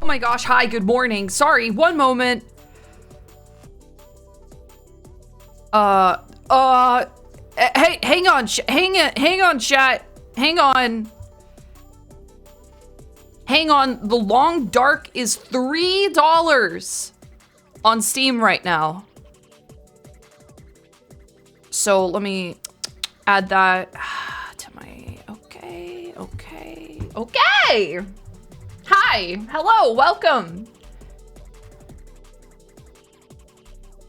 Oh my gosh, hi, good morning. Sorry, one moment. Hey, hang on, chat. Hang on. Hang on, The Long Dark is $3 on Steam right now. So let me add that to my, okay. Hi, hello, welcome.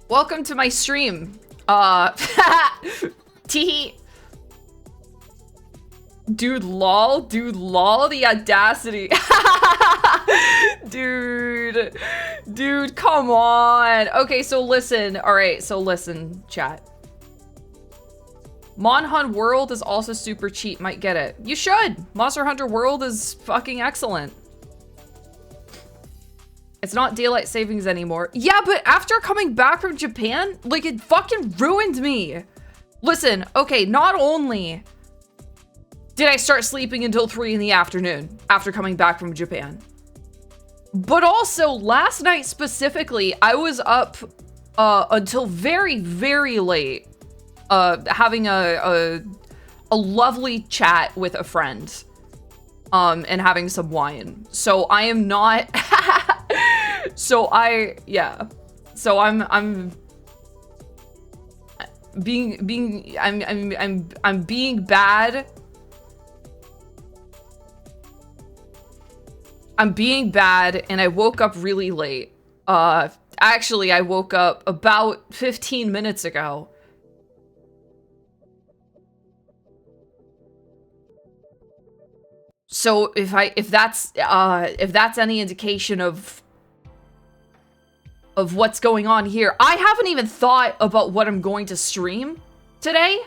Welcome to my stream. Tee. Dude, lol, the audacity. Dude, come on. Okay, so listen, all right, so listen, chat. Monhun World is also super cheap, might get it. You should. Monster Hunter World is fucking excellent. It's not daylight savings anymore. Yeah, but after coming back from Japan, like, it fucking ruined me. Listen, okay, not only did I start sleeping until 3 in the afternoon after coming back from Japan, but also last night specifically, I was up until very, very late, having a lovely chat with a friend, and having some wine. So I am not, I'm being bad. I'm being bad, and I woke up really late. Actually, I woke up about 15 minutes ago. So if that's any indication of what's going on here, I haven't even thought about what I'm going to stream today.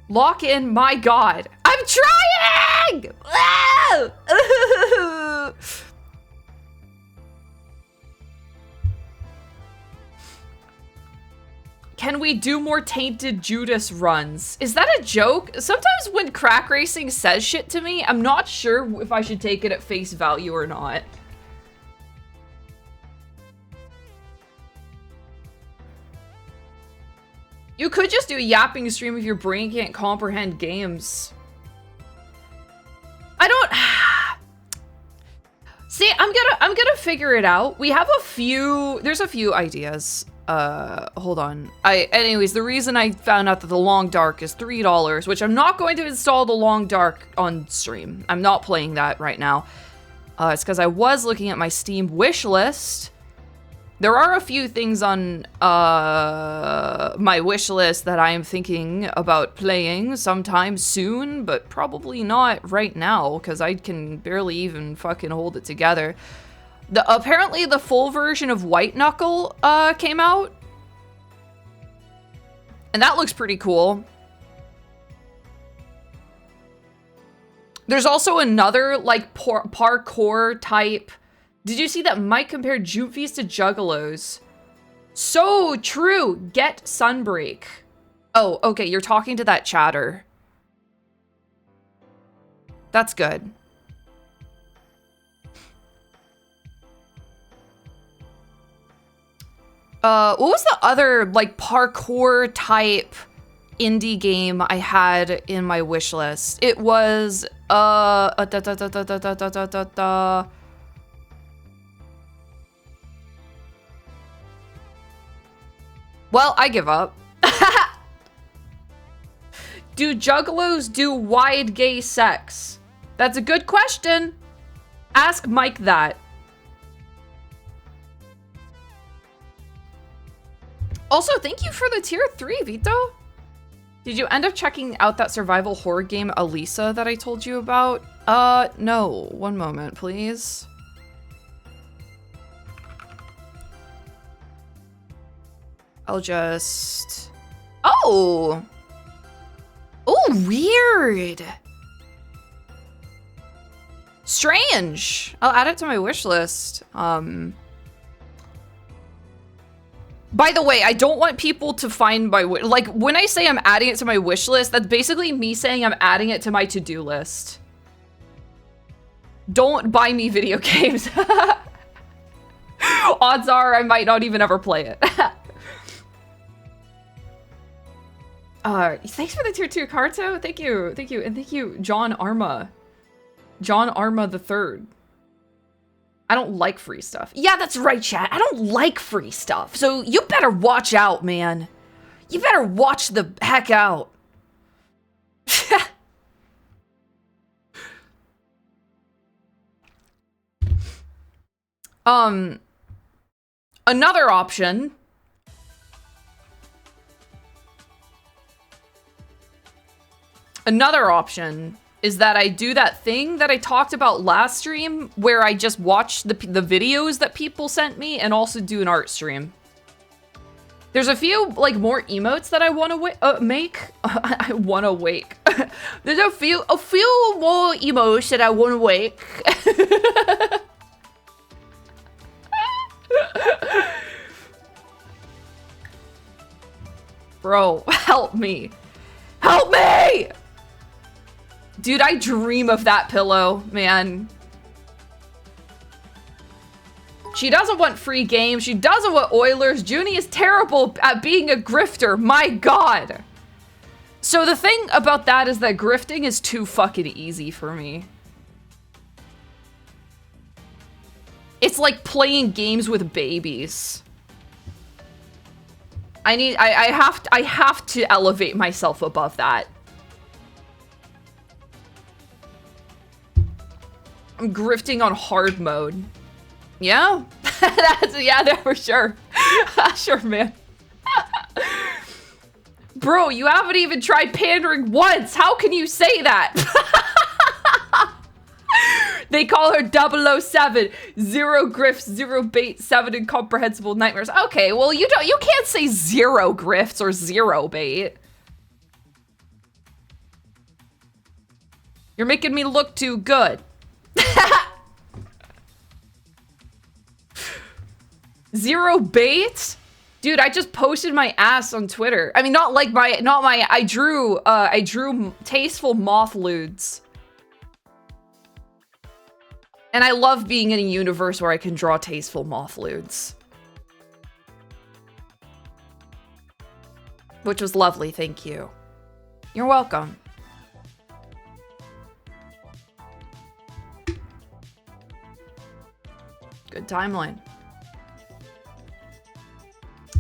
Lock in, my god. I'm trying! Can we do more Tainted Judas runs? Is that a joke? Sometimes when Crack Racing says shit to me, I'm not sure if I should take it at face value or not. You could just do a yapping stream if your brain can't comprehend games. I don't... See, I'm gonna figure it out. We have there's a few ideas. Hold on. Anyways, the reason I found out that The Long Dark is $3, which I'm not going to install The Long Dark on stream. I'm not playing that right now. It's because I was looking at my Steam wish list. There are a few things on my wish list that I am thinking about playing sometime soon, but probably not right now because I can barely even fucking hold it together. Apparently the full version of White Knuckle came out, and that looks pretty cool. There's also another like parkour type. Did you see that Mike compared Joofies to Juggalos? So true. Get Sunbreak. Oh, okay. You're talking to that chatter. That's good. What was the other like parkour type indie game I had in my wish list? It was Well, I give up. Do Juggalos do wide gay sex? That's a good question. Ask Mike that. Also, thank you for the tier 3, Vito. Did you end up checking out that survival horror game, Elisa, that I told you about? No. One moment, please. I'll just... Oh! Oh, weird! Strange! I'll add it to my wish list. By the way, I don't want people to find my like when I say I'm adding it to my wish list, that's basically me saying I'm adding it to my to-do list. Don't buy me video games. Odds are I might not even ever play it. Thanks for the tier 2 Carto. Thank you. Thank you. And thank you, John Arma. John Arma the Third. I don't like free stuff. Yeah, that's right, chat. I don't like free stuff. So you better watch out, man. You better watch the heck out. Another option. Another option is that I do that thing that I talked about last stream where I just watch the videos that people sent me and also do an art stream. There's a few like more emotes that I want to make. I want to wake. There's a few more emotes that I want to wake. Bro, help me. Help me! Dude, I dream of that pillow, man. She doesn't want free games. She doesn't want Oilers. Junie is terrible at being a grifter. My God. So the thing about that is that grifting is too fucking easy for me. It's like playing games with babies. I have to elevate myself above that. I'm grifting on hard mode. Yeah? Yeah, for sure. Sure, man. Bro, you haven't even tried pandering once. How can you say that? They call her 007. 0 grifts, 0 bait, 7 incomprehensible nightmares. Okay, well, you can't say 0 grifts or 0 bait. You're making me look too good. 0 bait? Dude, I just posted my ass on Twitter. I mean, I drew tasteful moth lewds. And I love being in a universe where I can draw tasteful moth lewds. Which was lovely, thank you. You're welcome. Good timeline.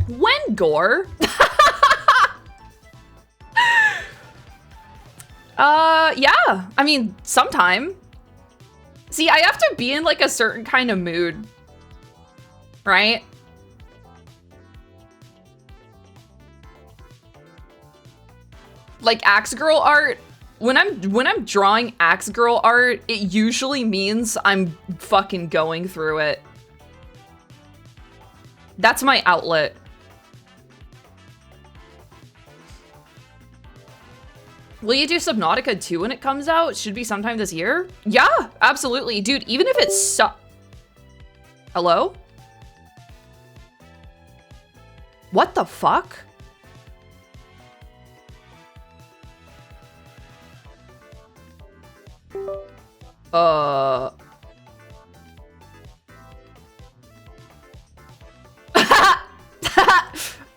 When gore? Yeah. I mean, sometime. See, I have to be in like a certain kind of mood, right? Like Axe Girl art. When I'm drawing Axe Girl art, it usually means I'm fucking going through it. That's my outlet. Will you do Subnautica 2 when it comes out? It should be sometime this year. Yeah, absolutely. Dude, even if it's Hello? What the fuck? Oh,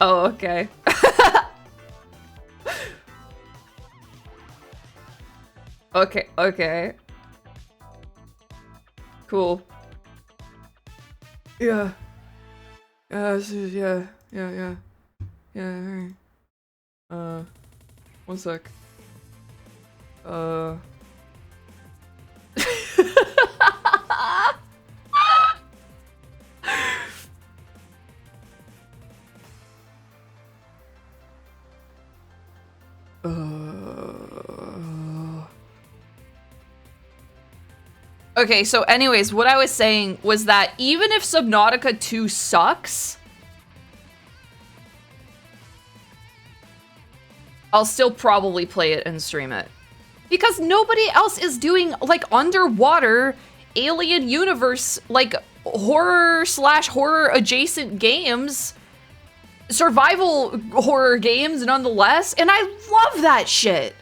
okay. Okay. Cool. Yeah. Yeah. One sec. Okay, so anyways, what I was saying was that even if Subnautica 2 sucks, I'll still probably play it and stream it. Because nobody else is doing, like, underwater, alien universe, like, horror/horror adjacent games survival horror games nonetheless, and I love that shit.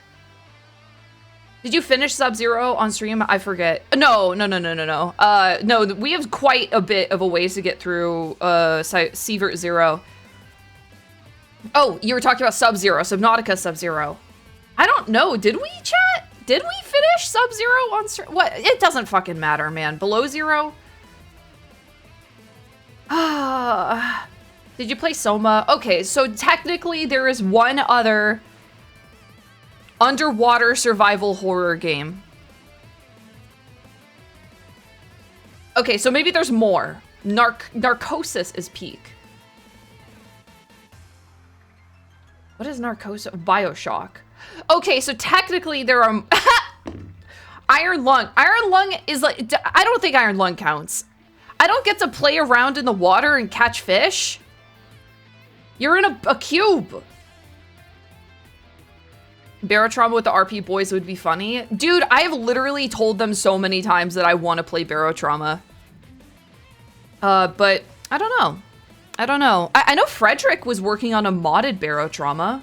Did you finish Sub-Zero on stream? I forget. No. No, we have quite a bit of a ways to get through Sievert Zero. Oh, you were talking about Sub-Zero, Subnautica Sub-Zero. I don't know, did we, chat? Did we finish Sub-Zero on stream? What? It doesn't fucking matter, man. Below Zero? Did you play Soma? Okay, so technically there is one other underwater survival horror game. Okay, so maybe there's more. Narcosis is peak. What is Narcosis? BioShock. Okay, so technically there are... Iron Lung. Iron Lung is like... I don't think Iron Lung counts. I don't get to play around in the water and catch fish. You're in a cube. Barotrauma with the RP boys would be funny. Dude, I have literally told them so many times that I want to play Barotrauma. But I don't know. I know Frederick was working on a modded Barotrauma.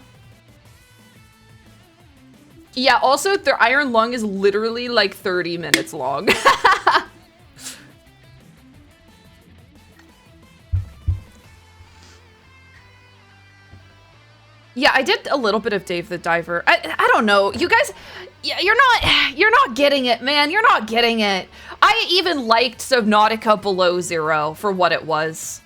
Yeah, also their Iron Lung is literally like 30 minutes long. Yeah, I did a little bit of Dave the Diver. I don't know. You guys, you're not getting it, man. You're not getting it. I even liked Subnautica Below Zero for what it was.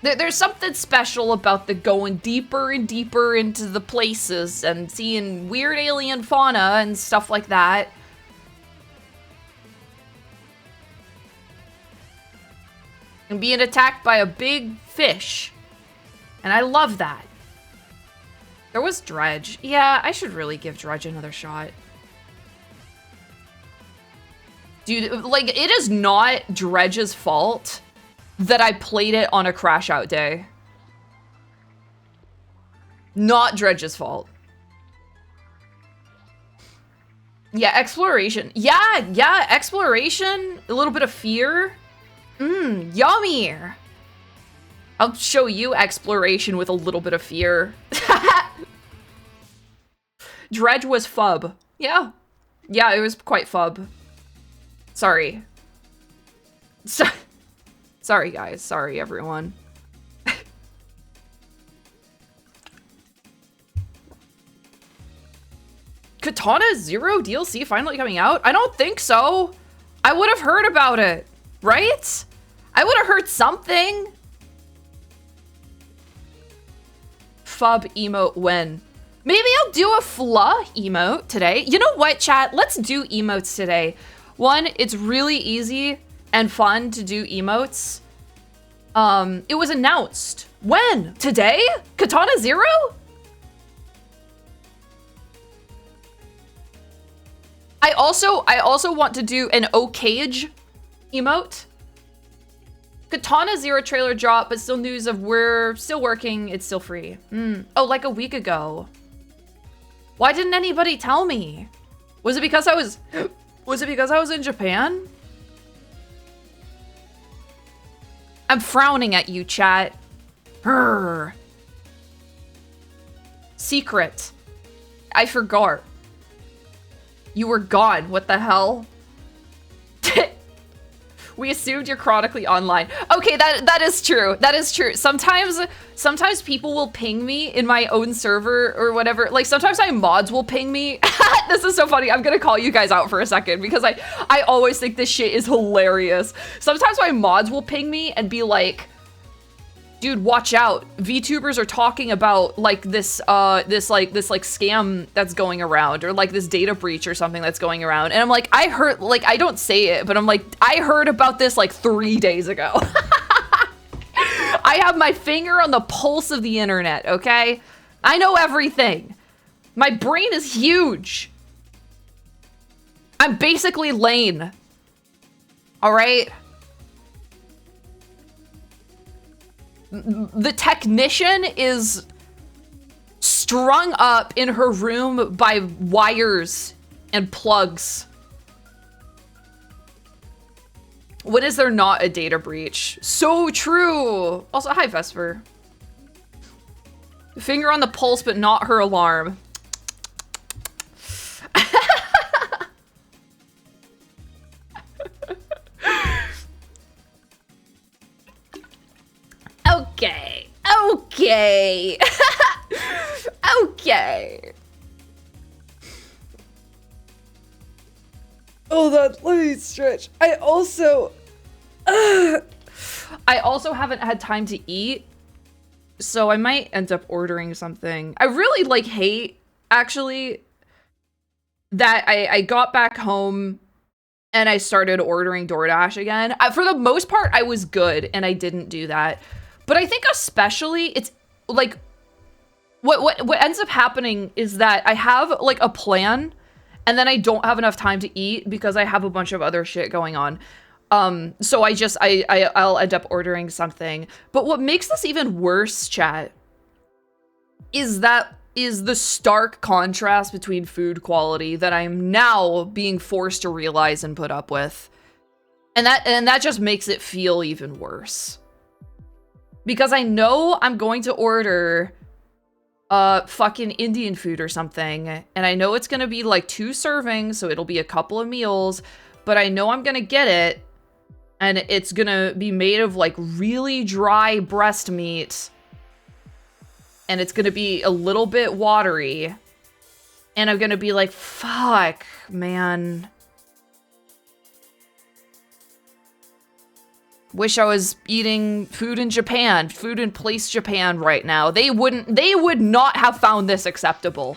There's something special about the going deeper and deeper into the places and seeing weird alien fauna and stuff like that. And being attacked by a big fish. And I love that. There was Dredge. Yeah, I should really give Dredge another shot. Dude, like, it is not Dredge's fault that I played it on a crash out day. Not Dredge's fault. Yeah, exploration. Yeah, exploration. A little bit of fear. Yummy. I'll show you exploration with a little bit of fear. Dredge was fub. Yeah, it was quite fub. Sorry. Sorry, guys. Sorry, everyone. Katana Zero DLC finally coming out? I don't think so. I would have heard about it, right? I would have heard something. Fub emote when? Maybe I'll do a FLA emote today. You know what, chat? Let's do emotes today. One, it's really easy and fun to do emotes. It was announced. When? Today? Katana Zero? I also want to do an O-Cage emote. Katana Zero trailer drop, but still news of we're still working, it's still free. Oh, like a week ago. Why didn't anybody tell me? Was it because I was in Japan? I'm frowning at you, chat. Brr. Secret. I forgot. You were gone, what the hell? We assumed you're chronically online. Okay, that is true. That is true. Sometimes people will ping me in my own server or whatever. Like sometimes my mods will ping me. This is so funny. I'm gonna call you guys out for a second because I always think this shit is hilarious. Sometimes my mods will ping me and be like, dude, watch out. VTubers are talking about like this scam that's going around or like this data breach or something that's going around. And I'm like, I heard, like, I don't say it, but I'm like, I heard about this like 3 days ago. I have my finger on the pulse of the internet, okay? I know everything. My brain is huge. I'm basically Lane. All right? The technician is strung up in her room by wires and plugs. When is there not a data breach? So true. Also, hi, Vesper. Finger on the pulse, but not her alarm. Okay. Okay. Okay. Hold on, let me stretch. I also haven't had time to eat, so I might end up ordering something. I really like hate, actually, that I got back home and I started ordering DoorDash again. For the most part, I was good and I didn't do that. But I think especially it's like what ends up happening is that I have like a plan and then I don't have enough time to eat because I have a bunch of other shit going on. So I'll end up ordering something. But what makes this even worse, chat, is the stark contrast between food quality that I'm now being forced to realize and put up with. And that just makes it feel even worse. Because I know I'm going to order fucking Indian food or something, and I know it's gonna be like 2 servings, so it'll be a couple of meals, but I know I'm gonna get it, and it's gonna be made of like really dry breast meat, and it's gonna be a little bit watery, and I'm gonna be like, fuck, man. Wish I was eating food in Japan, food in place Japan right now. They would not have found this acceptable.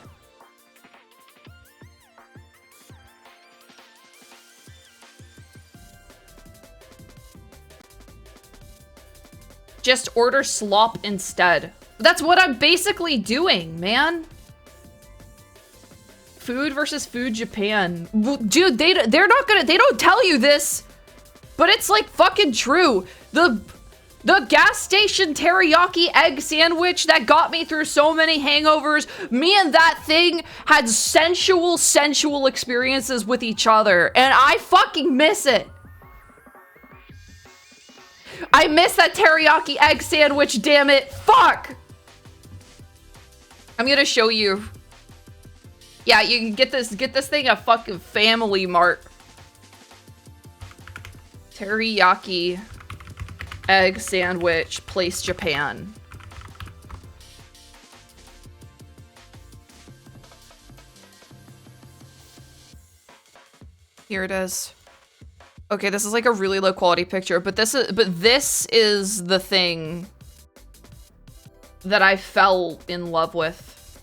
Just order slop instead. That's what I'm basically doing, man. Food versus food Japan. Dude, they don't tell you this. But it's like fucking true. The gas station teriyaki egg sandwich that got me through so many hangovers, me and that thing had sensual experiences with each other, and I fucking miss it. I miss that teriyaki egg sandwich, damn it. Fuck. I'm gonna show you. Yeah, you can get this thing at fucking Family Mart. Teriyaki egg sandwich, place Japan. Here it is. Okay, this is like a really low quality picture, but this is the thing that I fell in love with.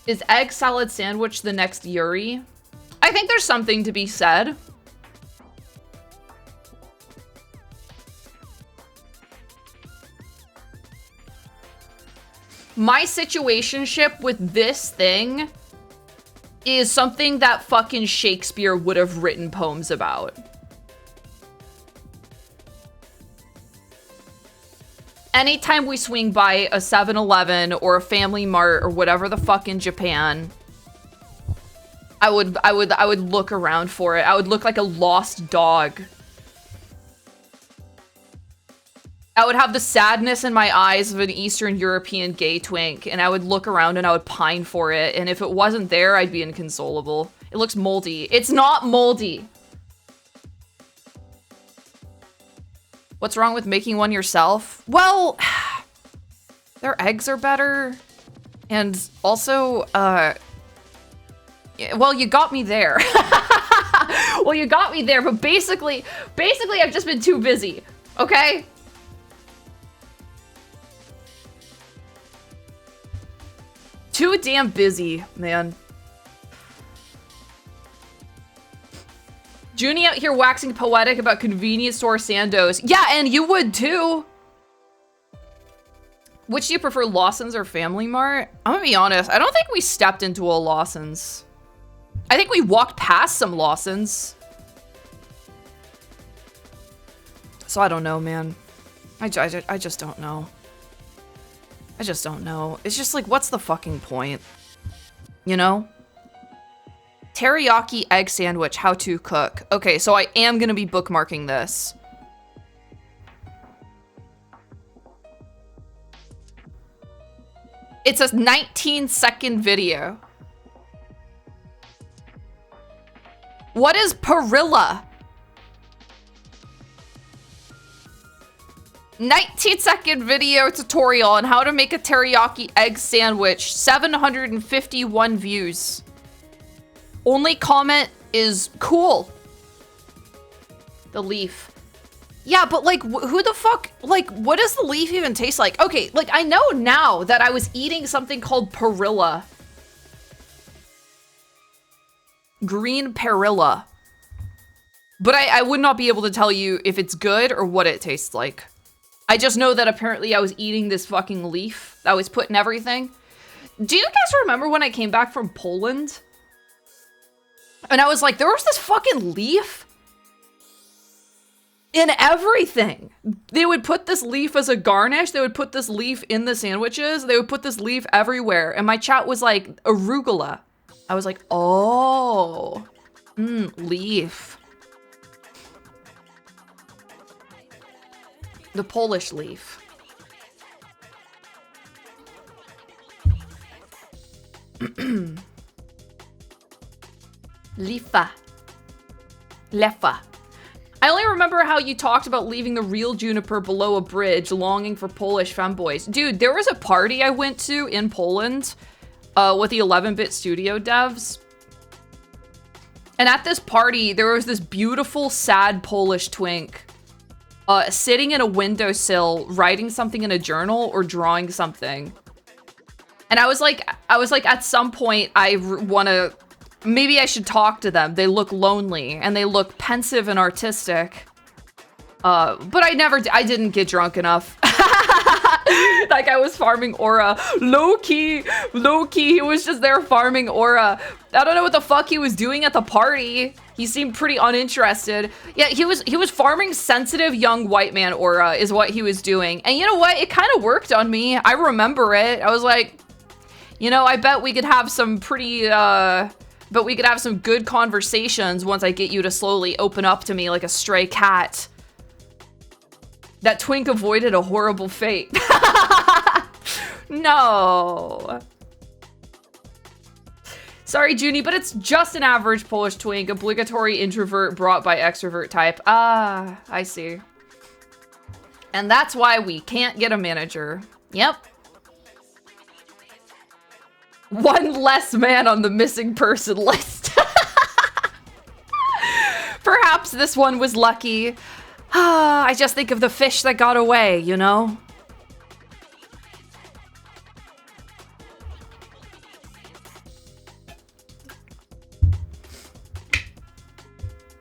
Is egg salad sandwich the next Yuri? I think there's something to be said. My situationship with this thing is something that fucking Shakespeare would have written poems about. Anytime we swing by a 7-Eleven or a Family Mart or whatever the fuck in Japan, I would look around for it. I would look like a lost dog. I would have the sadness in my eyes of an Eastern European gay twink, and I would look around and I would pine for it, and if it wasn't there, I'd be inconsolable. It looks moldy. It's not moldy. What's wrong with making one yourself? Well, their eggs are better. And also, well, you got me there. Well, you got me there, but basically, I've just been too busy, okay? Too damn busy, man. Junie out here waxing poetic about convenience store Sandos. Yeah, and you would too. Which do you prefer, Lawson's or Family Mart? I'm gonna be honest, I don't think we stepped into a Lawson's. I think we walked past some Lawson's. So I don't know, man. I just don't know. I just don't know. It's just like, what's the fucking point? You know? Teriyaki egg sandwich, how to cook. Okay, so I am gonna be bookmarking this. It's a 19-second video. What is perilla? 19-second video tutorial on how to make a teriyaki egg sandwich. 751 views. Only comment is cool. The leaf. Yeah, but like, who the fuck, like, what does the leaf even taste like? Okay, like, I know now that I was eating something called perilla. Green perilla. But I would not be able to tell you if it's good or what it tastes like. I just know that apparently I was eating this fucking leaf that was put in everything. Do you guys remember when I came back from Poland? And I was like, there was this fucking leaf in everything. They would put this leaf as a garnish. They would put this leaf in the sandwiches. They would put this leaf everywhere. And my chat was like, arugula. I was like, oh, leaf. The Polish leaf. Lifa. Lefa. I only remember how you talked about leaving the real juniper below a bridge, longing for Polish femboys. Dude, there was a party I went to in Poland with the 11-bit studio devs. And at this party, there was this beautiful, sad Polish twink sitting in a windowsill, writing something in a journal or drawing something. And I was like, at some point, maybe I should talk to them. They look lonely and they look pensive and artistic. But I didn't get drunk enough. That guy was farming aura. Low-key, he was just there farming aura. I don't know what the fuck he was doing at the party. He seemed pretty uninterested. Yeah, he was farming sensitive young white man aura is what he was doing. And you know what? It kind of worked on me. I remember it. I was like, you know, I bet we could have some some good conversations once I get you to slowly open up to me like a stray cat. That twink avoided a horrible fate. No. Sorry, Junie, but it's just an average Polish twink. Obligatory introvert brought by extrovert type. Ah, I see. And that's why we can't get a manager. Yep. One less man on the missing person list. Perhaps this one was lucky. I just think of the fish that got away, you know?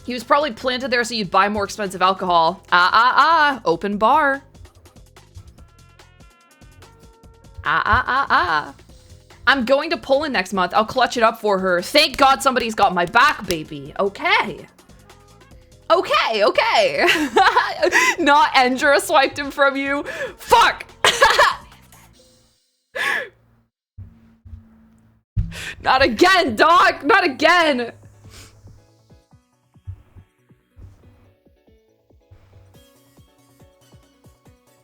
He was probably planted there so you'd buy more expensive alcohol. Open bar. I'm going to Poland next month. I'll clutch it up for her. Thank God somebody's got my back, baby. Okay. Okay. Not Endra swiped him from you. Fuck. Not again, dog. Not again.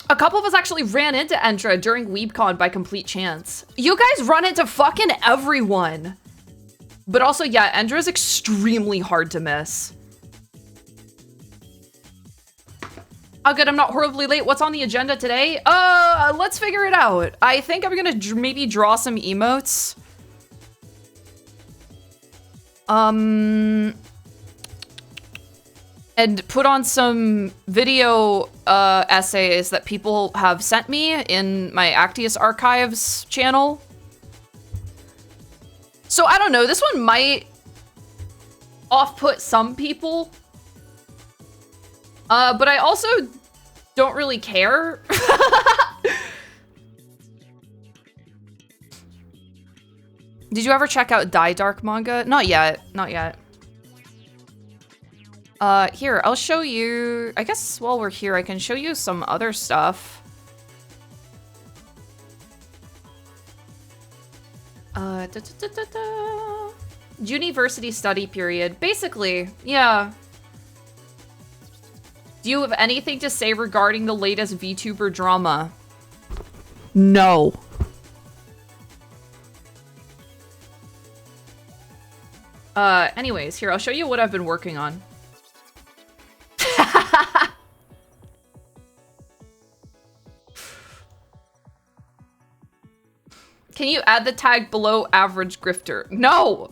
A couple of us actually ran into Endra during WeebCon by complete chance. You guys run into fucking everyone. But also, yeah, Endra is extremely hard to miss. Oh, good, I'm not horribly late. What's on the agenda today? Let's figure it out. I think I'm gonna maybe draw some emotes. And put on some video essays that people have sent me in my Actius Archives channel. So I don't know, this one might off-put some people. But I also don't really care. Did you ever check out Die Dark manga? Not yet, not yet. Here, I'll show you, I guess while we're here, I can show you some other stuff. University study period. Basically, yeah. Do you have anything to say regarding the latest VTuber drama? No. Anyways, here, I'll show you what I've been working on. Can you add the tag below average grifter? No!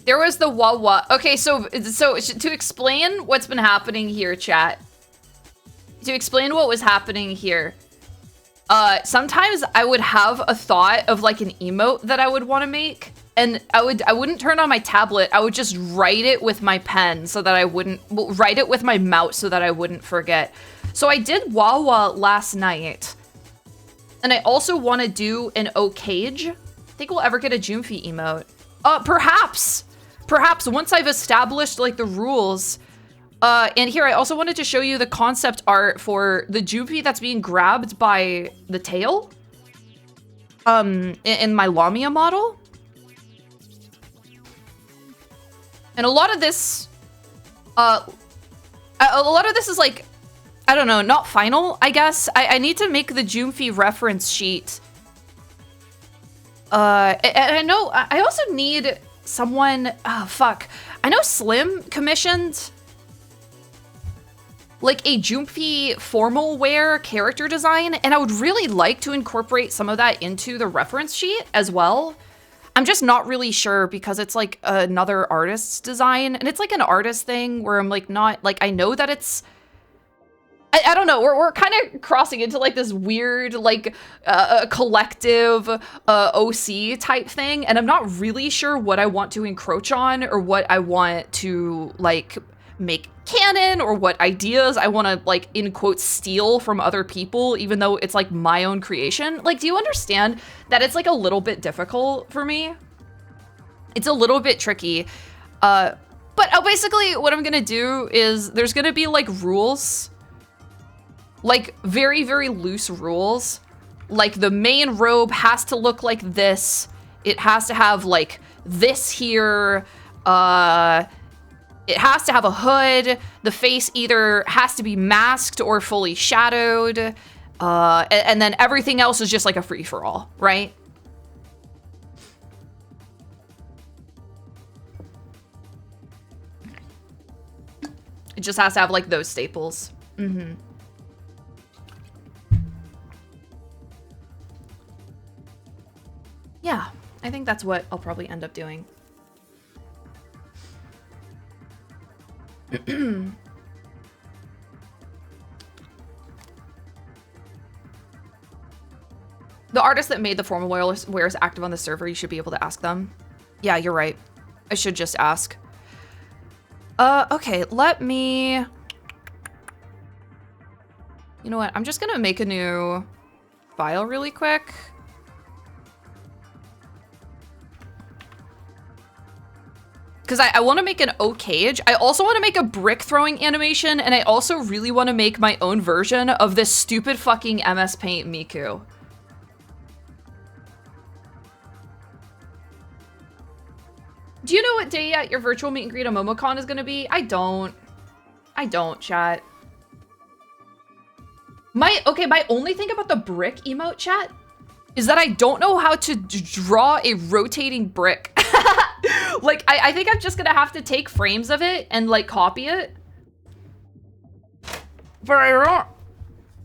There was the wah-wah. Okay, so to explain what's been happening here, chat. To explain what was happening here. Sometimes I would have a thought of like an emote that I would want to make. And I wouldn't turn on my tablet. I would just write it with my pen so that I wouldn't, write it with my mouse so that I wouldn't forget. So I did wah-wah last night. And I also want to do an O-Cage. Think we'll ever get a Joomfy emote. Perhaps. Perhaps once I've established like the rules. And here I also wanted to show you the concept art for the Joomfy that's being grabbed by the tail. In my Lamia model. And a lot of this is like, I don't know, not final, I guess. I need to make the Joomfy reference sheet. And I know, I also need someone, oh, fuck. I know Slim commissioned like a Joomfy formal wear character design, and I would really like to incorporate some of that into the reference sheet as well. I'm just not really sure because it's like another artist's design, and it's like an artist thing where I'm like not, like I know that it's, I don't know, we're kind of crossing into like this weird like collective OC type thing, and I'm not really sure what I want to encroach on or what I want to like make canon or what ideas I want to like in quotes steal from other people, even though it's like my own creation. Like, do you understand that it's like a little bit difficult for me? It's a little bit tricky. But basically what I'm gonna do is there's gonna be like rules, like very, very loose rules. Like the main robe has to look like this. It has to have like this here. It has to have a hood. The face either has to be masked or fully shadowed. And then everything else is just like a free-for-all, right? It just has to have like those staples. Mm-hmm. Yeah, I think that's what I'll probably end up doing. The artist that made the formal wear is active on the server. You should be able to ask them. Yeah, you're right. I should just ask. Okay, let me... You know what? I'm just gonna make a new file really quick. Because I want to make an O-Cage. I also want to make a brick throwing animation, and I also really want to make my own version of this stupid fucking MS Paint Miku. Do you know what day at your virtual meet and greet at MomoCon is going to be? I don't, chat. My only thing about the brick emote, chat, is that I don't know how to draw a rotating brick. Like, I think I'm just gonna have to take frames of it and, like, copy it. But I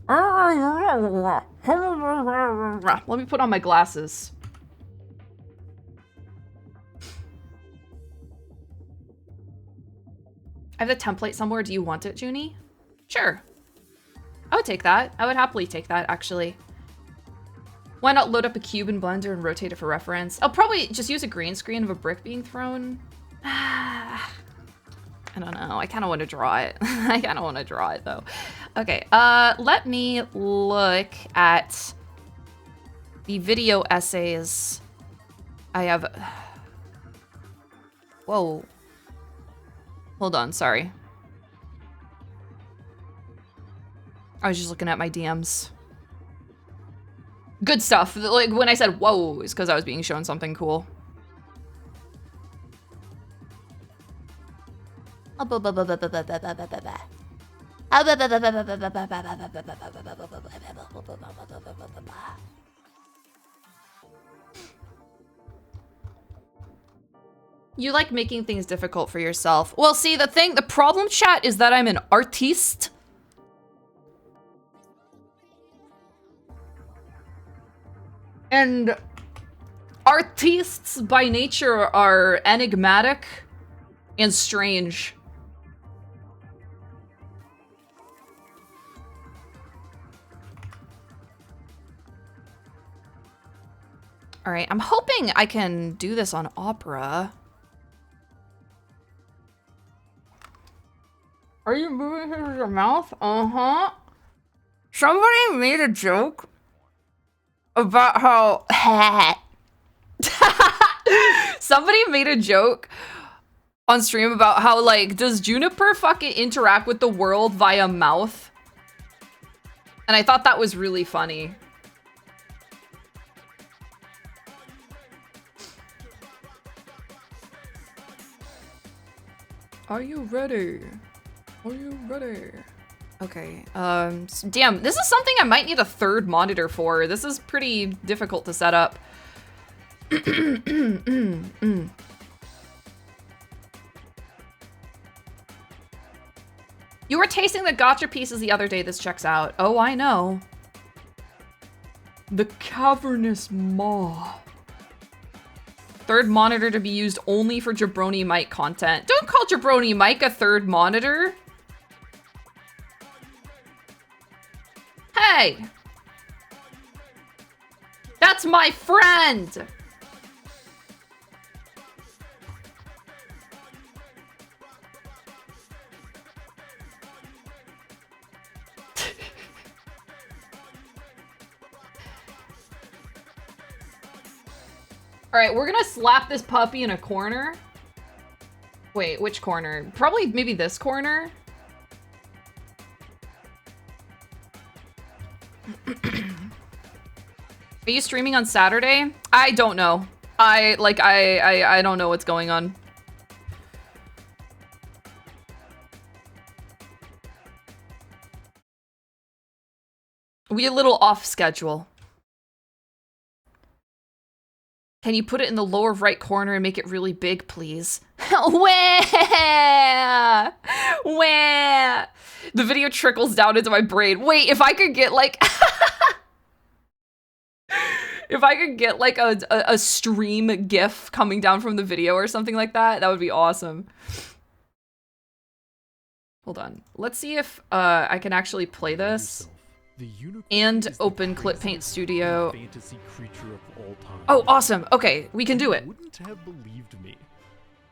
don't... Let me put on my glasses. I have the template somewhere. Do you want it, Junie? Sure. I would take that. I would happily take that, actually. Why not load up a cube in Blender and rotate it for reference? I'll probably just use a green screen of a brick being thrown. I don't know. I kind of want to draw it. I kind of want to draw it, though. Okay, let me look at the video essays. I have... Whoa. Hold on, sorry. I was just looking at my DMs. Good stuff. Like, when I said whoa, it's because I was being shown something cool. You like making things difficult for yourself. Well, see, the problem, chat, is that I'm an artiste. And artistes by nature are enigmatic and strange. All right, I'm hoping I can do this on Opera. Are you moving it with your mouth? Uh-huh. Somebody made a joke about how... Somebody made a joke on stream about how, like, does Juniper fucking interact with the world via mouth? And I thought that was really funny. Are you ready? Are you ready? Okay, damn, this is something I might need a third monitor for. This is pretty difficult to set up. You were tasting the gacha pieces the other day. This checks out. Oh, I know. The cavernous maw. Third monitor to be used only for Jabroni Mike content. Don't call Jabroni Mike a third monitor. Hey! That's my friend! Alright, we're gonna slap this puppy in a corner. Wait, which corner? Probably maybe this corner? Are you streaming on Saturday? I don't know. I don't know what's going on. We a little off schedule. Can you put it in the lower right corner and make it really big, please? Where? Where? The video trickles down into my brain. Wait, if I could get like... if I could get like a stream GIF coming down from the video or something like that, that would be awesome. Hold on. Let's see if I can actually play this. And open Clip Paint Studio. Oh, awesome. Okay, we can do it. Wouldn't have believed me.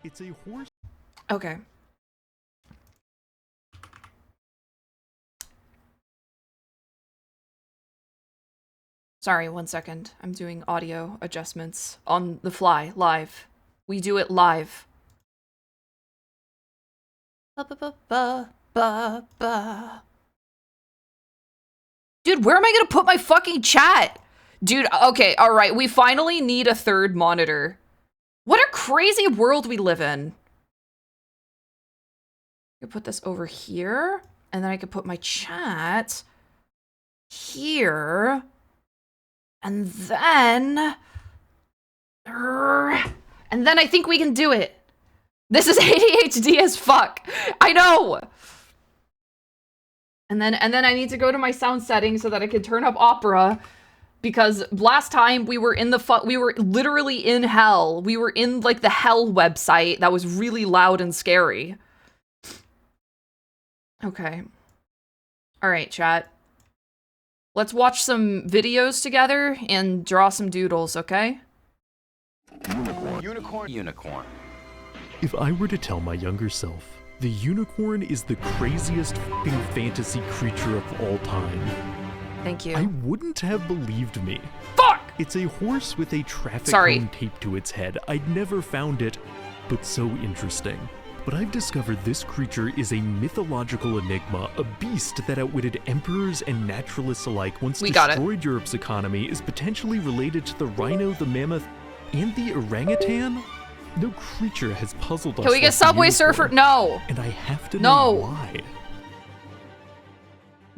It's a horse. Okay. Sorry, 1 second. I'm doing audio adjustments on the fly, live. We do it live. Ba ba ba ba ba ba. Dude, where am I gonna put my fucking chat? Dude, okay, all right. We finally need a third monitor. What a crazy world we live in. I could put this over here, and then I could put my chat here, and then I think we can do it. This is ADHD as fuck. I know. And then I need to go to my sound settings so that I can turn up Opera, because last time we were in we were literally in hell. We were in like the hell website that was really loud and scary. Okay. All right, chat. Let's watch some videos together and draw some doodles, okay? Unicorn. If I were to tell my younger self, the unicorn is the craziest f***ing fantasy creature of all time, thank you, I wouldn't have believed me. Fuck! It's a horse with a traffic Sorry. cone taped to its head. I'd never found it, but so interesting. But I've discovered this creature is a mythological enigma, a beast that outwitted emperors and naturalists alike, once destroyed Europe's economy, is potentially related to the rhino, the mammoth, and the orangutan? No creature has puzzled us. Can we get like the Subway Surfer? unicorn, No. And I have to No. know why.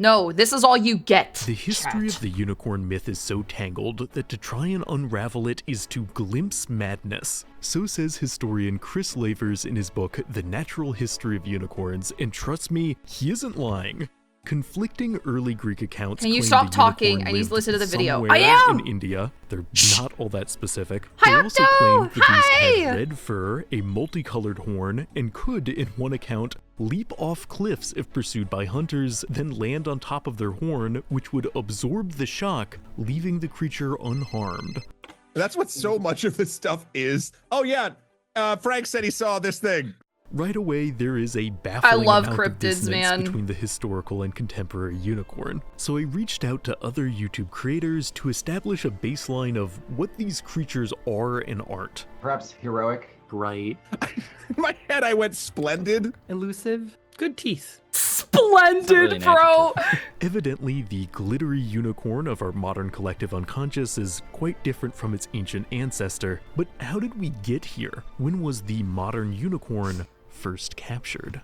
No, this is all you get. The history chat. of the unicorn myth is so tangled that to try and unravel it is to glimpse madness. So says historian Chris Lavers in his book, The Natural History of Unicorns, and trust me, he isn't lying. Conflicting early Greek accounts Can you claim stop the talking? unicorn I need to lived listen to the video. somewhere I am! in India. They're not all that specific. Hi, They also Octo! claim the beast Hi! had red fur, a multicolored horn, and could, in one account, leap off cliffs if pursued by hunters, then land on top of their horn, which would absorb the shock, leaving the creature unharmed. That's what so much of this stuff is. Oh yeah, Frank said he saw this thing. Right away, there is a baffling love amount of cryptids, dissonance man. between the historical and contemporary unicorn. So I reached out to other YouTube creators to establish a baseline of what these creatures are and aren't. Perhaps heroic. Bright, In my head, I went splendid. elusive, good teeth. Splendid, really an bro. Evidently, the glittery unicorn of our modern collective unconscious is quite different from its ancient ancestor. But how did we get here? When was the modern unicorn first captured?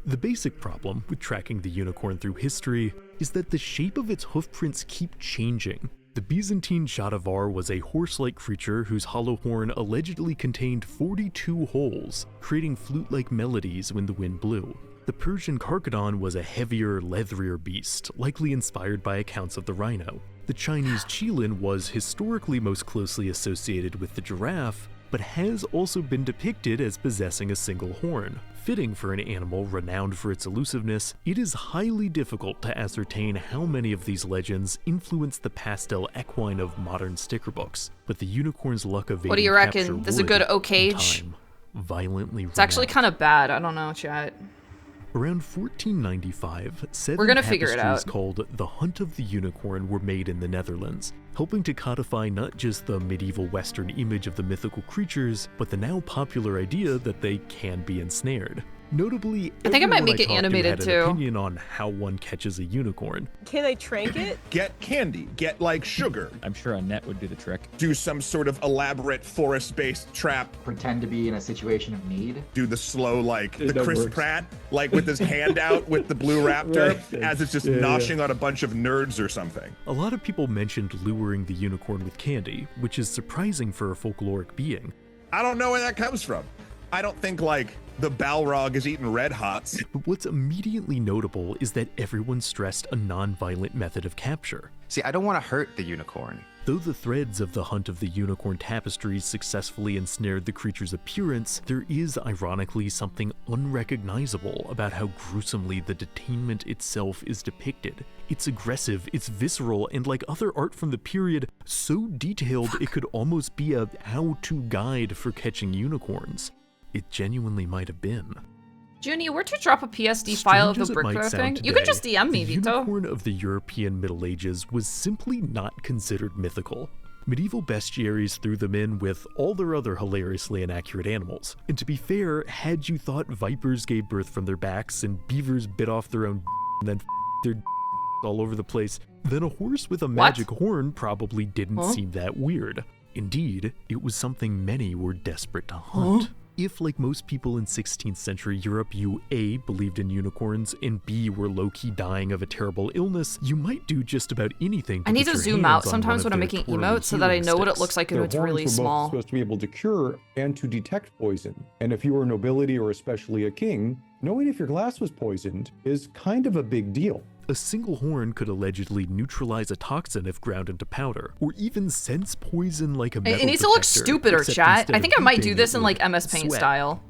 The basic problem with tracking the unicorn through history is that the shape of its hoofprints keep changing. The Byzantine Shadavar was a horse-like creature whose hollow horn allegedly contained 42 holes, creating flute-like melodies when the wind blew. The Persian Carcharodon was a heavier, leatherier beast, likely inspired by accounts of the rhino. The Chinese Qilin was historically most closely associated with the giraffe, but has also been depicted as possessing a single horn. Fitting for an animal renowned for its elusiveness, it is highly difficult to ascertain how many of these legends influence the pastel equine of modern sticker books, but the unicorn's luck evading What do you capture reckon? This is a would, good in Okage? time, violently It's actually kind of bad. I don't know, chat. Around 1495, seven We're gonna figure it tapestries out. called The Hunt of the Unicorn were made in the Netherlands, helping to codify not just the medieval Western image of the mythical creatures, but the now popular idea that they can be ensnared. Notably, I think I might everyone make it talked to animated had too. an opinion on how one catches a unicorn. Can I trank it? Get candy. Get like sugar. I'm sure a net would do the trick. Do some sort of elaborate forest-based trap. Pretend to be in a situation of need. Do the slow, like the That Chris works. Pratt, like with his hand out with the blue raptor, Right. as it's just Yeah, noshing on a bunch of nerds or something. A lot of people mentioned luring the unicorn with candy, which is surprising for a folkloric being. I don't know where that comes from. I don't think like the Balrog is eating Red Hots. But what's immediately notable is that everyone stressed a non-violent method of capture. See, I don't want to hurt the unicorn. Though the threads of the Hunt of the Unicorn tapestries successfully ensnared the creature's appearance, there is ironically something unrecognizable about how gruesomely the detainment itself is depicted. It's aggressive, it's visceral, and like other art from the period, so detailed it could almost be a how-to guide for catching unicorns. It genuinely might have been. Junie, where to drop a PSD file of Strange as the it might brick sound thing? You can today, just DM me, the Vito. unicorn of the European Middle Ages was simply not considered mythical. Medieval bestiaries threw them in with all their other hilariously inaccurate animals. And to be fair, had you thought vipers gave birth from their backs and beavers bit off their own and then their all over the place, then a horse with a magic horn probably didn't seem that weird. Indeed, it was something many were desperate to hunt. If, like most people in 16th century Europe, you A, believed in unicorns, and B, were low-key dying of a terrible illness, you might do just about anything to I need get to your zoom hands out on sometimes one when I'm of their making twirly emotes so that I healing know what it sticks. looks like when Their it's horns really were both small. supposed to be able to cure and to detect poison. And if you were nobility or especially a king, knowing if your glass was poisoned is kind of a big deal. A single horn could allegedly neutralize a toxin if ground into powder, or even sense poison like a metal It needs to look detector, stupider, except chat. instead I of think I might do beeping, this it in would like MS Paint sweat. style.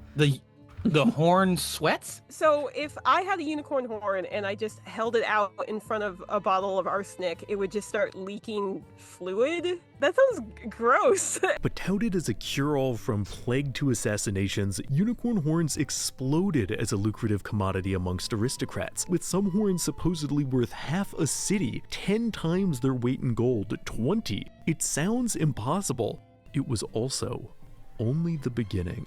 The horn sweats? So if I had a unicorn horn and I just held it out in front of a bottle of arsenic, it would just start leaking fluid? That sounds gross. But touted as a cure-all from plague to assassinations, unicorn horns exploded as a lucrative commodity amongst aristocrats, with some horns supposedly worth half a city, 10 times their weight in gold, 20. It sounds impossible. It was also only the beginning.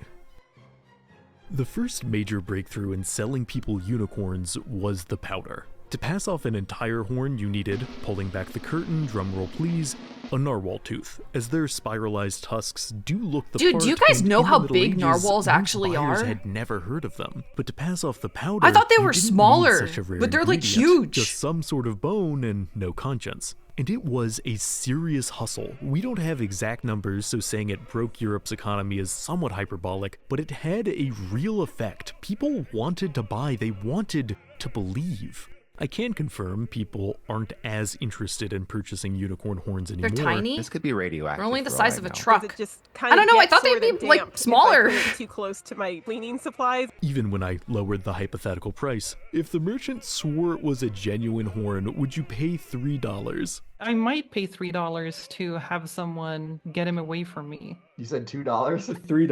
The first major breakthrough in selling people unicorns was the powder. To pass off an entire horn, you needed, pulling back the curtain, drumroll please, a narwhal tooth, as their spiralized tusks do look the Dude, part. do you guys and know in the how Middle big Ages, narwhals most actually buyers are? had never heard of them, but to pass off the powder, I thought they you were didn't need smaller, such a rare but they're, like, ingredient, huge. Just some sort of bone and no conscience. And it was a serious hustle. We don't have exact numbers, so saying it broke Europe's economy is somewhat hyperbolic, but it had a real effect. People wanted to buy, they wanted to believe. I can confirm people aren't as interested in purchasing unicorn horns They're anymore. tiny. This could be radioactive. They're only the for all size I of a know. truck. Does it just kind I don't of know, I get thought they'd sorta be, like, damp if I smaller. put it too close to my cleaning supplies. Even when I lowered the hypothetical price. If the merchant swore it was a genuine horn, would you pay $3? I might pay $3 to have someone get him away from me. You said $2? $3.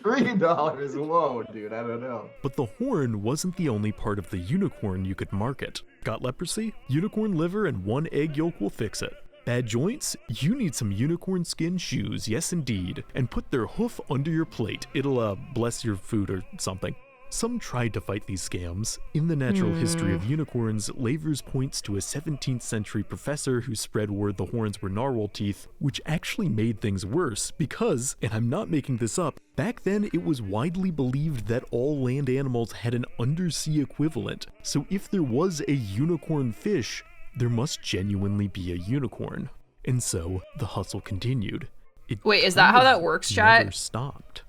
$3? Whoa, dude, I don't know. But the horn wasn't the only part of the unicorn you could market. Got leprosy? Unicorn liver and 1 egg yolk will fix it. Bad joints? You need some unicorn skin shoes, yes indeed, and put their hoof under your plate. It'll, bless your food or something. Some tried to fight these scams. In the natural history of unicorns, Lavers points to a 17th century professor who spread word the horns were narwhal teeth, which actually made things worse because, and I'm not making this up, back then it was widely believed that all land animals had an undersea equivalent. So if there was a unicorn fish, there must genuinely be a unicorn. And so the hustle continued. It Wait, is that how kind of that works, chat? never stopped.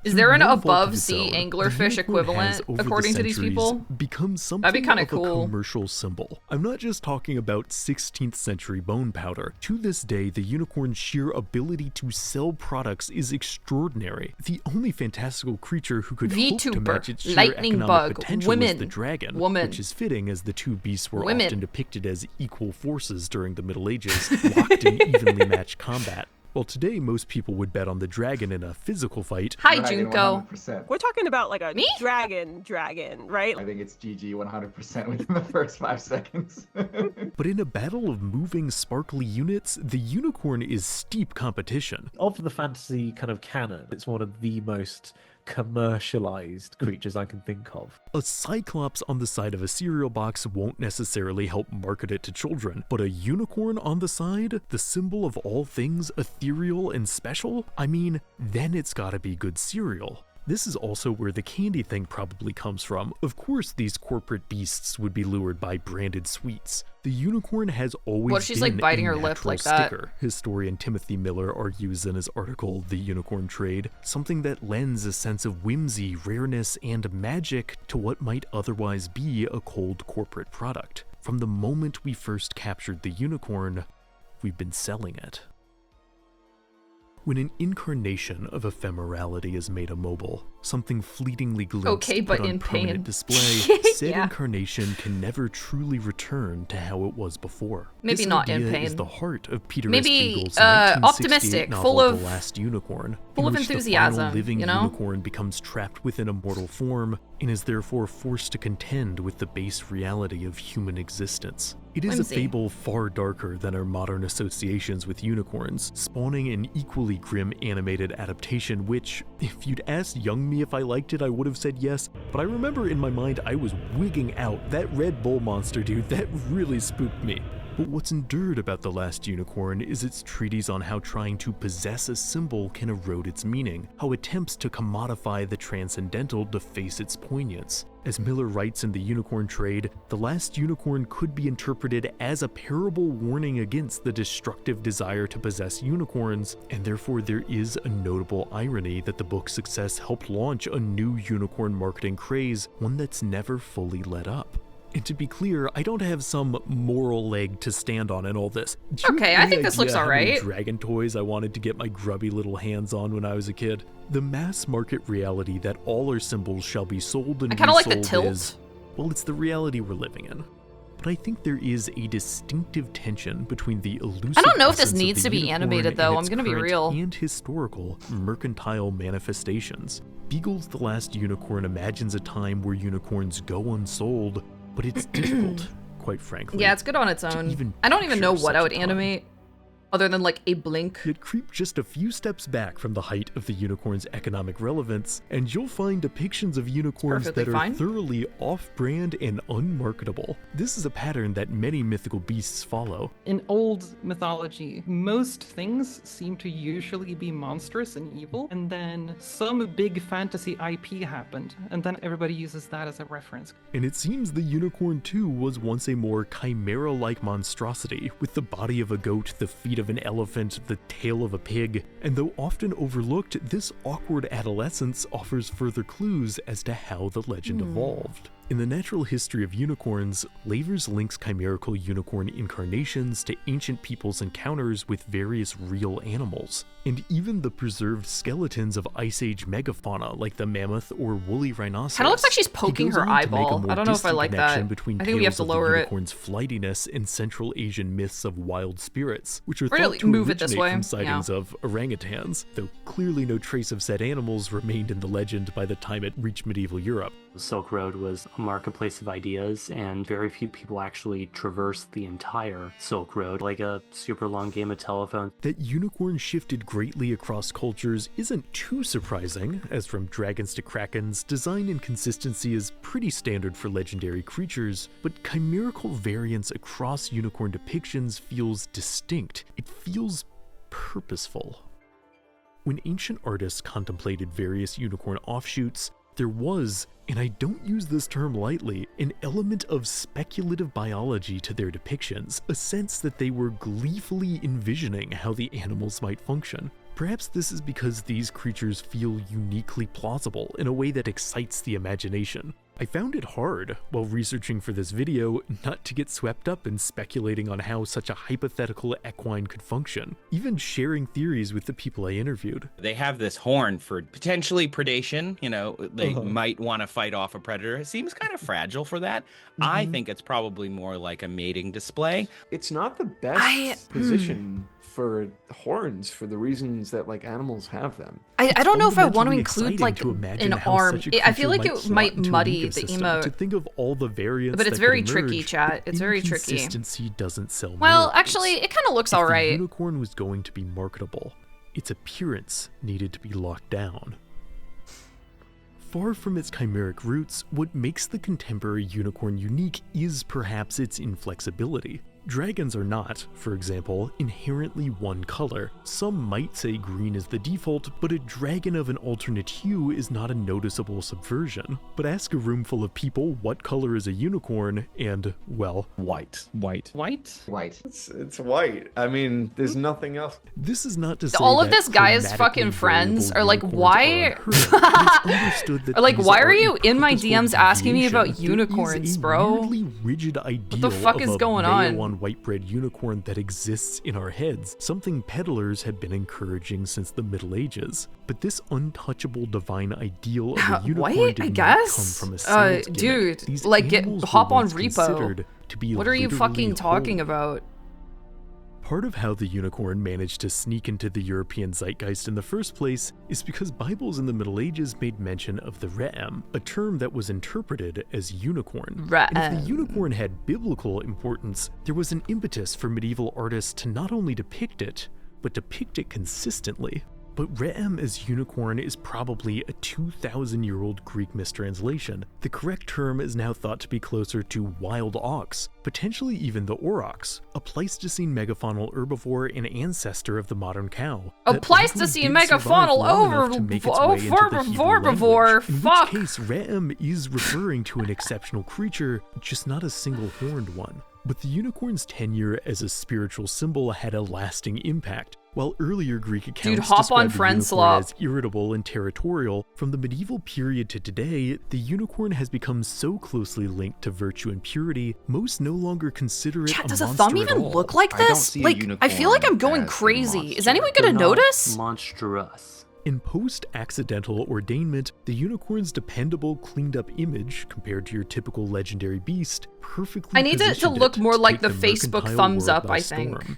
Is there an Through no fault of above its sea own, anglerfish the unicorn equivalent, has, over the according to these centuries, people? become something kinda of cool. a commercial symbol. I'm not just talking about 16th century bone powder. To this day, the unicorn's sheer ability to sell products is extraordinary. The only fantastical creature who could hope to VTuber, match its sheer lightning economic bug, potential women, is the dragon, woman. which is fitting as the two beasts were Women. often depicted as equal forces during the Middle Ages, locked in evenly matched combat. While today most people would bet on the dragon in a physical fight, Hi, Dragon Junko. 100%. We're talking about like a Me? dragon, right? I think it's GG 100% within the first 5 seconds. but in a battle of moving, sparkly units, the unicorn is steep competition. Of the fantasy kind of canon, it's one of the most commercialized creatures I can think of. A cyclops on the side of a cereal box won't necessarily help market it to children, but a unicorn on the side, the symbol of all things ethereal and special, I mean, then it's gotta be good cereal. This is also where the candy thing probably comes from. Of course, these corporate beasts would be lured by branded sweets. The unicorn has always What if she's, been like, biting a her lip natural like that? sticker. Historian Timothy Miller argues in his article, The Unicorn Trade, something that lends a sense of whimsy, rareness, and magic to what might otherwise be a cold corporate product. From the moment we first captured the unicorn, we've been selling it. When an incarnation of ephemerality is made immobile, something fleetingly glimpsed Okay, but put on in permanent pain. display, said Yeah. incarnation can never truly return to how it was before. Maybe this not in idea is pain. the heart of Peter Maybe, S. Beagle's optimistic, 1968 novel, full of- The Last Unicorn, full in of which the enthusiasm, final living you know? unicorn becomes trapped within a mortal form and is therefore forced to contend with the base reality of human existence. It is Whimsy. a fable far darker than our modern associations with unicorns, spawning an equally grim animated adaptation which, if you'd asked young me if I liked it, I would have said yes, but I remember in my mind I was wigging out. That Red Bull monster, dude, that really spooked me. But what's endured about The Last Unicorn is its treatise on how trying to possess a symbol can erode its meaning, how attempts to commodify the transcendental deface its poignance. As Miller writes in The Unicorn Trade, The Last Unicorn could be interpreted as a parable warning against the destructive desire to possess unicorns, and therefore there is a notable irony that the book's success helped launch a new unicorn marketing craze, one that's never fully let up. And to be clear, I don't have some moral leg to stand on in all this. Do you Okay, have I any think this looks idea how many alright. dragon toys I wanted to get my grubby little hands on when I was a kid? The mass market reality that all our symbols shall be sold and I kinda like the resold tilt. is, well, it's the reality we're living in. But I think there is a distinctive tension between the elusive I don't know if this essence of needs the to be unicorn animated, and though. I'm its gonna be current real. and historical mercantile manifestations. Beagle's The Last Unicorn imagines a time where unicorns go unsold, but it's difficult, quite frankly. Yeah, it's good on its to own. even I don't even know picture what I such would a time. animate. other than like a blink. Yet creep just a few steps back from the height of the unicorn's economic relevance, and you'll find depictions of unicorns that Perfectly are fine. thoroughly off-brand and unmarketable. This is a pattern that many mythical beasts follow. In old mythology, most things seem to usually be monstrous and evil, and then some big fantasy IP happened, and then everybody uses that as a reference. And it seems the unicorn too was once a more chimera-like monstrosity, with the body of a goat, the feet of an elephant, the tail of a pig, and though often overlooked, this awkward adolescence offers further clues as to how the legend evolved. In the natural history of unicorns, Lavers links chimerical unicorn incarnations to ancient peoples' encounters with various real animals, and even the preserved skeletons of Ice Age megafauna like the mammoth or woolly rhinoceros. Kind of looks like she's He poking goes her on to make a eyeball. more I don't know if I distant like connection that. between I think we have tales to of the lower it. unicorn's flightiness and Central Asian myths of wild spirits, which are We're thought gonna to move it this originate way, from sightings of orangutans, though clearly no trace of said animals remained in the legend by the time it reached medieval Europe. The Silk Road was a marketplace of ideas, and very few people actually traversed the entire Silk Road like a super long game of telephone. That unicorns shifted greatly across cultures isn't too surprising, as from dragons to krakens, design and consistency is pretty standard for legendary creatures, but chimerical variance across unicorn depictions feels distinct. It feels purposeful. When ancient artists contemplated various unicorn offshoots, there was, and I don't use this term lightly, an element of speculative biology to their depictions, a sense that they were gleefully envisioning how the animals might function. Perhaps this is because these creatures feel uniquely plausible in a way that excites the imagination. I found it hard, while researching for this video, not to get swept up in speculating on how such a hypothetical equine could function, even sharing theories with the people I interviewed. They have this horn for potentially predation, you know, they might want to fight off a predator. It seems kind of fragile for that. I think it's probably more like a mating display. It's not the best position for horns for the reasons that like animals have them. I don't know if I want to Fundamentally include like exciting to imagine an how arm. such a I feel like creature it slot might into an muddy the ecosystem. emote. To think of all the variants But it's that very could tricky, emerge, chat. It's very tricky. Inconsistency doesn't sell Well, miracles. actually, it kind of looks If the alright. unicorn was going to be marketable, its appearance needed to be locked down. Far from its chimeric roots, what makes the contemporary unicorn unique is perhaps its inflexibility. Dragons are not, for example, inherently one color. Some might say green is the default, but a dragon of an alternate hue is not a noticeable subversion. But ask a room full of people what color is a unicorn, and, well, White. White. White? White. It's white. I mean, there's nothing else. this is not to say All of that this guy's chromatically fucking friends variable are like, unicorns why? are unheard of, but it's understood that Or like, these why are a you in my purposeful DMs asking me deviation. about There is unicorns, a bro? weirdly rigid ideal the fuck of is a going male on? white bread unicorn that exists in our heads, something peddlers had been encouraging since the Middle Ages. But this untouchable divine ideal of a unicorn White, did I not guess? come from a sales gimmick. Dude, These like, animals were hop on once Repo. considered to be What are you literally fucking talking whole. about? Part of how the unicorn managed to sneak into the European zeitgeist in the first place is because Bibles in the Middle Ages made mention of the re'em, a term that was interpreted as unicorn. And if Re'em. the unicorn had biblical importance, there was an impetus for medieval artists to not only depict it, but depict it consistently. But re'em as unicorn is probably a 2,000-year-old Greek mistranslation. The correct term is now thought to be closer to wild ox, potentially even the aurochs, a Pleistocene megafaunal herbivore and ancestor of the modern cow. A that Pleistocene likely did survive megafaunal long enough to make its way into the Hebrew herbivore, language, in fuck. which case re'em is referring to an exceptional creature, just not a single-horned one. But the unicorn's tenure as a spiritual symbol had a lasting impact. While earlier Greek accounts hop on described the friend unicorn swap. as irritable and territorial, from the medieval period to today, the unicorn has become so closely linked to virtue and purity, most no longer consider it Chat, a does a monster thumb at even all. look like I don't this? see a Like, I feel like I'm unicorn going as a crazy. Is monster. anyone They're gonna not notice? monstrous. In post-accidental ordainment, the unicorn's dependable, cleaned-up image, compared to your typical legendary beast, perfectly I need to positioned look it more like take the Facebook mercantile thumbs world up, by I think. storm.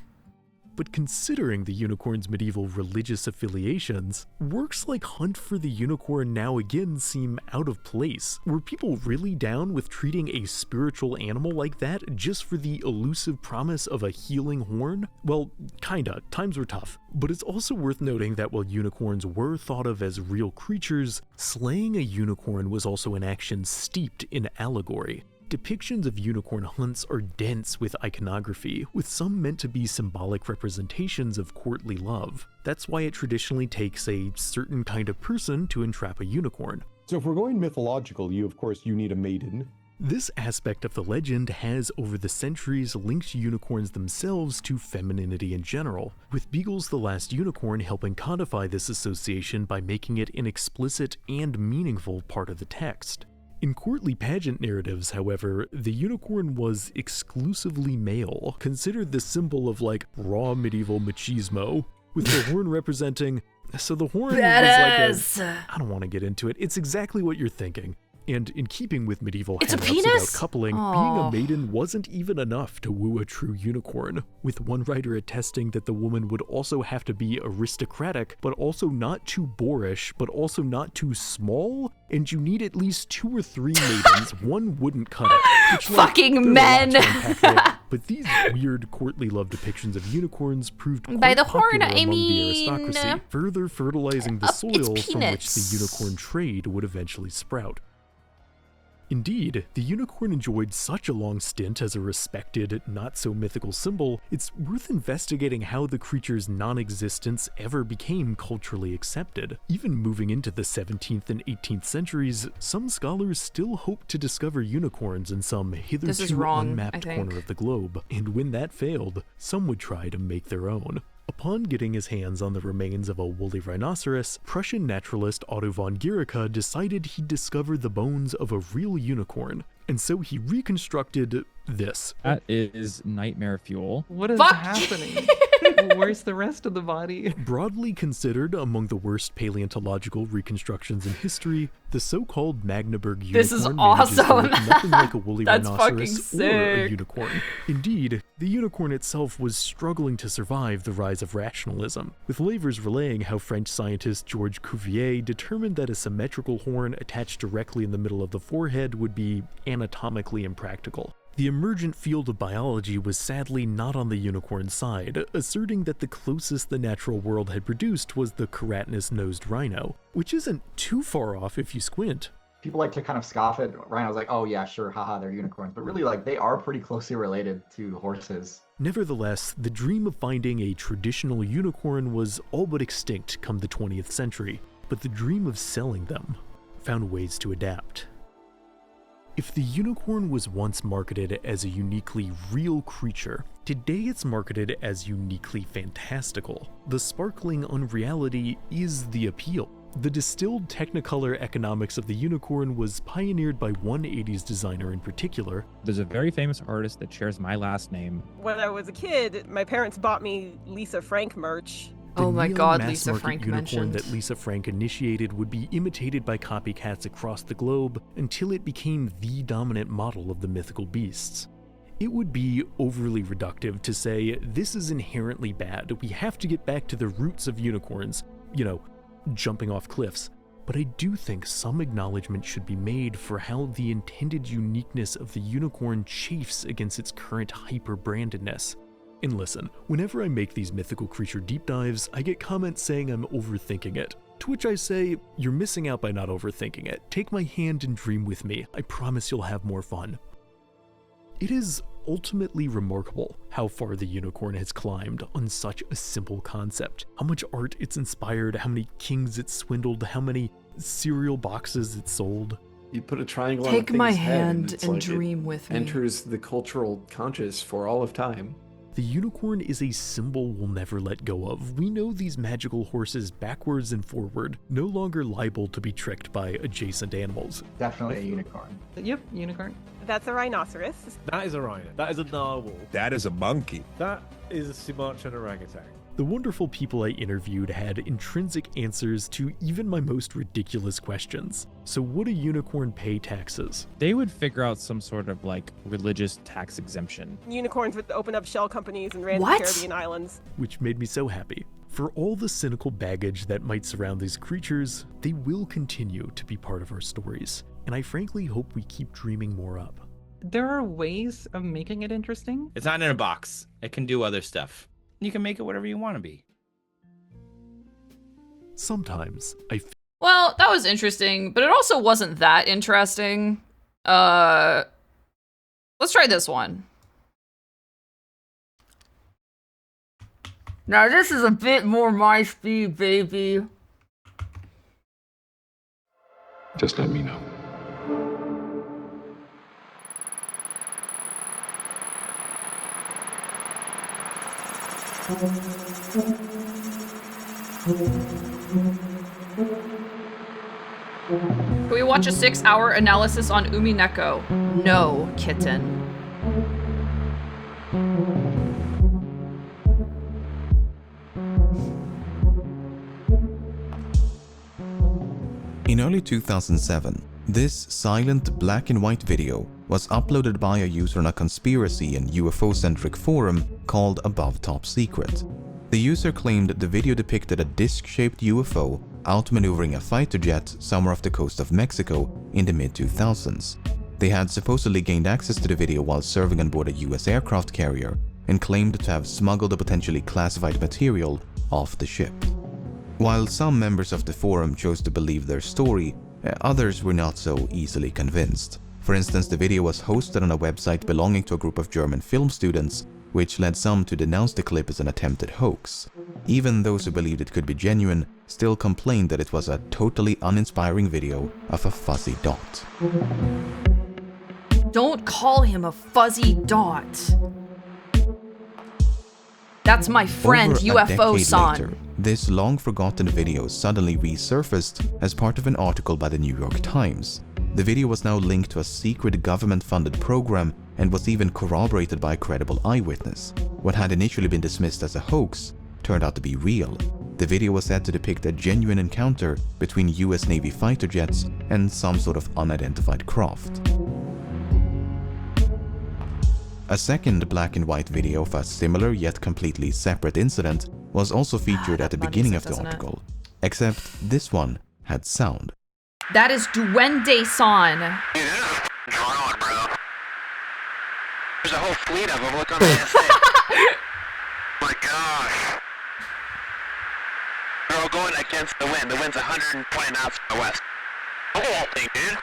But considering the unicorn's medieval religious affiliations, works like Hunt for the Unicorn now again seem out of place. Were people really down with treating a spiritual animal like that just for the elusive promise of a healing horn? Well, kinda. Times were tough. But it's also worth noting that while unicorns were thought of as real creatures, slaying a unicorn was also an action steeped in allegory. Depictions of unicorn hunts are dense with iconography, with some meant to be symbolic representations of courtly love. That's why it traditionally takes a certain kind of person to entrap a unicorn. So if we're going mythological, you need a maiden. This aspect of the legend has, over the centuries, linked unicorns themselves to femininity in general, with Beagle's The Last Unicorn helping codify this association by making it an explicit and meaningful part of the text. In courtly pageant narratives, however, the unicorn was exclusively male, considered the symbol of raw medieval machismo, with the horn representing... So the horn was I don't want to get into it. It's exactly what you're thinking. And in keeping with medieval hang-ups about coupling, being a maiden wasn't even enough to woo a true unicorn, with one writer attesting that the woman would also have to be aristocratic, but also not too boorish, but also not too small, and you need at least 2 or 3 maidens. One wouldn't cut it. Which, Fucking men! But these weird courtly love depictions of unicorns proved quite By the horn, popular I among mean... the aristocracy, further fertilizing the soil from which peanuts. the unicorn trade would eventually sprout. Indeed, the unicorn enjoyed such a long stint as a respected, not-so-mythical symbol, it's worth investigating how the creature's non-existence ever became culturally accepted. Even moving into the 17th and 18th centuries, some scholars still hoped to discover unicorns in some hitherto unmapped corner of the globe, and when that failed, some would try to make their own. Upon getting his hands on the remains of a woolly rhinoceros, Prussian naturalist Otto von Guericke decided he'd discover the bones of a real unicorn, and so he reconstructed this. That is nightmare fuel. What is happening? Where's the rest of the body? Broadly considered among the worst paleontological reconstructions in history, the so-called Magdeburg unicorn This is manages to awesome. look nothing like a woolly That's rhinoceros fucking or a sick. unicorn. Indeed, the unicorn itself was struggling to survive the rise of rationalism, with Lavers relaying how French scientist Georges Cuvier determined that a symmetrical horn attached directly in the middle of the forehead would be anatomically impractical. The emergent field of biology was sadly not on the unicorn's side, asserting that the closest the natural world had produced was the keratinous-nosed rhino, which isn't too far off if you squint. People like to kind of scoff at rhinos, like, oh yeah, sure, haha, they're unicorns. But really, they are pretty closely related to horses. Nevertheless, the dream of finding a traditional unicorn was all but extinct come the 20th century, but the dream of selling them found ways to adapt. If the unicorn was once marketed as a uniquely real creature, today it's marketed as uniquely fantastical. The sparkling unreality is the appeal. The distilled technicolor economics of the unicorn was pioneered by one 80s designer in particular. There's a very famous artist that shares my last name. When I was a kid, my parents bought me Lisa Frank merch. The Oh my god, mass Lisa market Frank unicorn mentioned. that Lisa Frank initiated would be imitated by copycats across the globe until it became the dominant model of the mythical beasts. It would be overly reductive to say, this is inherently bad, we have to get back to the roots of unicorns, jumping off cliffs. But I do think some acknowledgement should be made for how the intended uniqueness of the unicorn chafes against its current hyper-brandedness. And listen, whenever I make these mythical creature deep dives, I get comments saying I'm overthinking it. To which I say, you're missing out by not overthinking it. Take my hand and dream with me. I promise you'll have more fun. It is ultimately remarkable how far the unicorn has climbed on such a simple concept. How much art it's inspired, how many kings it's swindled, how many cereal boxes it's sold. You put a triangle on Take a my thing's head hand it's and like it dream with me. enters the cultural conscious for all of time. The unicorn is a symbol we'll never let go of. We know these magical horses backwards and forward, no longer liable to be tricked by adjacent animals. Definitely a unicorn. Yep, unicorn. That's a rhinoceros. That is a rhino. That is a narwhal. That is a monkey. That is a Sumatran orangutan. The wonderful people I interviewed had intrinsic answers to even my most ridiculous questions. So would a unicorn pay taxes? They would figure out some sort of like religious tax exemption. Unicorns would open up shell companies in random What? Caribbean islands. Which made me so happy. For all the cynical baggage that might surround these creatures, they will continue to be part of our stories. And I frankly hope we keep dreaming more up. There are ways of making it interesting. It's not in a box. It can do other stuff. You can make it whatever you want to be. Sometimes Well, that was interesting, but it also wasn't that interesting. Let's try this one. Now this is a bit more my speed, baby. Just let me know. Can we watch a 6-hour analysis on Umineko? No, kitten. In early 2007, this silent black and white video was uploaded by a user on a conspiracy and UFO-centric forum called Above Top Secret. The user claimed the video depicted a disc-shaped UFO outmaneuvering a fighter jet somewhere off the coast of Mexico in the mid-2000s. They had supposedly gained access to the video while serving on board a US aircraft carrier and claimed to have smuggled the potentially classified material off the ship. While some members of the forum chose to believe their story, others were not so easily convinced. For instance, the video was hosted on a website belonging to a group of German film students, which led some to denounce the clip as an attempted hoax. Even those who believed it could be genuine still complained that it was a totally uninspiring video of a fuzzy dot. Don't call him a fuzzy dot. That's my friend, UFO-san. This long-forgotten video suddenly resurfaced as part of an article by the New York Times. The video was now linked to a secret government-funded program and was even corroborated by a credible eyewitness. What had initially been dismissed as a hoax turned out to be real. The video was said to depict a genuine encounter between US Navy fighter jets and some sort of unidentified craft. A second black and white video of a similar yet completely separate incident was also featured at the beginning of the article, except this one had sound. That is Duende-san. There's a whole fleet of them. Look on the thing. My gosh. They're all going against the wind. The wind's 120 knots from the west. Look at that thing, dude.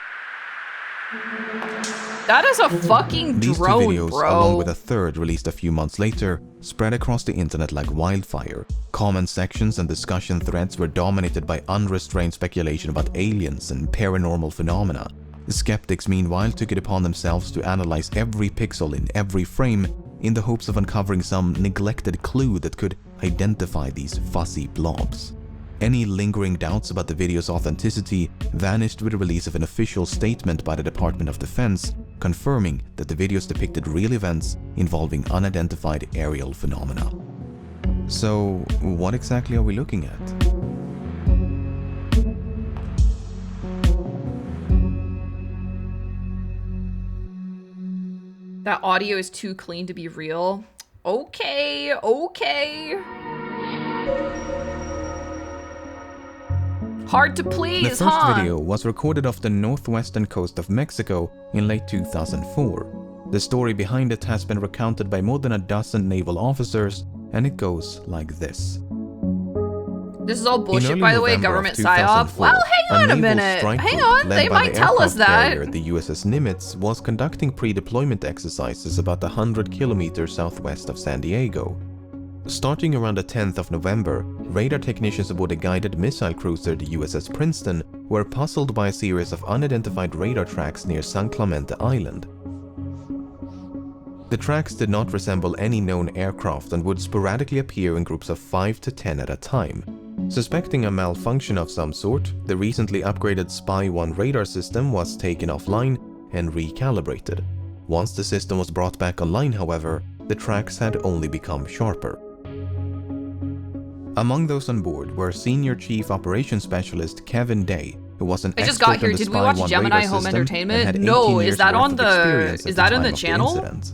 That is a fucking These drone, two videos, bro. along with a third released a few months later, spread across the internet like wildfire. Comment sections and discussion threads were dominated by unrestrained speculation about aliens and paranormal phenomena. The skeptics, meanwhile, took it upon themselves to analyze every pixel in every frame in the hopes of uncovering some neglected clue that could identify these fuzzy blobs. Any lingering doubts about the video's authenticity vanished with the release of an official statement by the Department of Defense confirming that the videos depicted real events involving unidentified aerial phenomena. So, what exactly are we looking at? That audio is too clean to be real. Okay, okay. Hard to please, The first video was recorded off the northwestern coast of Mexico in late 2004. The story behind it has been recounted by more than a dozen naval officers, and it goes like this. This is all bullshit, early by the way, November government of psyop. 2004, Well, hang on a naval minute. strike Hang group on, led they by might the tell us aircraft that. carrier, the USS Nimitz, was conducting pre-deployment exercises about 100 kilometers southwest of San Diego. Starting around the 10th of November, radar technicians aboard a guided missile cruiser, the USS Princeton, were puzzled by a series of unidentified radar tracks near San Clemente Island. The tracks did not resemble any known aircraft and would sporadically appear in groups of 5 to 10 at a time. Suspecting a malfunction of some sort, the recently upgraded Spy-1 radar system was taken offline and recalibrated. Once the system was brought back online, however, the tracks had only become sharper. Among those on board were Senior Chief Operations Specialist Kevin Day, who was an I just expert got here. on the Did we Spy watch One Gemini radar Home system and Entertainment? had 18 No, years is that worth on of the experience at is that in time the of channel? incident.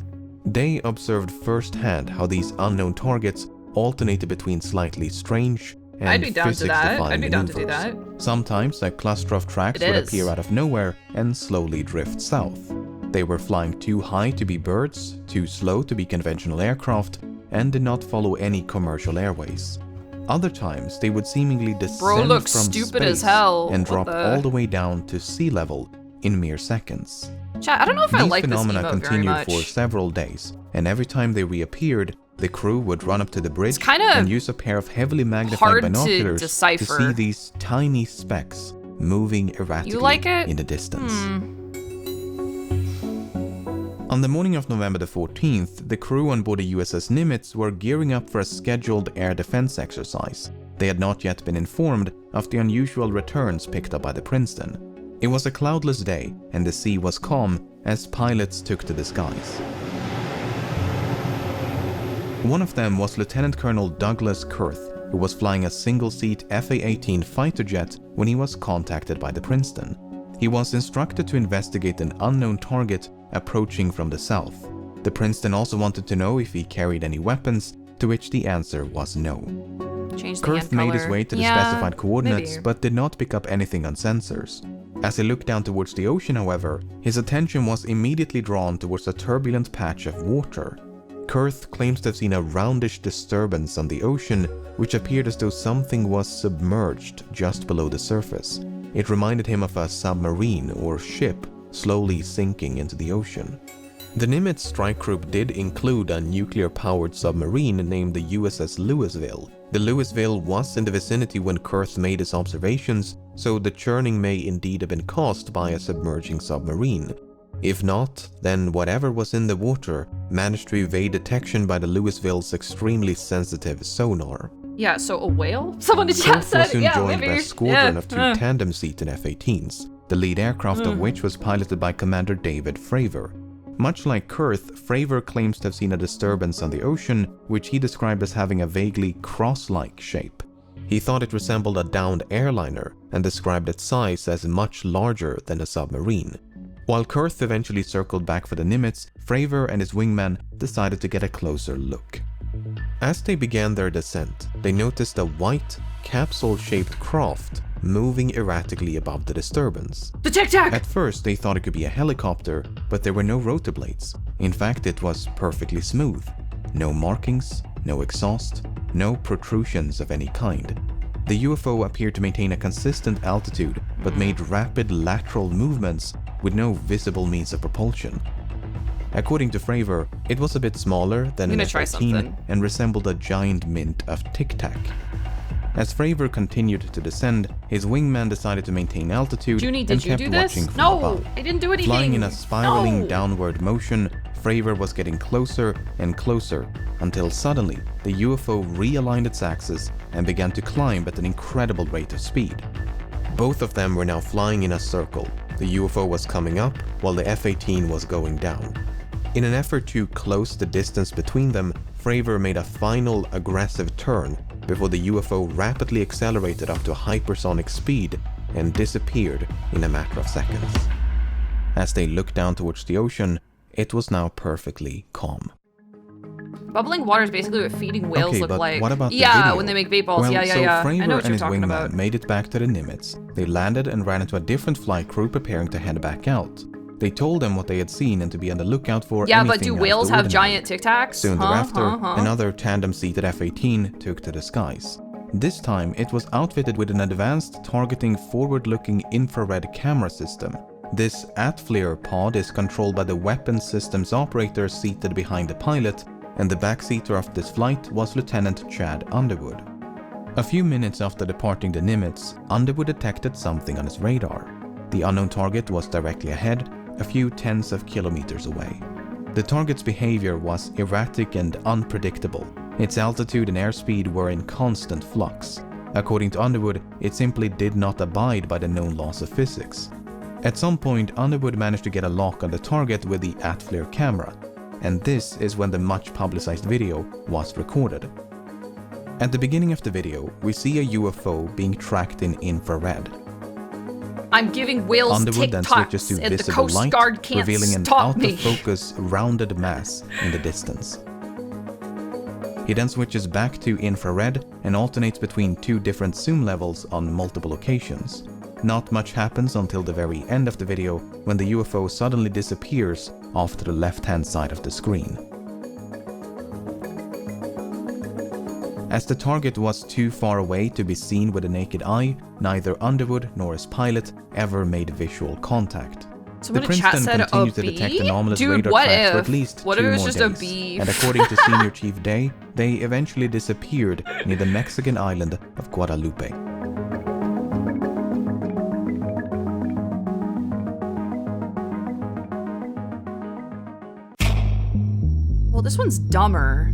Day observed firsthand how these unknown targets alternated between slightly strange and I'd be down to that. physics-defying I'd be down to do maneuvers. that. Sometimes a cluster of tracks It would is. appear out of nowhere and slowly drift south. They were flying too high to be birds, too slow to be conventional aircraft, and did not follow any commercial airways. Other times, they would seemingly descend looks from stupid space as hell. and What drop the- all the way down to sea level in mere seconds. Chat, I don't know if I These like this phenomena emote very continued much. for several days, and every time they reappeared, the crew would run up to the bridge kinda and use a pair of heavily magnified hard to binoculars to decipher. see these tiny specks moving erratically You like it? in the distance. On the morning of November the 14th, the crew on board the USS Nimitz were gearing up for a scheduled air defense exercise. They had not yet been informed of the unusual returns picked up by the Princeton. It was a cloudless day, and the sea was calm as pilots took to the skies. One of them was Lieutenant Colonel Douglas Kurth, who was flying a single-seat FA-18 fighter jet when he was contacted by the Princeton. He was instructed to investigate an unknown target approaching from the south. The Princeton also wanted to know if he carried any weapons, to which the answer was no. Change the Kurth hand made his color. way to the Yeah, specified coordinates, maybe. but did not pick up anything on sensors. As he looked down towards the ocean, however, his attention was immediately drawn towards a turbulent patch of water. Kurth claims to have seen a roundish disturbance on the ocean, which appeared as though something was submerged just below the surface. It reminded him of a submarine or ship slowly sinking into the ocean. The Nimitz strike group did include a nuclear-powered submarine named the USS Louisville. The Louisville was in the vicinity when Kurth made his observations, so the churning may indeed have been caused by a submerging submarine. If not, then whatever was in the water managed to evade detection by the Louisville's extremely sensitive sonar. Yeah, so a whale? Someone in chat Kurth said, was soon yeah, joined maybe. by a squadron Yeah, of two tandem-seated F-18s, the lead aircraft of which was piloted by Commander David Fravor. Much like Kurth, Fravor claims to have seen a disturbance on the ocean, which he described as having a vaguely cross-like shape. He thought it resembled a downed airliner and described its size as much larger than a submarine. While Kurth eventually circled back for the Nimitz, Fravor and his wingman decided to get a closer look. As they began their descent, they noticed a white, capsule-shaped craft moving erratically above the disturbance. The tic-tac! At first, they thought it could be a helicopter, but there were no rotor blades. In fact, it was perfectly smooth. No markings, no exhaust, no protrusions of any kind. The UFO appeared to maintain a consistent altitude, but made rapid lateral movements with no visible means of propulsion. According to Fravor, it was a bit smaller than an try F-18 something. and resembled a giant mint of Tic Tac. As Fravor continued to descend, his wingman decided to maintain altitude Junie, and did you kept do this? watching from No, above. I didn't do anything. Flying in a spiraling No. downward motion, Fravor was getting closer and closer until suddenly the UFO realigned its axis and began to climb at an incredible rate of speed. Both of them were now flying in a circle. The UFO was coming up while the F-18 was going down. In an effort to close the distance between them, Fravor made a final aggressive turn before the UFO rapidly accelerated up to hypersonic speed and disappeared in a matter of seconds. As they looked down towards the ocean, it was now perfectly calm. Bubbling water is basically what feeding whales Okay, look but like. what about the yeah, video? when they make vape balls. Well, yeah, yeah, so yeah. Fravor I know what and you're his talking wingman about. made it back to the Nimitz. They landed and ran into a different flight crew preparing to head back out. They told them what they had seen and to be on the lookout for Yeah, anything but do out of whales the have ordinary. giant Tic Tacs? Soon thereafter, Huh? another tandem-seated F-18 took to the skies. This time, it was outfitted with an advanced targeting forward-looking infrared camera system. This ATFLIR pod is controlled by the weapons systems operator seated behind the pilot, and the backseater of this flight was Lieutenant Chad Underwood. A few minutes after departing the Nimitz, Underwood detected something on his radar. The unknown target was directly ahead, a few tens of kilometers away. The target's behavior was erratic and unpredictable. Its altitude and airspeed were in constant flux. According to Underwood, it simply did not abide by the known laws of physics. At some point, Underwood managed to get a lock on the target with the ATFLIR camera, and this is when the much publicized video was recorded. At the beginning of the video, we see a UFO being tracked in infrared. I'm giving whales Underwood then switches TikToks, to and the visible Coast light, Guard can't revealing an stop me. out-of-focus, rounded mass in the distance. He then switches back to infrared and alternates between two different zoom levels on multiple occasions. Not much happens until the very end of the video, when the UFO suddenly disappears off to the left-hand side of the screen. As the target was too far away to be seen with the naked eye, neither Underwood nor his pilot ever made visual contact. Someone the in chat Princeton said continued a to detect bee? anomalous Dude, radar what tracks for if? at least What 2 if it was more just a days, bee? and according to Senior Chief Day, they eventually disappeared near the Mexican island of Guadalupe. Well, this one's dumber.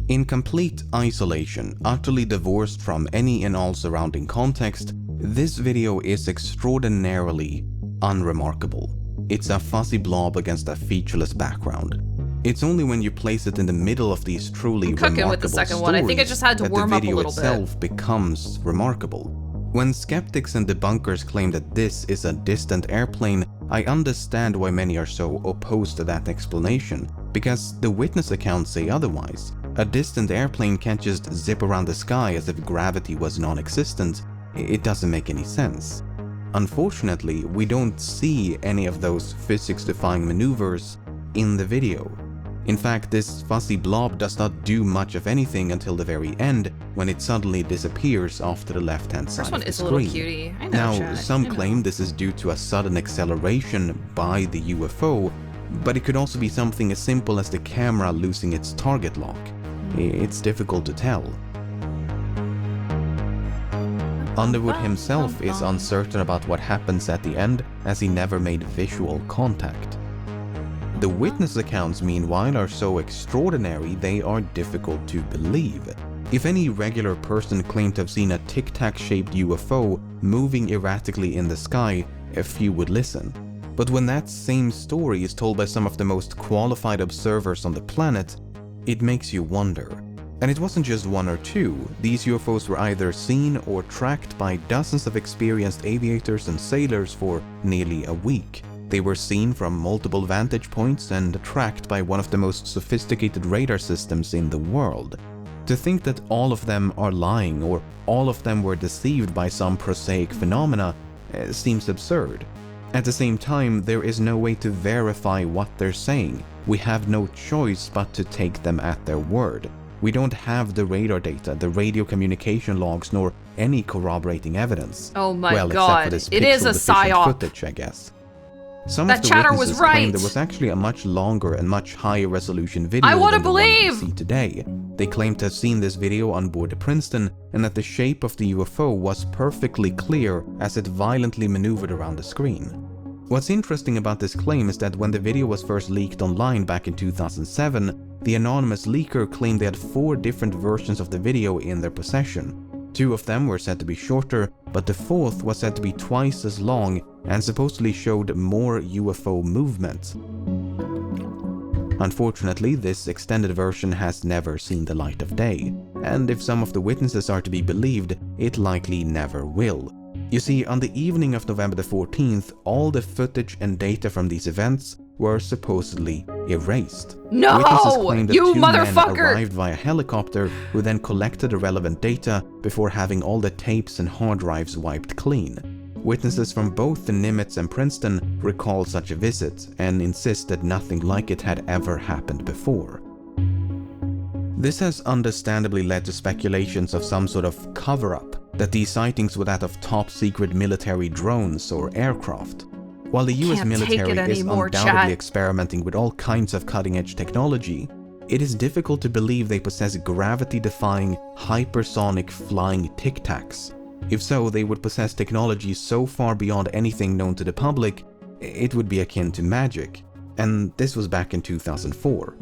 In complete isolation, utterly divorced from any and all surrounding context, this video is extraordinarily unremarkable. It's a fuzzy blob against a featureless background. It's only when you place it in the middle of these truly remarkable with the second one. I think I just had to that warm the up a video little bit. itself becomes remarkable. When skeptics and debunkers claim that this is a distant airplane, I understand why many are so opposed to that explanation, because the witness accounts say otherwise. A distant airplane can't just zip around the sky as if gravity was non-existent. It doesn't make any sense. Unfortunately, we don't see any of those physics-defying maneuvers in the video. In fact, this fuzzy blob does not do much of anything until the very end, when it suddenly disappears off to the left-hand side First one of the is a little screen. cutie. I know, Now, chat. some I know. claim this is due to a sudden acceleration by the UFO, but it could also be something as simple as the camera losing its target lock. It's difficult to tell. Underwood himself is uncertain about what happens at the end, as he never made visual contact. The witness accounts, meanwhile, are so extraordinary they are difficult to believe. If any regular person claimed to have seen a tic-tac-shaped UFO moving erratically in the sky, a few would listen. But when that same story is told by some of the most qualified observers on the planet, it makes you wonder. And it wasn't just one or two. These UFOs were either seen or tracked by dozens of experienced aviators and sailors for nearly a week. They were seen from multiple vantage points and tracked by one of the most sophisticated radar systems in the world. To think that all of them are lying or all of them were deceived by some prosaic phenomena seems absurd. At the same time, there is no way to verify what they're saying. We have no choice but to take them at their word. We don't have the radar data, the radio communication logs, nor any corroborating evidence. Oh my well, god, except for this it is a pixel-deficient psyop. footage, I guess. Some That of the chatter was witnesses claim right. there was actually a much longer and much higher resolution video I wanna than the one we believe. see today. They claim to have seen this video on board the Princeton and that the shape of the UFO was perfectly clear as it violently maneuvered around the screen. What's interesting about this claim is that when the video was first leaked online back in 2007, the anonymous leaker claimed they had 4 different versions of the video in their possession. 2 of them were said to be shorter, but the 4th was said to be twice as long and supposedly showed more UFO movement. Unfortunately, this extended version has never seen the light of day, and if some of the witnesses are to be believed, it likely never will. You see, on the evening of November the 14th, all the footage and data from these events were supposedly erased. No! Witnesses claim that You 2 men motherfucker! arrived via helicopter who then collected the relevant data before having all the tapes and hard drives wiped clean. Witnesses from both the Nimitz and Princeton recall such a visit and insist that nothing like it had ever happened before. This has understandably led to speculations of some sort of cover-up, that these sightings were that of top-secret military drones or aircraft. While the US Can't take it military is anymore, undoubtedly chat. experimenting with all kinds of cutting-edge technology, it is difficult to believe they possess gravity-defying, hypersonic flying tic-tacs. If so, they would possess technology so far beyond anything known to the public, it would be akin to magic. And this was back in 2004.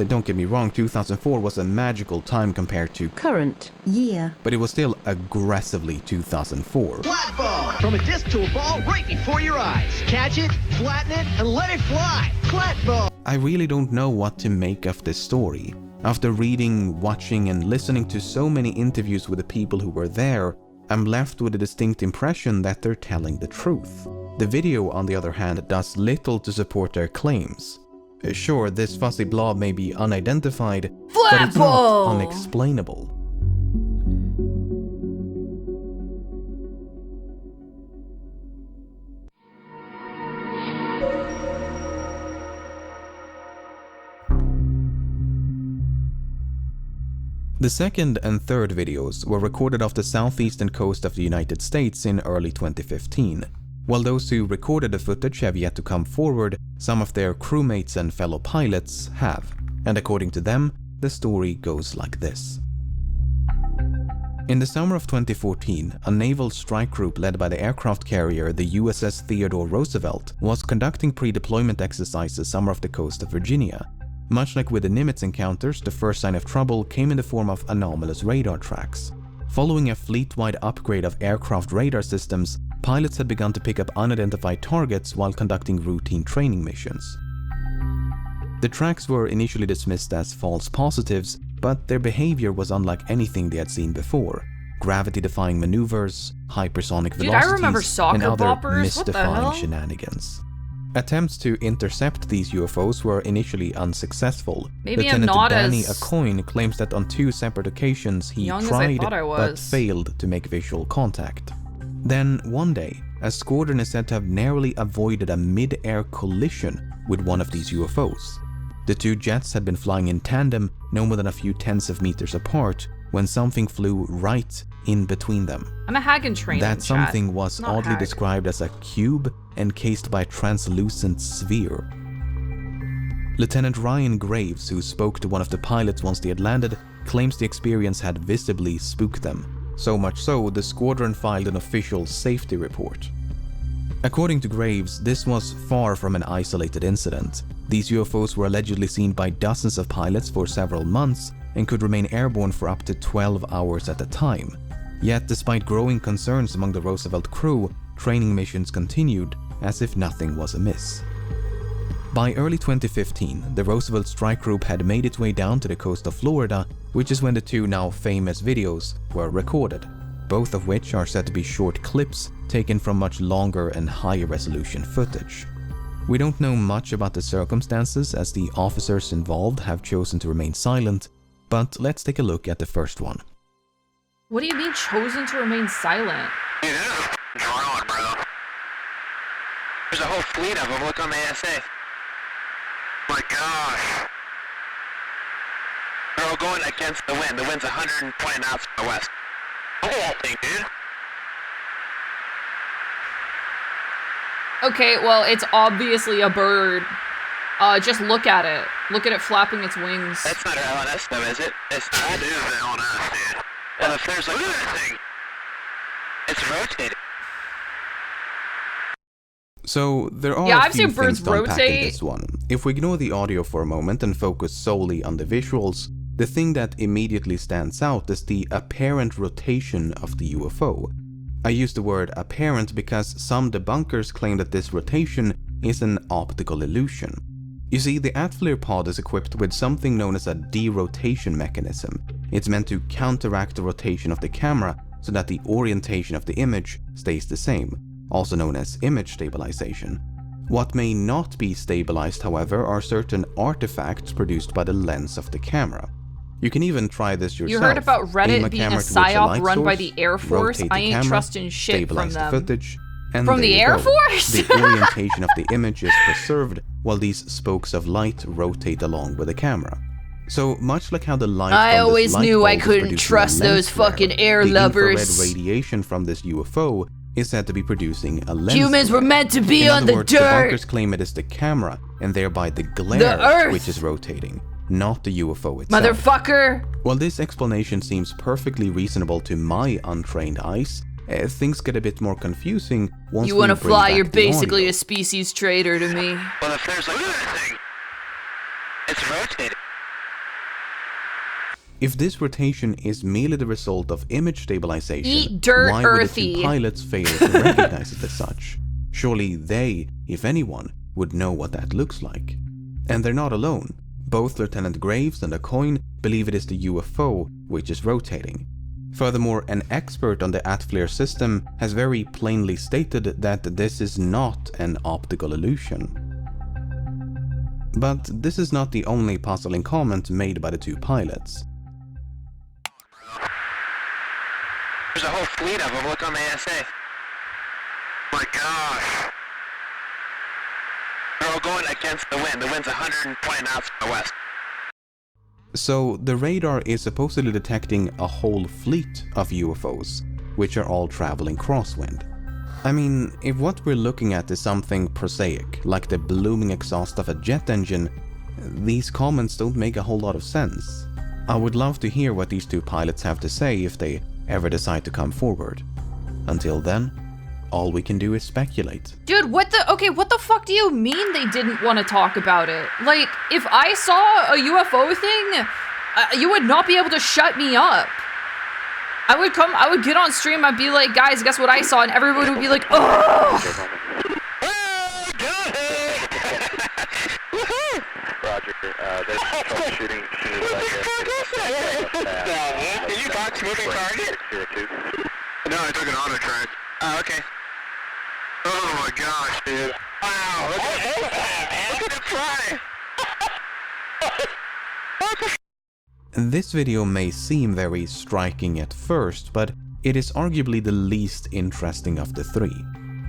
Don't get me wrong, 2004 was a magical time compared to current year. But it was still aggressively 2004. Flat ball! From a disc to a ball right before your eyes. Catch it, flatten it, and let it fly. Flat ball! I really don't know what to make of this story. After reading, watching, and listening to so many interviews with the people who were there, I'm left with a distinct impression that they're telling the truth. The video, on the other hand, does little to support their claims. Sure, this fuzzy blob may be unidentified, but it's not unexplainable. The second and third videos were recorded off the southeastern coast of the United States in early 2015. While those who recorded the footage have yet to come forward, some of their crewmates and fellow pilots have. And according to them, the story goes like this. In the summer of 2014, a naval strike group led by the aircraft carrier the USS Theodore Roosevelt was conducting pre-deployment exercises somewhere off the coast of Virginia. Much like with the Nimitz encounters, the first sign of trouble came in the form of anomalous radar tracks. Following a fleet-wide upgrade of aircraft radar systems, pilots had begun to pick up unidentified targets while conducting routine training missions. The tracks were initially dismissed as false positives, but their behavior was unlike anything they had seen before. Gravity-defying maneuvers, hypersonic velocities, and other mystifying shenanigans. Attempts to intercept these UFOs were initially unsuccessful. Maybe Lieutenant I'm not Danny as Acoin claims that on 2 separate occasions he tried but failed to make visual contact. Then, one day, a squadron is said to have narrowly avoided a mid-air collision with one of these UFOs. The two jets had been flying in tandem, no more than a few tens of meters apart, when something flew right in between them. I'm a Hagen trainer. That something was oddly described as a cube encased by a translucent sphere. Lieutenant Ryan Graves, who spoke to one of the pilots once they had landed, claims the experience had visibly spooked them. So much so, the squadron filed an official safety report. According to Graves, this was far from an isolated incident. These UFOs were allegedly seen by dozens of pilots for several months and could remain airborne for up to 12 hours at a time. Yet, despite growing concerns among the Roosevelt crew, training missions continued as if nothing was amiss. By early 2015, the Roosevelt strike group had made its way down to the coast of Florida, which is when the two now famous videos were recorded, both of which are said to be short clips taken from much longer and higher resolution footage. We don't know much about the circumstances as the officers involved have chosen to remain silent, but let's take a look at the first one. What do you mean chosen to remain silent? Dude, this is a drone, bro. There's a whole fleet of them. Look on the ASA. My gosh. They're all going against the wind. The wind's 120 knots from the west. Look at that thing, dude. Okay, well, it's obviously a bird. Just look at it. Look at it flapping its wings. That's not our LNS though, is it? It's not. It is the LNS, dude. Well, if there's like, look at that thing. It's rotating. So there are I've a few seen birds things to unpack in rotate. this one. If we ignore the audio for a moment and focus solely on the visuals, the thing that immediately stands out is the apparent rotation of the UFO. I use the word apparent because some debunkers claim that this rotation is an optical illusion. You see, the Atflir pod is equipped with something known as a derotation mechanism. It's meant to counteract the rotation of the camera so that the orientation of the image stays the same, also known as image stabilization. What may not be stabilized, however, are certain artifacts produced by the lens of the camera. You can even try this yourself. You heard about Reddit being a psyop run by source, the Air Force? rotate the I ain't camera, trusting shit from stabilize the them. footage, and From there the you Air go. Force? The orientation of the image is preserved while these spokes of light rotate along with the camera. So much like how the light I from this always light knew bulb I is couldn't producing a trust lens those flare, fucking air the lovers. infrared radiation from this UFO is said to be producing a lens Humans flare. were meant to be In on other the words, dirt. debunkers claim it is the camera and thereby the glare Earth. which is rotating, not the UFO itself. Motherfucker! While this explanation seems perfectly reasonable to my untrained eyes, things get a bit more confusing once You we wanna bring fly, back you're the basically audio. a species traitor to me. Well, if there's like, look at that thing. It's rotating. If this rotation is merely the result of image stabilization, Eat dirt, why would the earthy. two pilots fail to recognize it as such? Surely they, if anyone, would know what that looks like. And they're not alone. Both Lieutenant Graves and Acoin believe it is the UFO which is rotating. Furthermore, an expert on the Atflare system has very plainly stated that this is not an optical illusion. But this is not the only puzzling comment made by the two pilots. There's a whole fleet of them. Look on the ASA. My gosh. They're all going against the wind. The wind's 120 knots from the west. So the radar is supposedly detecting a whole fleet of UFOs, which are all traveling crosswind. I mean, if what we're looking at is something prosaic, like the blooming exhaust of a jet engine, these comments don't make a whole lot of sense. I would love to hear what these two pilots have to say if they ever decide to come forward. Until then, all we can do is speculate. Dude, what the fuck do you mean they didn't want to talk about it? Like, if I saw a UFO thing, you would not be able to shut me up. I would get on stream, I'd be like, guys, guess what I saw? And everyone would be like, oh! Roger, there's troubleshooting. Did you box moving target? No, I took an auto track. Oh, okay. Oh my gosh, dude. Wow, look at it fly! This video may seem very striking at first, but it is arguably the least interesting of the three.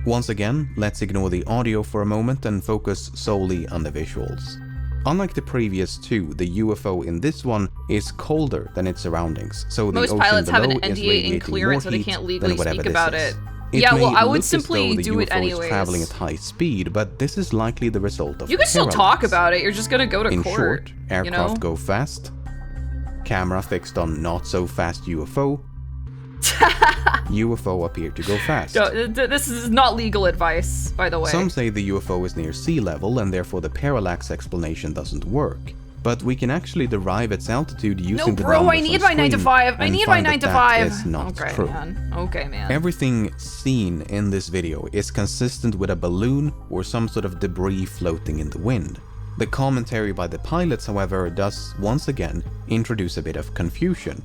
Once again, let's ignore the audio for a moment and focus solely on the visuals. Unlike the previous two, the UFO in this one is colder than its surroundings, so the most ocean pilots have an below is NDA in radiating clearance, more so they heat can't than legally whatever speak this about is. it. Yeah, may well, I would look as simply though the do it UFO is anyways. traveling at high speed, but this is likely the result of You can still parallax. talk about it, you're just gonna go to In court. short, aircraft you know? go fast, camera fixed on not so fast UFO, UFO appear to go fast. This is not legal advice, by the way. Some say the UFO is near sea level and therefore the parallax explanation doesn't work. But we can actually derive its altitude using the bro, numbers I need on my 9 to screen 5. I and need my find 9 to that 5. is not Okay, true. man. Okay, man. Everything seen in this video is consistent with a balloon or some sort of debris floating in the wind. The commentary by the pilots, however, does once again introduce a bit of confusion.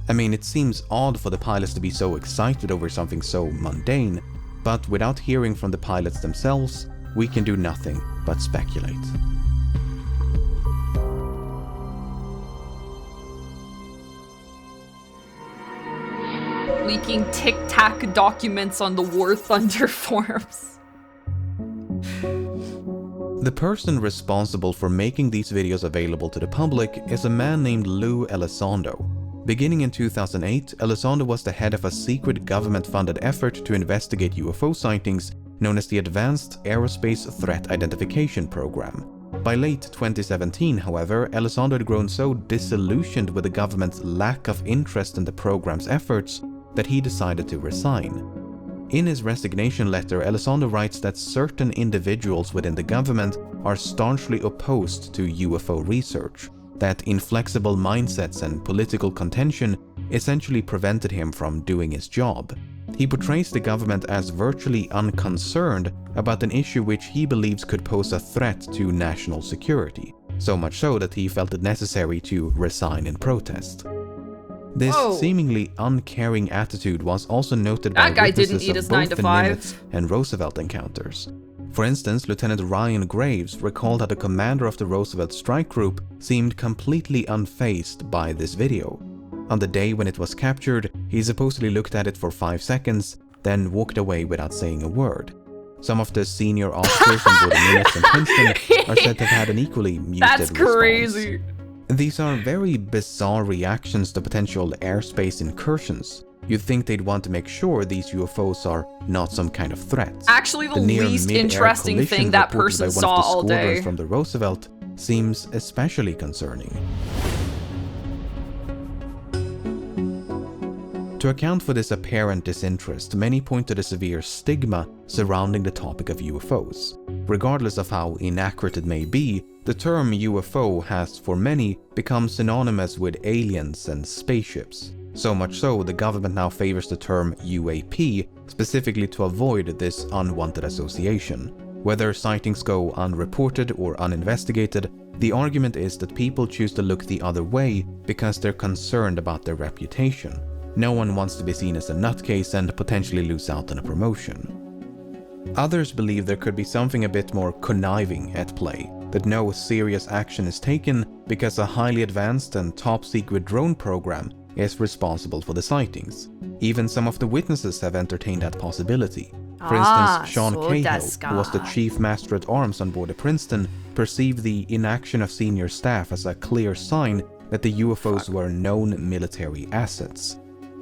I mean, it seems odd for the pilots to be so excited over something so mundane, but without hearing from the pilots themselves, we can do nothing but speculate. Leaking Tic-Tac documents on the War Thunder forums. The person responsible for making these videos available to the public is a man named Lou Elizondo. Beginning in 2008, Elizondo was the head of a secret government-funded effort to investigate UFO sightings known as the Advanced Aerospace Threat Identification Program. By late 2017, however, Elizondo had grown so disillusioned with the government's lack of interest in the program's efforts that he decided to resign. In his resignation letter, Elizondo writes that certain individuals within the government are staunchly opposed to UFO research, that inflexible mindsets and political contention essentially prevented him from doing his job. He portrays the government as virtually unconcerned about an issue which he believes could pose a threat to national security, so much so that he felt it necessary to resign in protest. This seemingly uncaring attitude was also noted by witnesses of both the Nimitz and Roosevelt encounters. For instance, Lieutenant Ryan Graves recalled how the commander of the Roosevelt strike group seemed completely unfazed by this video. On the day when it was captured, he supposedly looked at it for 5 seconds, then walked away without saying a word. Some of the senior officers on both the Nimitz and Princeton are said to have had an equally muted response. That's crazy. These are very bizarre reactions to potential airspace incursions. You'd think they'd want to make sure these UFOs are not some kind of threat. Actually, the least interesting thing that person saw all day from the Roosevelt seems especially concerning. To account for this apparent disinterest, many point to the severe stigma surrounding the topic of UFOs. Regardless of how inaccurate it may be, the term UFO has, for many, become synonymous with aliens and spaceships. So much so, the government now favors the term UAP, specifically to avoid this unwanted association. Whether sightings go unreported or uninvestigated, the argument is that people choose to look the other way because they're concerned about their reputation. No one wants to be seen as a nutcase and potentially lose out on a promotion. Others believe there could be something a bit more conniving at play, that no serious action is taken because a highly advanced and top-secret drone program is responsible for the sightings. Even some of the witnesses have entertained that possibility. For instance, Sean Cahill, who was the chief master at arms on board the Princeton, perceived the inaction of senior staff as a clear sign that the UFOs were known military assets.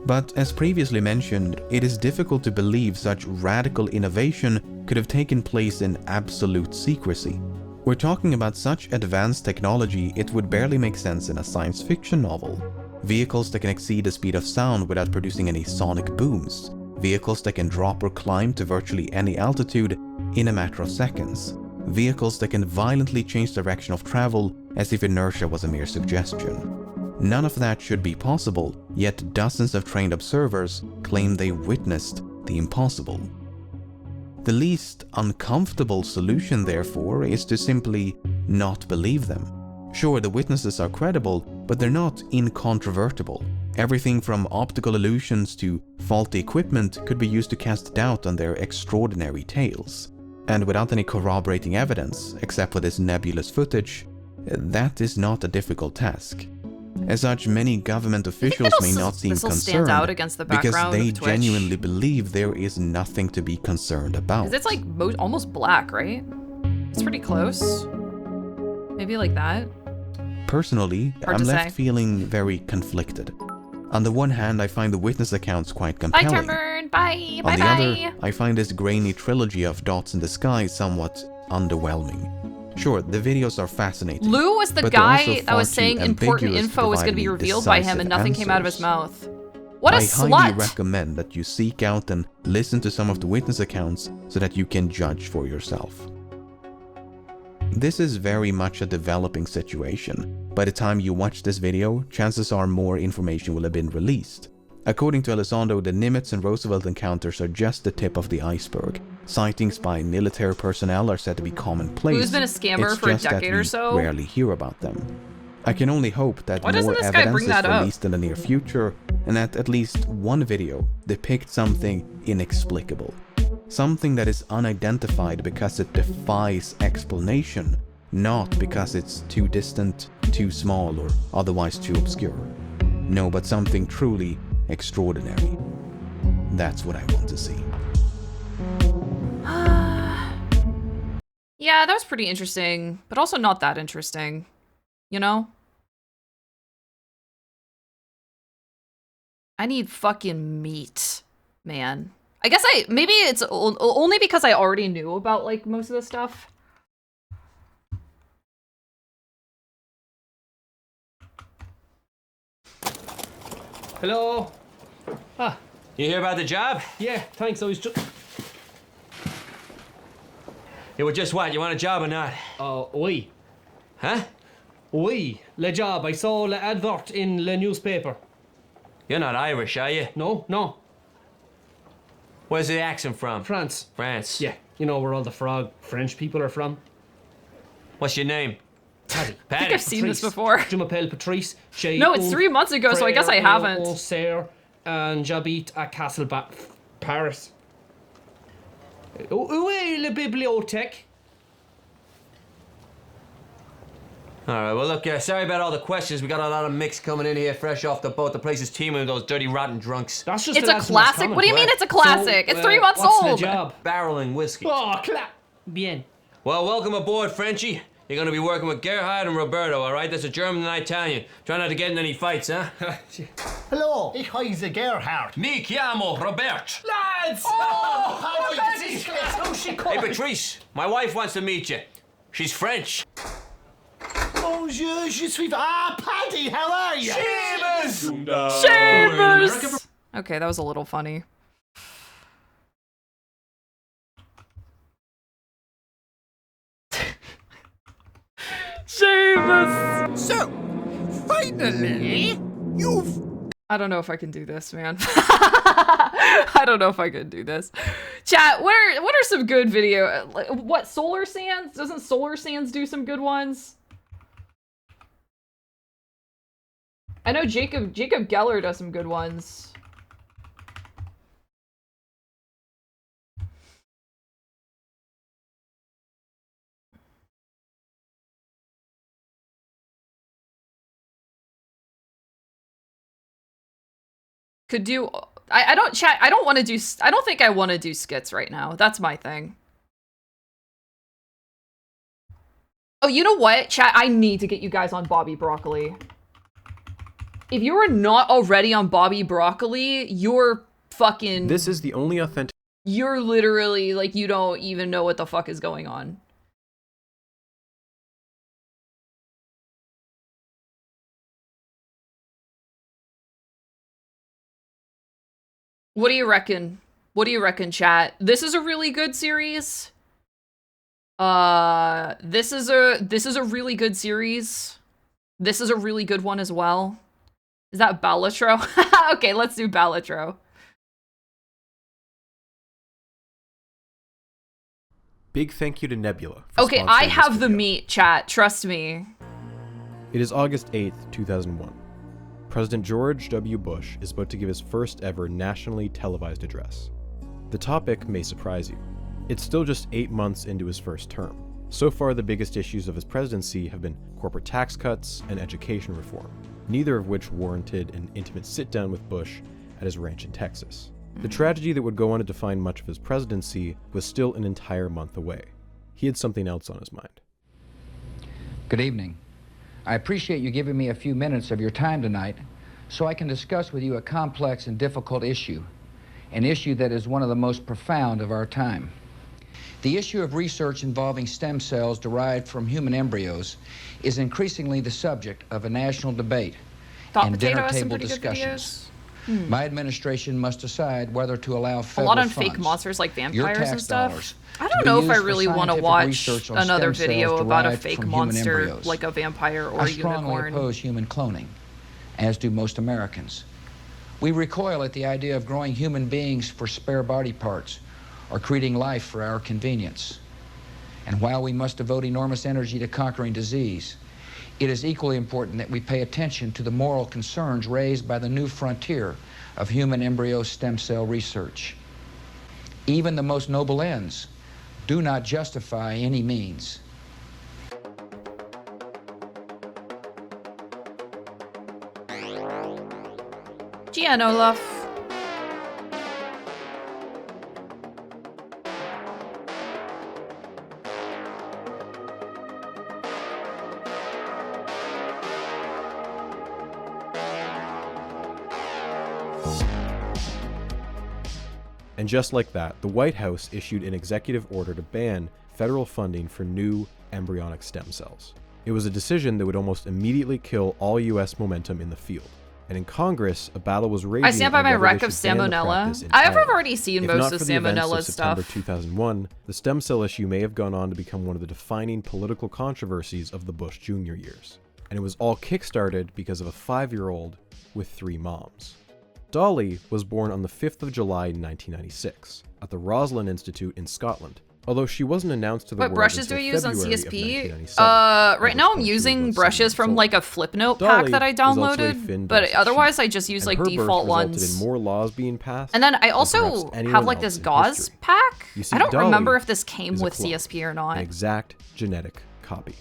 But as previously mentioned, it is difficult to believe such radical innovation could have taken place in absolute secrecy. We're talking about such advanced technology it would barely make sense in a science fiction novel. Vehicles that can exceed the speed of sound without producing any sonic booms. Vehicles that can drop or climb to virtually any altitude in a matter of seconds. Vehicles that can violently change direction of travel as if inertia was a mere suggestion. None of that should be possible, yet dozens of trained observers claim they witnessed the impossible. The least uncomfortable solution, therefore, is to simply not believe them. Sure, the witnesses are credible, but they're not incontrovertible. Everything from optical illusions to faulty equipment could be used to cast doubt on their extraordinary tales. And without any corroborating evidence, except for this nebulous footage, that is not a difficult task. As such, many government officials may not seem concerned out against the because background they of Twitch. genuinely believe there is nothing to be concerned about. 'Cause it's like almost black, right? It's pretty close. Maybe like that. Personally, Hard I'm to left say. feeling very conflicted. On the one hand, I find the witness accounts quite Bye, compelling. Turnburn. Bye. On Bye. the Bye. other, I find this grainy trilogy of dots in the sky somewhat underwhelming. Sure, the videos are fascinating. Lou was the but they're also guy that far was too saying important ambiguous info was going to provide be me revealed by him and decisive nothing came out of his answers. mouth. What a I slut! highly recommend that you seek out and listen to some of the witness accounts so that you can judge for yourself. This is very much a developing situation. By the time you watch this video, chances are more information will have been released. According to Elizondo, the Nimitz and Roosevelt encounters are just the tip of the iceberg. Sightings by military personnel are said to be commonplace. Who's been a scammer It's for a just that decade or we so? rarely hear about them. I can only hope that Why doesn't more this guy evidence bring is that up? released in the near future, and that at least one video depicts something inexplicable. Something that is unidentified because it defies explanation, not because it's too distant, too small, or otherwise too obscure. No, but something truly extraordinary. That's what I want to see. Yeah, that was pretty interesting, but also not that interesting. You know? I need fucking meat, man. I guess maybe it's only because I already knew about, like, most of this stuff. Hello. Ah. You hear about the job? Yeah, thanks. I was just. You were just what? You want a job or not? Oui. Huh? Oui, le job. I saw le advert in le newspaper. You're not Irish, are you? No. Where's the accent from? France. France. Yeah, you know where all the frog French people are from. What's your name? Paddy. I think I've seen this before. Je m'appelle Patrice. No, it's 3 months ago, so I guess I haven't. Sir, and j'habite à Castlebar, Paris. Où est la bibliothèque? All right, well, look, sorry about all the questions. We got a lot of mix coming in here fresh off the boat. The place is teeming with those dirty, rotten drunks. That's just It's a classic. What do you mean it's a classic? It's 3 months what's old. the job? Barreling whiskey. Oh, bien. Well, welcome aboard, Frenchie. You're going to be working with Gerhard and Roberto, all right? That's a German and Italian. Try not to get in any fights, huh? Hello, ich heiße Gerhard. Mi chiamo Robert. Lads! Hey, Patrice, my wife wants to meet you. She's French. Bonjour, je suis... Ah, Paddy, how are you? Shavers! Okay, that was a little funny. Shavers! So, finally, you've I don't know if I can do this, man. I don't know if I could do this. Chat, what are some good video? What, Solar Sands? Doesn't Solar Sands do some good ones? I know Jacob Geller does some good ones. Could do. I don't want to do. I don't think I want to do skits right now. That's my thing. Oh, you know what, chat? I need to get you guys on Bobby Broccoli. If you are not already on Bobby Broccoli, you're fucking. This is the only authentic. You're literally like, you don't even know what the fuck is going on. What do you reckon? What do you reckon, chat? This is a really good series. This is a really good series. This is a really good one as well. Is that Balatro? Okay, let's do Balatro. Big thank you to Nebula. For Okay, I have the meat, chat. Trust me. It is August 8th, 2001. President George W. Bush is about to give his first ever nationally televised address. The topic may surprise you. It's still just 8 months into his first term. So far, the biggest issues of his presidency have been corporate tax cuts and education reform, neither of which warranted an intimate sit-down with Bush at his ranch in Texas. The tragedy that would go on to define much of his presidency was still an entire month away. He had something else on his mind. Good evening. I appreciate you giving me a few minutes of your time tonight so I can discuss with you a complex and difficult issue, an issue that is one of the most profound of our time. The issue of research involving stem cells derived from human embryos is increasingly the subject of a national debate and dinner table discussions. My administration must decide whether to allow A federal lot on funds, fake monsters like your vampires and tax stuff. dollars, I to don't be know if I used for really want to scientific watch research on another stem video cells about a derived fake from human monster embryos. like a vampire or I a strongly unicorn. oppose human cloning, as do most Americans. We recoil at the idea of growing human beings for spare body parts or creating life for our convenience. And while we must devote enormous energy to conquering disease, it is equally important that we pay attention to the moral concerns raised by the new frontier of human embryo stem cell research. Even the most noble ends do not justify any means. Gian Olaf. And just like that, the White House issued an executive order to ban federal funding for new embryonic stem cells. It was a decision that would almost immediately kill all US momentum in the field. And in Congress, a battle was raging. I stand by on my whether wreck they of should ban the practice salmonella. I've entirely. already seen If most not of for the events salmonella September stuff. 2001, the stem cell issue may have gone on to become one of the defining political controversies of the Bush Jr. years. And it was all kickstarted because of a 5-year-old with 3 moms. Dolly was born on the 5th of July 1996 at the Roslin Institute in Scotland, although she wasn't announced to the What world brushes do until I use on February of CSP? 1997. Right now I'm using brushes from like a Flipnote pack Dolly that I was also a downloaded, Finn but Dawson otherwise sheep, I just use and like her birth default resulted ones. in more laws being passed And then I than also perhaps anyone have like else this in gauze history. pack. You see, I don't Dolly remember if this came is a with clone, CSP or an not. exact genetic copy.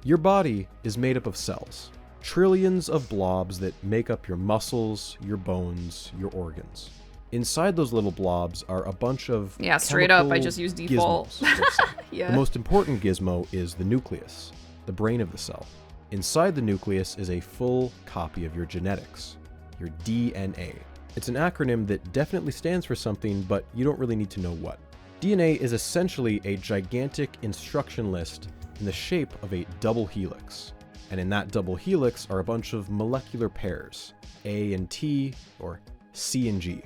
Your body is made up of cells, trillions of blobs that make up your muscles, your bones, your organs. Inside those little blobs are a bunch of Yeah, straight up, I chemical just use default. gizmos, let's say. Yeah. The most important gizmo is the nucleus, the brain of the cell. Inside the nucleus is a full copy of your genetics, your DNA. It's an acronym that definitely stands for something, but you don't really need to know what. DNA is essentially a gigantic instruction list in the shape of a double helix. And in that double helix are a bunch of molecular pairs, A and T, or C and G.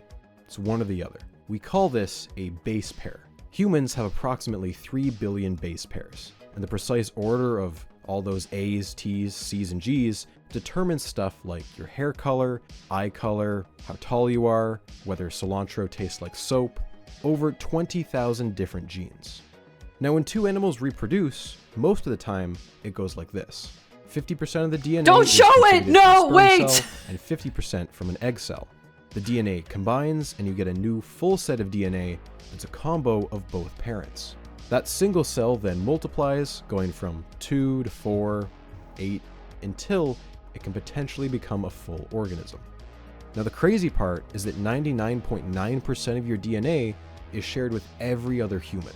It's one or the other. We call this a base pair. Humans have approximately 3 billion base pairs, and the precise order of all those A's, T's, C's, and G's, determines stuff like your hair color, eye color, how tall you are, whether cilantro tastes like soap, over 20,000 different genes. Now, when two animals reproduce, most of the time, it goes like this. 50% of the DNA Don't is show it! contributed from No, a sperm wait! cell and 50% from an egg cell. The DNA combines and you get a new full set of DNA that's a combo of both parents. That single cell then multiplies, going from 2 to 4, 8, until it can potentially become a full organism. Now the crazy part is that 99.9% of your DNA is shared with every other human.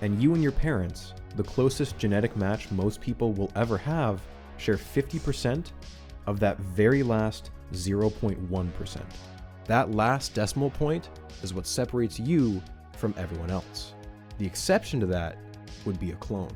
And you and your parents, the closest genetic match most people will ever have, share 50% of that very last 0.1%. That last decimal point is what separates you from everyone else. The exception to that would be a clone.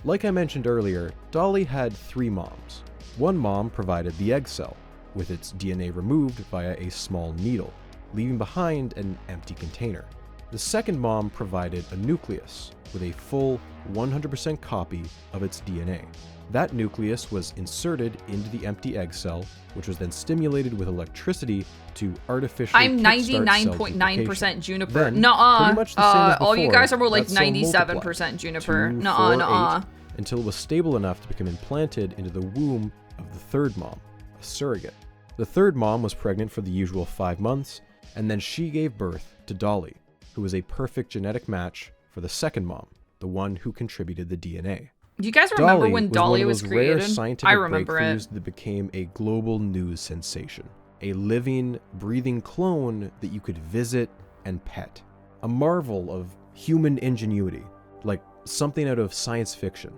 Like I mentioned earlier, Dolly had 3 moms. One mom provided the egg cell, with its DNA removed via a small needle, leaving behind an empty container. The second mom provided a nucleus, with a full 100% copy of its DNA. That nucleus was inserted into the empty egg cell, which was then stimulated with electricity to artificially I'm kickstart 99.9% Juniper. Then, Nuh-uh. pretty much the same as All you before, guys are more like that cell 97% multiplied. Juniper. 2, Nuh-uh, 4, nuh-uh. 8, until it was stable enough to become implanted into the womb of the third mom, a surrogate. The third mom was pregnant for the usual 5 months, and then she gave birth to Dolly, who was a perfect genetic match for the second mom, the one who contributed the DNA. Do you guys remember Dolly when was Dolly one of was those created? rare scientific I remember breakthroughs it. that became a global news sensation. A living, breathing clone that you could visit and pet. A marvel of human ingenuity, like something out of science fiction.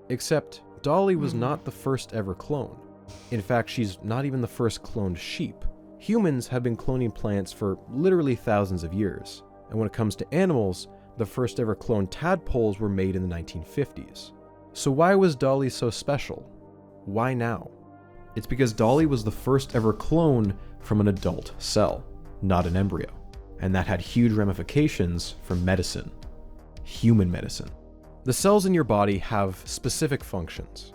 Except, Dolly was not the first ever clone. In fact, she's not even the first cloned sheep. Humans have been cloning plants for literally thousands of years. And when it comes to animals, the first ever cloned tadpoles were made in the 1950s. So why was Dolly so special? Why now? It's because Dolly was the first ever clone from an adult cell, not an embryo. And that had huge ramifications for medicine. Human medicine. The cells in your body have specific functions.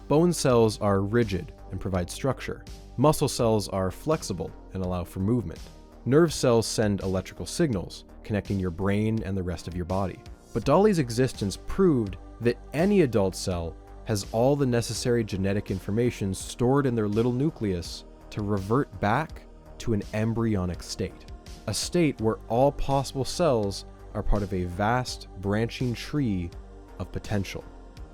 Bone cells are rigid and provide structure. Muscle cells are flexible and allow for movement. Nerve cells send electrical signals, connecting your brain and the rest of your body. But Dolly's existence proved that any adult cell has all the necessary genetic information stored in their little nucleus to revert back to an embryonic state. A state where all possible cells are part of a vast, branching tree of potential.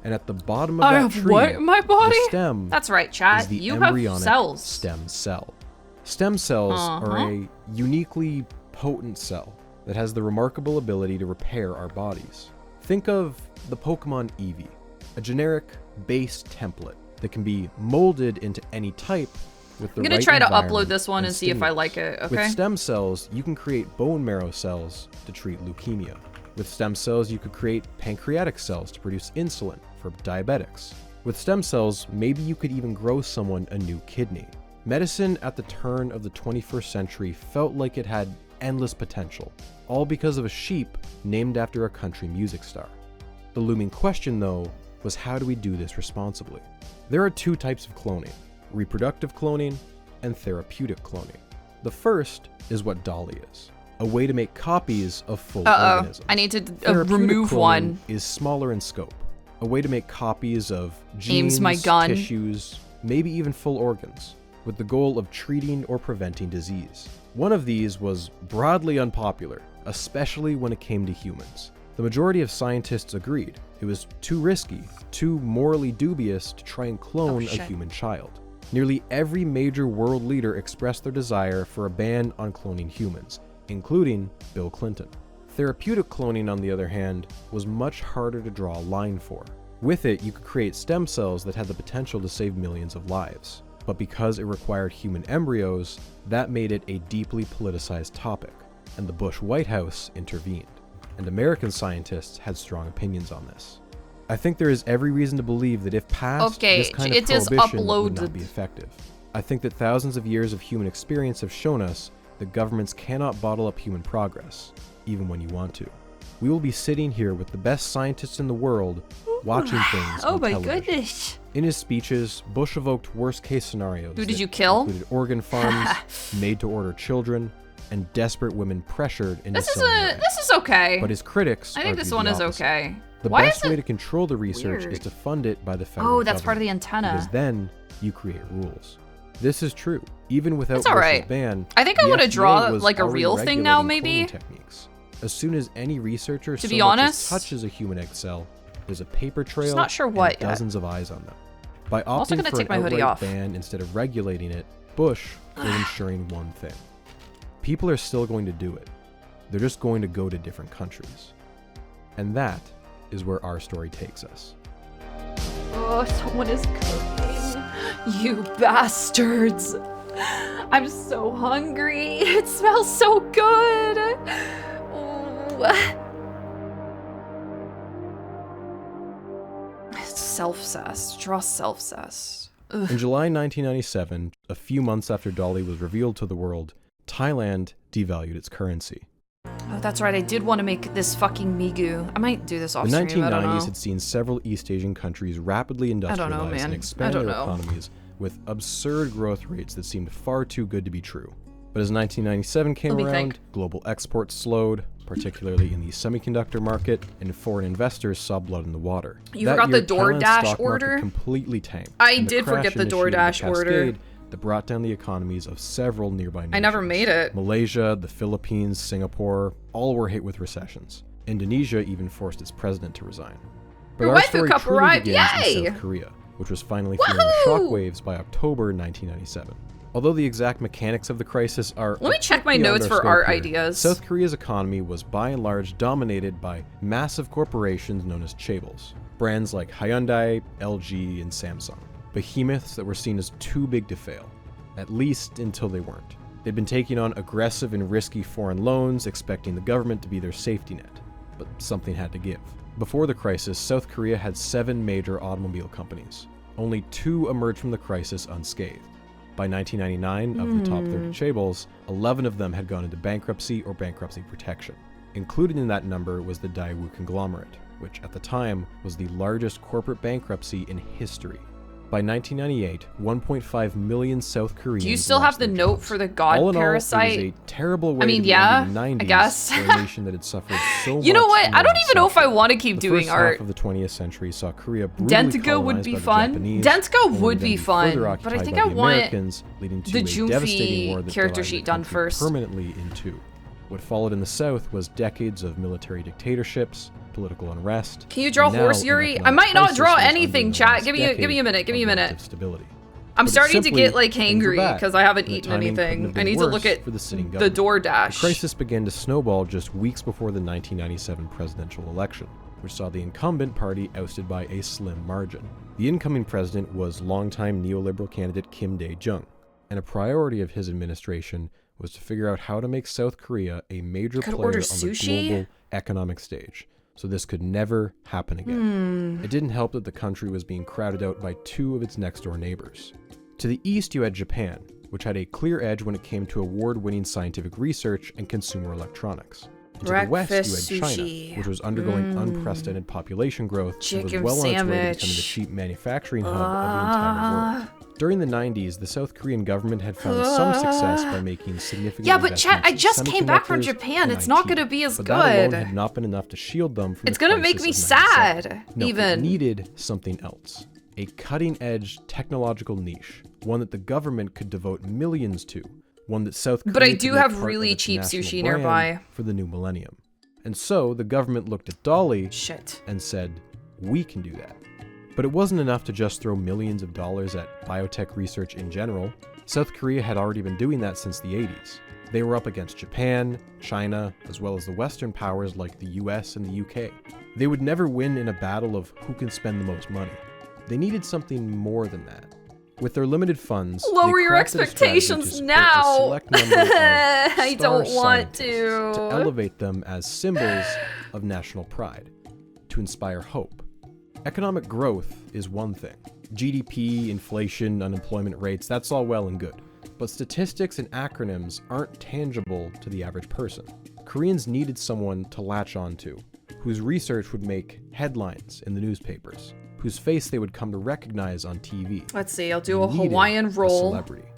And at the bottom of I that have tree, what in my body? the stem That's right, chat. is the You have embryonic cells. stem cell. Stem cells are a uniquely potent cell that has the remarkable ability to repair our bodies. Think of the Pokemon Eevee, a generic base template that can be molded into any type with the I'm gonna right try to environment upload this one and see if I stimulus. like it, okay? With stem cells, you can create bone marrow cells to treat leukemia. With stem cells, you could create pancreatic cells to produce insulin for diabetics. With stem cells, maybe you could even grow someone a new kidney. Medicine at the turn of the 21st century felt like it had endless potential, all because of a sheep named after a country music star. The looming question, though, was how do we do this responsibly? There are 2 types of cloning, reproductive cloning and therapeutic cloning. The first is what Dolly is, a way to make copies of full organisms. I need to Therapeutic remove cloning one. is smaller in scope, a way to make copies of Aims genes, my gun. tissues, maybe even full organs, with the goal of treating or preventing disease. One of these was broadly unpopular, especially when it came to humans. The majority of scientists agreed it was too risky, too morally dubious to try and clone a human child. Nearly every major world leader expressed their desire for a ban on cloning humans, including Bill Clinton. Therapeutic cloning, on the other hand, was much harder to draw a line for. With it, you could create stem cells that had the potential to save millions of lives. But because it required human embryos, that made it a deeply politicized topic, and the Bush White House intervened. And American scientists had strong opinions on this. I think there is every reason to believe that if passed, Okay, this kind of it is prohibition would uploaded. not be effective. I think that thousands of years of human experience have shown us that governments cannot bottle up human progress, even when you want to. We will be sitting here with the best scientists in the world, watching things Oh on my television. goodness. In his speeches, Bush evoked worst-case scenarios. Who did that you kill? Included organ farms, made-to-order children, and desperate women pressured into This selling is okay. But his critics I think this argued one the is opposite. okay. The Why best is way it to control the research weird? is to fund it by the federal Oh, that's part of the government, antenna. because then you create rules. This is true. Even without It's all Bush's right. ban, I think I the wanna FDA draw, was like, a already real thing now, regulating maybe? cloning techniques. As soon as any researcher To so be much as honest, touches a human egg cell, there's a paper trail not sure what and yet. dozens of eyes on them. By I'm also opting gonna for take my an hoodie outright off. ban instead of regulating it, Bush was ensuring one thing. People are still going to do it. They're just going to go to different countries. And that is where our story takes us. Oh, someone is cooking. You bastards. I'm so hungry. It smells so good. Ooh. Self-cess. Draw self-cess. In July 1997, a few months after Dolly was revealed to the world, Thailand devalued its currency. Oh, that's right. I did want to make this fucking migu. I might do this off The stream. I don't 1990s know. had seen several East Asian countries rapidly don't know, industrialize man. and I expand don't their know. economies with absurd growth rates that seemed far too good to be true. But as 1997 came Let me around, think. global exports slowed, particularly in the semiconductor market, and foreign investors saw blood in the water. You That forgot year, the Thailand's DoorDash stock market order? completely tanked. I and the did crash forget the initiated a DoorDash order. cascade that brought down the economies of several nearby nations. I never made it. Malaysia, the Philippines, Singapore, all were hit with recessions. Indonesia even forced its president to resign. But Your our waifu story cup truly arrived, begins yay! in South Korea, which was finally feeling the shockwaves by October 1997. Although the exact mechanics of the crisis are Let me check my beyond notes our for scope art here, ideas. South Korea's economy was by and large dominated by massive corporations known as chaebols. Brands like Hyundai, LG, and Samsung. Behemoths that were seen as too big to fail. At least until they weren't. They'd been taking on aggressive and risky foreign loans, expecting the government to be their safety net. But something had to give. Before the crisis, South Korea had 7 major automobile companies. Only 2 emerged from the crisis unscathed. By 1999, of the top 30 chaebols, 11 of them had gone into bankruptcy or bankruptcy protection. Included in that number was the Daewoo conglomerate, which at the time was the largest corporate bankruptcy in history. By 1998, 1.5 million South Koreans. Do you still have the note for the god all in parasite? All, it was a terrible way I mean, to be yeah, ending the 90s I guess. for a nation that had suffered so much. You know what? in I the don't even know if I want to keep the doing first art. half of the 20th century saw Korea brutally Dentigo would colonized be by the fun. Japanese, Dentigo only would then be further fun, but I occupied think by I the want Americans, leading to the a devastating war Joomfy that character divided sheet the done country first. permanently in two. What followed in the South was decades of military dictatorships, political unrest. Can you draw and now horse an Yuri? I economic might not crisis draw that is anything, under the chat. last Give me a decade minute. Give me a of minute. relative stability. I'm But starting to simply, get like things are hangry bad, because I haven't and the eaten timing couldn't have anything. been I need to worse look at for the sitting the government. DoorDash. The crisis began to snowball just weeks before the 1997 presidential election, which saw the incumbent party ousted by a slim margin. The incoming president was longtime neoliberal candidate Kim Dae-jung, and a priority of his administration was to figure out how to make South Korea a major Could player order on the sushi? global economic stage, so this could never happen again. It didn't help that the country was being crowded out by 2 of its next-door neighbors. To the east, you had Japan, which had a clear edge when it came to award-winning scientific research and consumer electronics. And to the west, Breakfast you had China, sushi. which was undergoing unprecedented population growth and was Chicken well on its way to becoming the sandwich. cheap manufacturing hub of the entire world. During the 90s, the South Korean government had found some success by making significant Yeah, but chat, I investments in just came back from semiconductors Japan. and It's not IT, going to be as but that alone good. had not been enough to shield them from It's the going to make crisis me of 97. sad, No, even. it needed something else. A cutting-edge technological niche, one that the government could devote millions to, one that South Korea But I could do make have part really of its cheap national sushi brand nearby. for the new millennium. And so the government looked at Dolly and said, we can do that. But it wasn't enough to just throw millions of dollars at biotech research in general. South Korea had already been doing that since the 80s. They were up against Japan, China, as well as the Western powers like the US and the UK. They would never win in a battle of who can spend the most money. They needed something more than that. With their limited funds, Lower they your crafted a strategy expectations to support now. a select number of I don't star want scientists to. elevate them as symbols of national pride, to inspire hope. Economic growth is one thing. GDP, inflation, unemployment rates, that's all well and good. But statistics and acronyms aren't tangible to the average person. Koreans needed someone to latch on to, whose research would make headlines in the newspapers, whose face they would come to recognize on TV. Let's see, I'll do a You needed Hawaiian a roll. celebrity.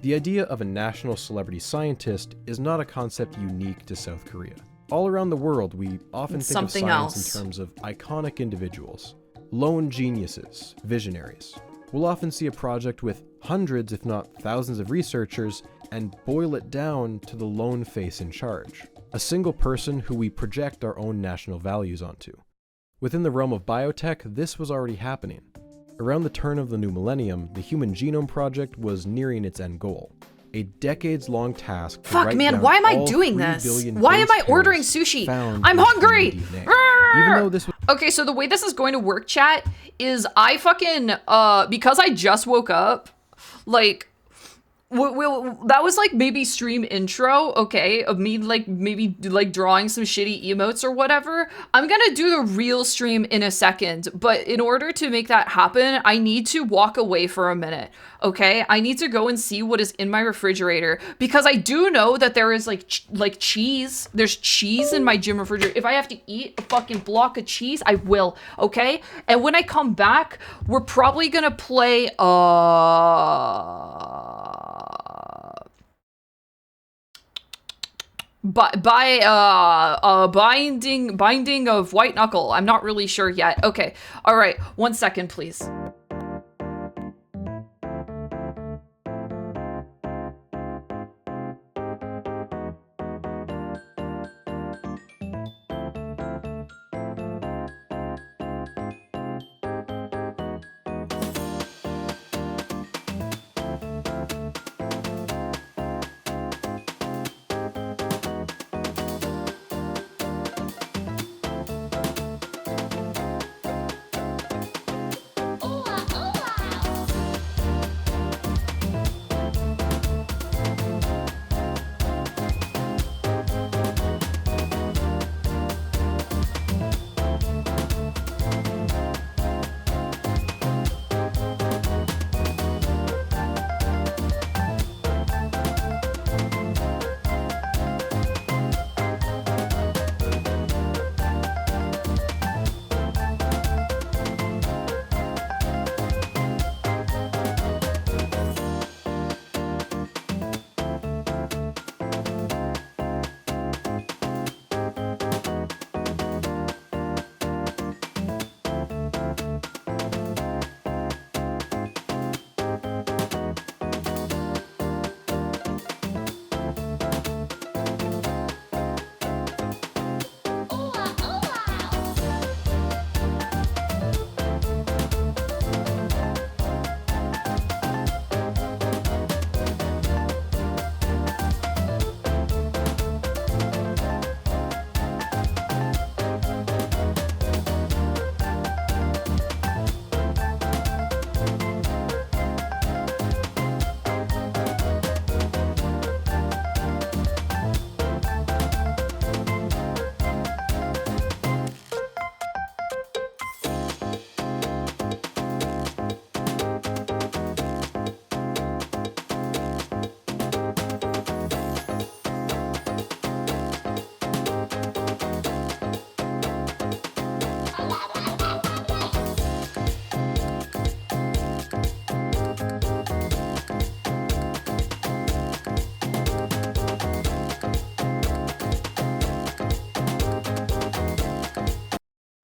The idea of a national celebrity scientist is not a concept unique to South Korea. All around the world, we often think of Something science else. in terms of iconic individuals, lone geniuses, visionaries. We'll often see a project with hundreds, if not thousands of researchers and boil it down to the lone face in charge, a single person who we project our own national values onto. Within the realm of biotech, this was already happening. Around the turn of the new millennium, the Human Genome Project was nearing its end goal. A decades-long task to Fuck, write man, down why am I all doing 3 this? billion Why am base I ordering pairs sushi? found I'm in hungry! human DNA. Rrrr! Even though this was Okay, so the way this is going to work, chat, is I fucking, because I just woke up, like, that was like maybe stream intro, okay, of me like maybe like drawing some shitty emotes or whatever. I'm gonna do the real stream in a second, but in order to make that happen, I need to walk away for a minute, okay? I need to go and see what is in my refrigerator, because I do know that there is like cheese. There's cheese in my gym refrigerator. If I have to eat a fucking block of cheese, I will, okay? And when I come back, we're probably gonna play binding of White Knuckle. I'm not really sure yet. Okay. All right. 1 second, please.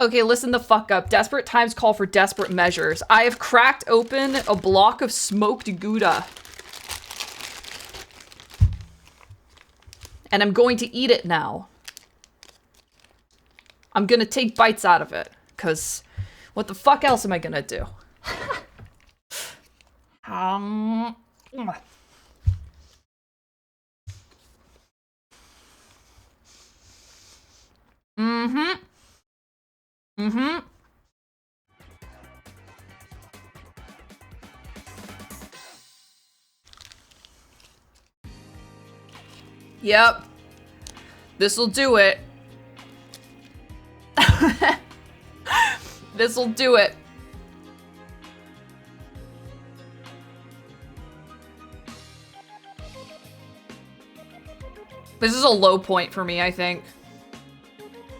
Okay, listen the fuck up. Desperate times call for desperate measures. I have cracked open a block of smoked Gouda. And I'm going to eat it now. I'm gonna take bites out of it, because what the fuck else am I gonna do? Yep. This'll do it. This'll do it. This is a low point for me, I think.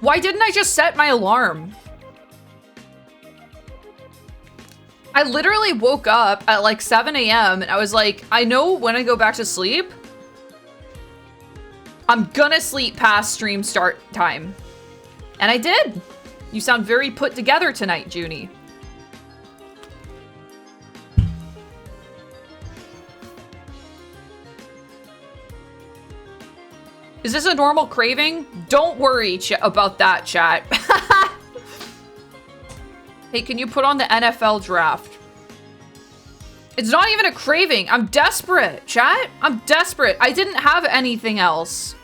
Why didn't I just set my alarm? I literally woke up at like 7 a.m. and I was like, I know when I go back to sleep, I'm gonna sleep past stream start time. And I did. You sound very put together tonight, Junie. Is this a normal craving? Don't worry about that, chat. Hey, can you put on the NFL draft? It's not even a craving. I'm desperate, chat. I'm desperate. I didn't have anything else.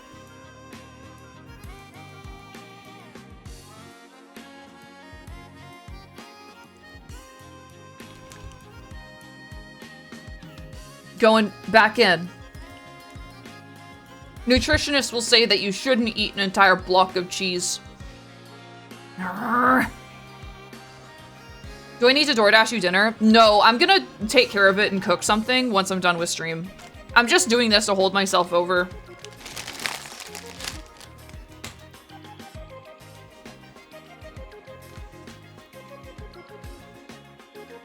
Going back in. Nutritionists will say that you shouldn't eat an entire block of cheese. Arrgh. Do I need to DoorDash you dinner? No, I'm gonna take care of it and cook something once I'm done with stream. I'm just doing this to hold myself over.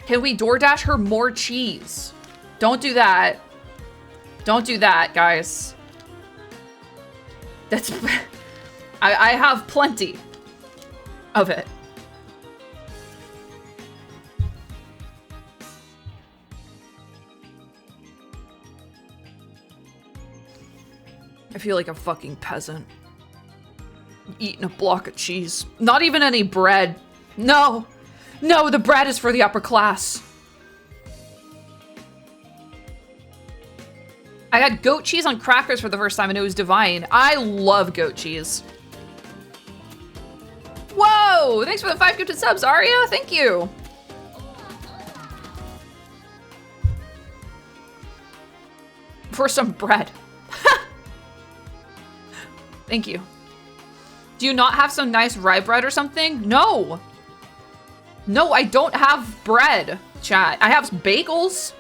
Can we DoorDash her more cheese? Don't do that. Don't do that, guys. That's... I have plenty of it. I feel like a fucking peasant. Eating a block of cheese. Not even any bread. No. No, the bread is for the upper class. I had goat cheese on crackers for the first time and it was divine. I love goat cheese. Whoa! Thanks for the 5 gifted subs, Aria. Thank you. For some bread. Thank you. Do you not have some nice rye bread or something? No. No, I don't have bread, chat. I have bagels.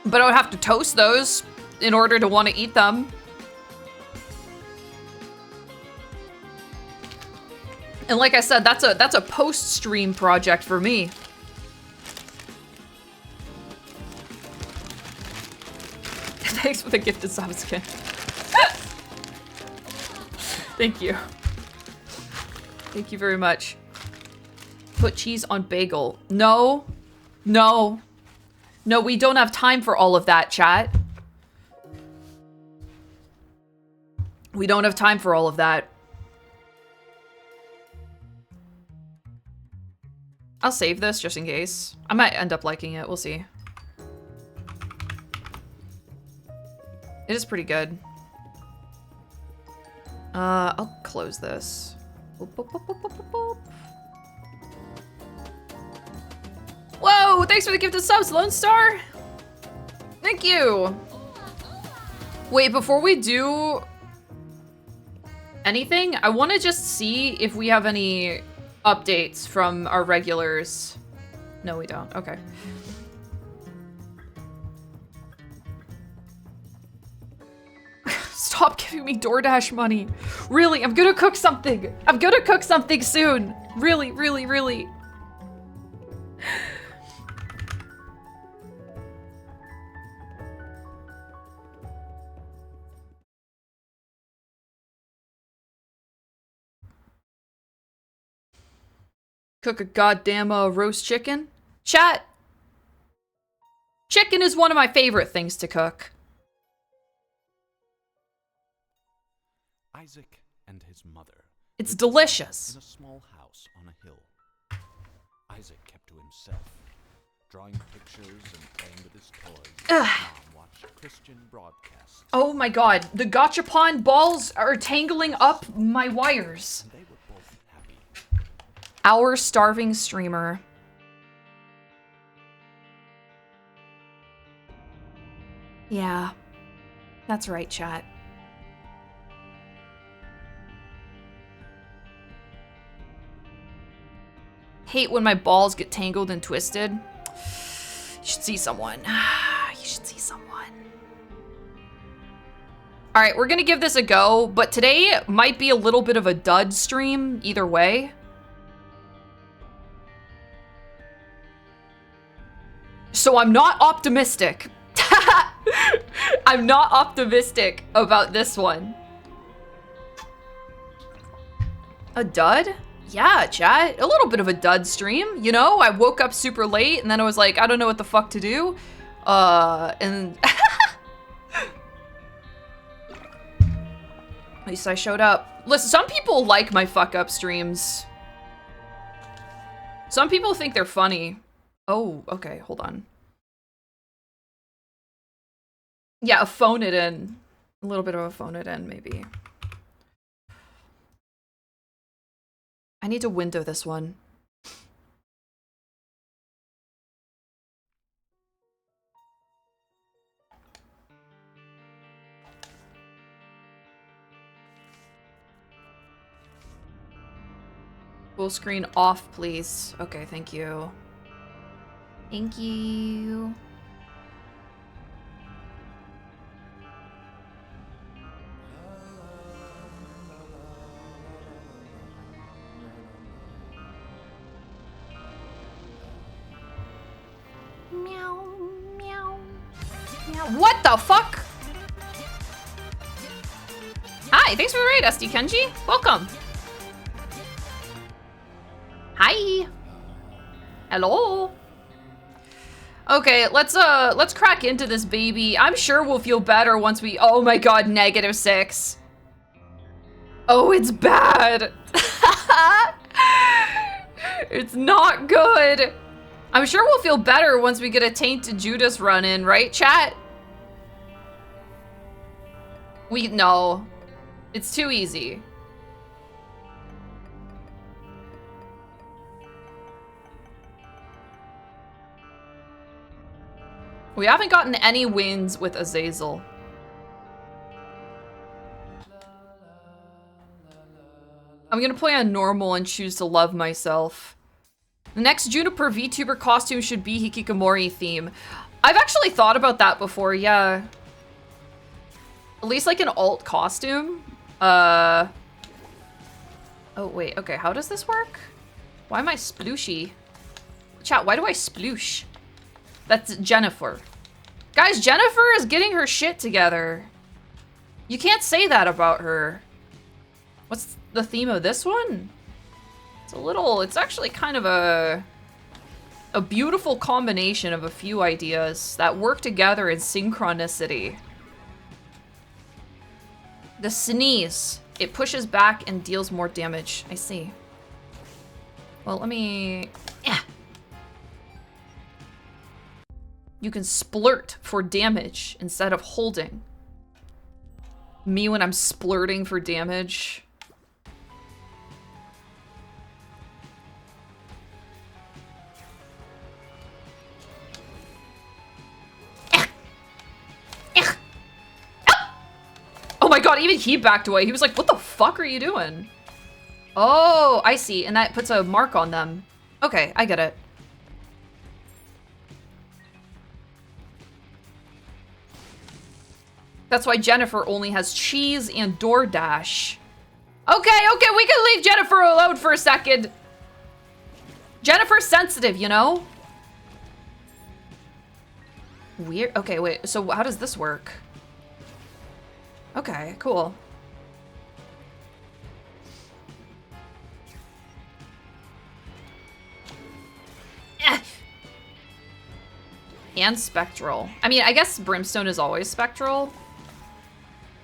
But I would have to toast those in order to want to eat them. And like I said, that's a post-stream project for me. Thanks for the gifted sub skin. Thank you. Thank you very much. Put cheese on bagel. No. No. No, we don't have time for all of that, chat. We don't have time for all of that. I'll save this just in case. I might end up liking it. We'll see. It is pretty good. I'll close this. Boop, boop, boop, boop, boop, boop, boop. Whoa! Thanks for the gifted subs, Lone Star! Thank you! Wait, before we do anything, I want to just see if we have any updates from our regulars. No, we don't. Okay. Stop giving me DoorDash money. Really, I'm gonna cook something. I'm gonna cook something soon. Really, really, really. Cook a goddamn roast chicken? Chat! Chicken is one of my favorite things to cook. Isaac and his mother. It's delicious. In a small house on a hill. Isaac kept to himself, drawing pictures and playing with his toys. Mom watched Christian broadcasts. Oh my god, the gachapon balls are tangling up my wires. And they were both happy. Our starving streamer. Yeah, that's right, chat. Hate when my balls get tangled and twisted. You should see someone. You should see someone. All right, we're gonna give this a go, but today might be a little bit of a dud stream either way. So I'm not optimistic. I'm not optimistic about this one. A dud? Yeah, chat. A little bit of a dud stream, you know? I woke up super late and then I was like, I don't know what the fuck to do. And at least I showed up. Listen, some people like my fuck up streams. Some people think they're funny. Oh, okay, hold on. Yeah, a phone it in. A little bit of a phone it in, maybe. I need to window this one. Full screen off, please. Okay, thank you. Thank you. Meow, meow, meow. What the fuck? Hi, thanks for the raid, SD Kenji. Welcome. Hi. Hello. Okay, let's crack into this baby. I'm sure we'll feel better once we— oh my god, -6. Oh, it's bad. It's not good. I'm sure we'll feel better once we get a Tainted Judas run in, right, chat? No. It's too easy. We haven't gotten any wins with Azazel. I'm gonna play on normal and choose to love myself. The next Juniper VTuber costume should be Hikikomori theme. I've actually thought about that before, yeah. At least like an alt costume. Oh wait, okay, how does this work? Why am I splooshy? Chat, why do I sploosh? That's Jennifer. Guys, Jennifer is getting her shit together. You can't say that about her. What's the theme of this one? It's actually kind of a beautiful combination of a few ideas that work together in synchronicity. The sneeze. It pushes back and deals more damage. I see. Well, let me... yeah. You can splurt for damage instead of holding. Me when I'm splurting for damage. Oh my god, even he backed away. He was like, what the fuck are you doing? Oh, I see. And that puts a mark on them. Okay, I get it. That's why Jennifer only has cheese and DoorDash. Okay, we can leave Jennifer alone for a second. Jennifer's sensitive, you know? Weird. Okay, wait. So how does this work? Okay, cool. And spectral. I mean, I guess Brimstone is always spectral.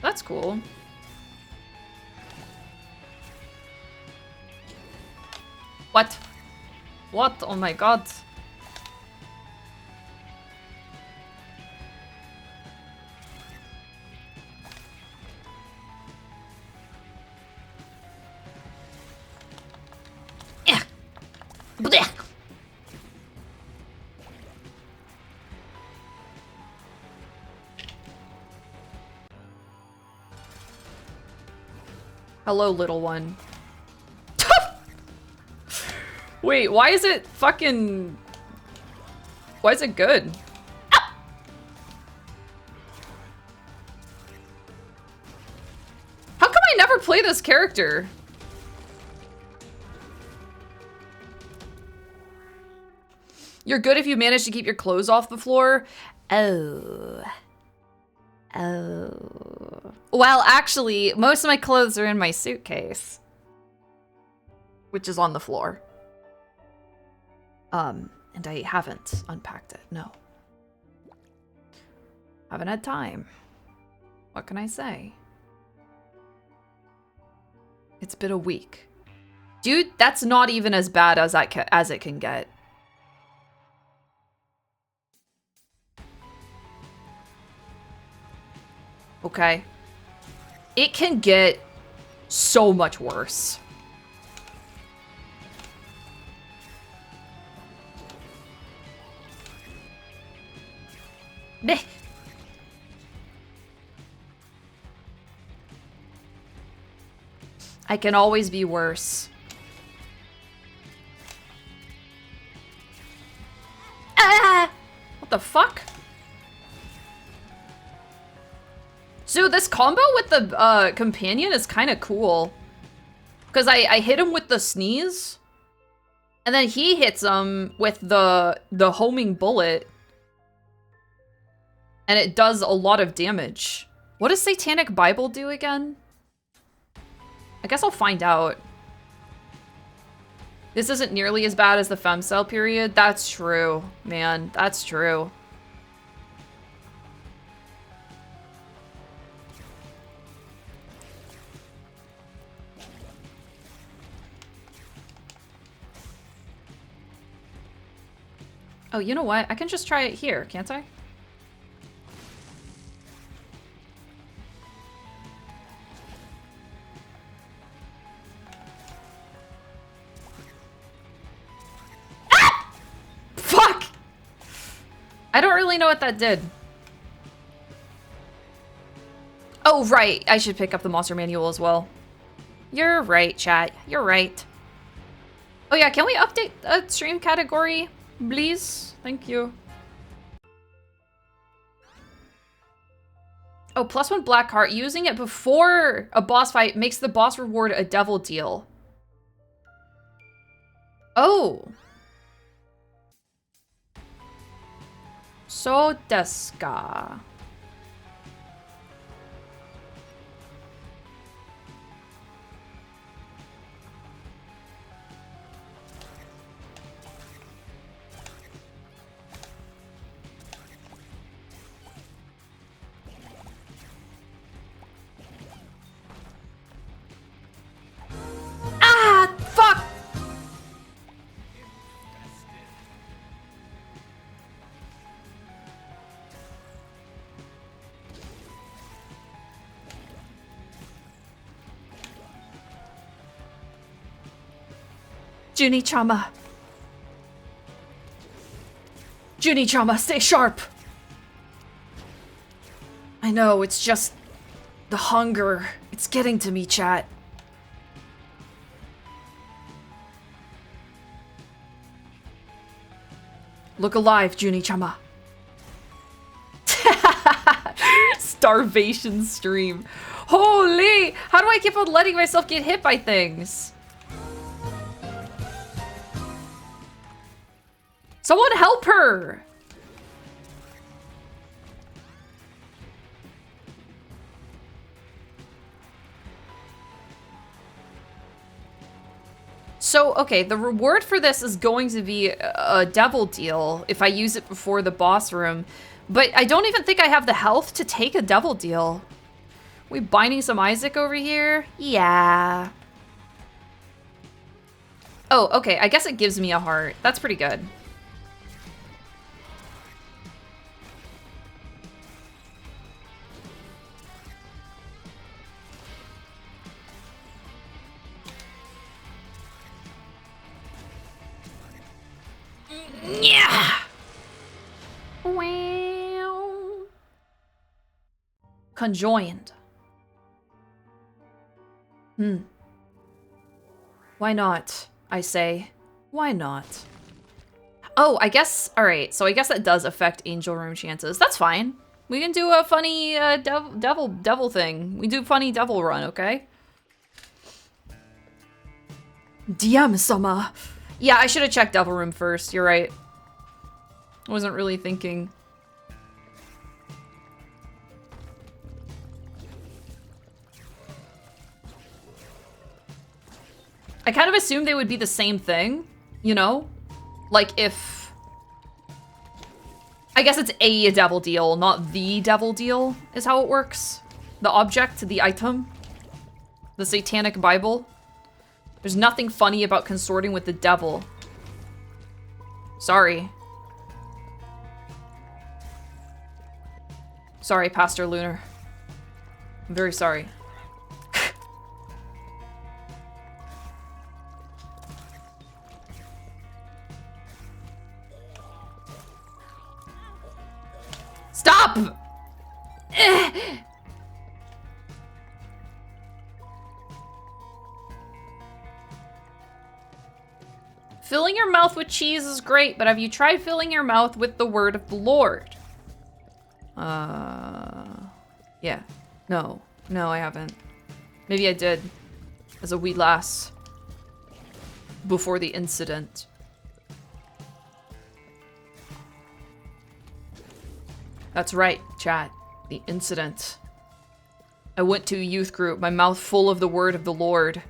That's cool. What? What? Oh my god. Hello, little one. Wait, why is it fucking... why is it good? never played this character. You're good if you manage to keep your clothes off the floor. Oh. Oh. Well, actually, most of my clothes are in my suitcase. Which is on the floor. And I haven't unpacked it, no. Haven't had time. What can I say? It's been a week. Dude, that's not even as bad as it can get. Okay. It can get so much worse. Meh. I can always be worse. Ah! What the fuck? So this combo with the companion is kind of cool. Because I hit him with the sneeze. And then he hits him with the homing bullet. And it does a lot of damage. What does Satanic Bible do again? I guess I'll find out. This isn't nearly as bad as the femcel period. That's true, man. That's true. Oh, you know what? I can just try it here, can't I? Ah! Fuck! I don't really know what that did. Oh, right. I should pick up the monster manual as well. You're right, chat. You're right. Oh yeah, can we update the stream category? Please? Thank you. Oh, +1 black heart. Using it before a boss fight makes the boss reward a devil deal. Oh. So desu ka. Ah, fuck! Junie-chama. Junie-chama, stay sharp! I know, it's just the hunger. It's getting to me, chat. Look alive, Junie-chama. Starvation stream. Holy! How do I keep on letting myself get hit by things? Someone help her! So, okay, the reward for this is going to be a devil deal if I use it before the boss room. But I don't even think I have the health to take a devil deal. We binding some Isaac over here? Yeah. Oh, okay, I guess it gives me a heart. That's pretty good. Yeah. Wow. Conjoined. Why not? I say. Why not? Oh, I guess. All right. So I guess that does affect angel room chances. That's fine. We can do a funny devil thing. We do funny devil run. Okay. DM Sama. Yeah, I should have checked Devil Room first. You're right. I wasn't really thinking. I kind of assumed they would be the same thing, you know? Like if... I guess it's a devil deal, not the devil deal, is how it works. The object, the item. The Satanic Bible. There's nothing funny about consorting with the devil. Sorry. Sorry, Pastor Lunar. I'm very sorry. Stop! Filling your mouth with cheese is great, but have you tried filling your mouth with the word of the Lord? Yeah. No. No, I haven't. Maybe I did. As a wee lass. Before the incident. That's right, chat. The incident. I went to a youth group, my mouth full of the word of the Lord.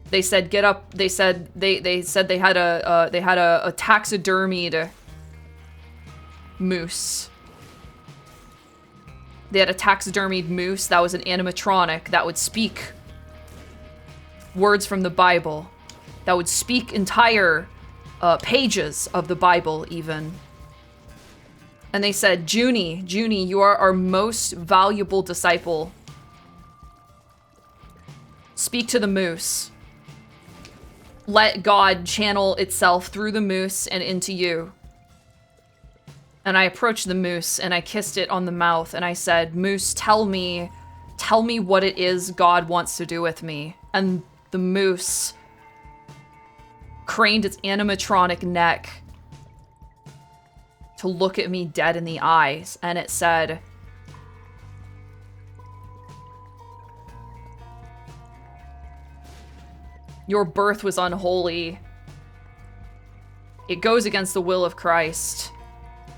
They said, get up. They said they said they had a taxidermied moose. They had a taxidermied moose that was an animatronic that would speak words from the Bible, that would speak entire pages of the Bible even. And they said, Junie, you are our most valuable disciple. Speak to the moose. Let God channel itself through the moose and into you. And I approached the moose and I kissed it on the mouth and I said, Moose, tell me what it is God wants to do with me. And the moose craned its animatronic neck to look at me dead in the eyes, and it said, your birth was unholy. It goes against the will of Christ.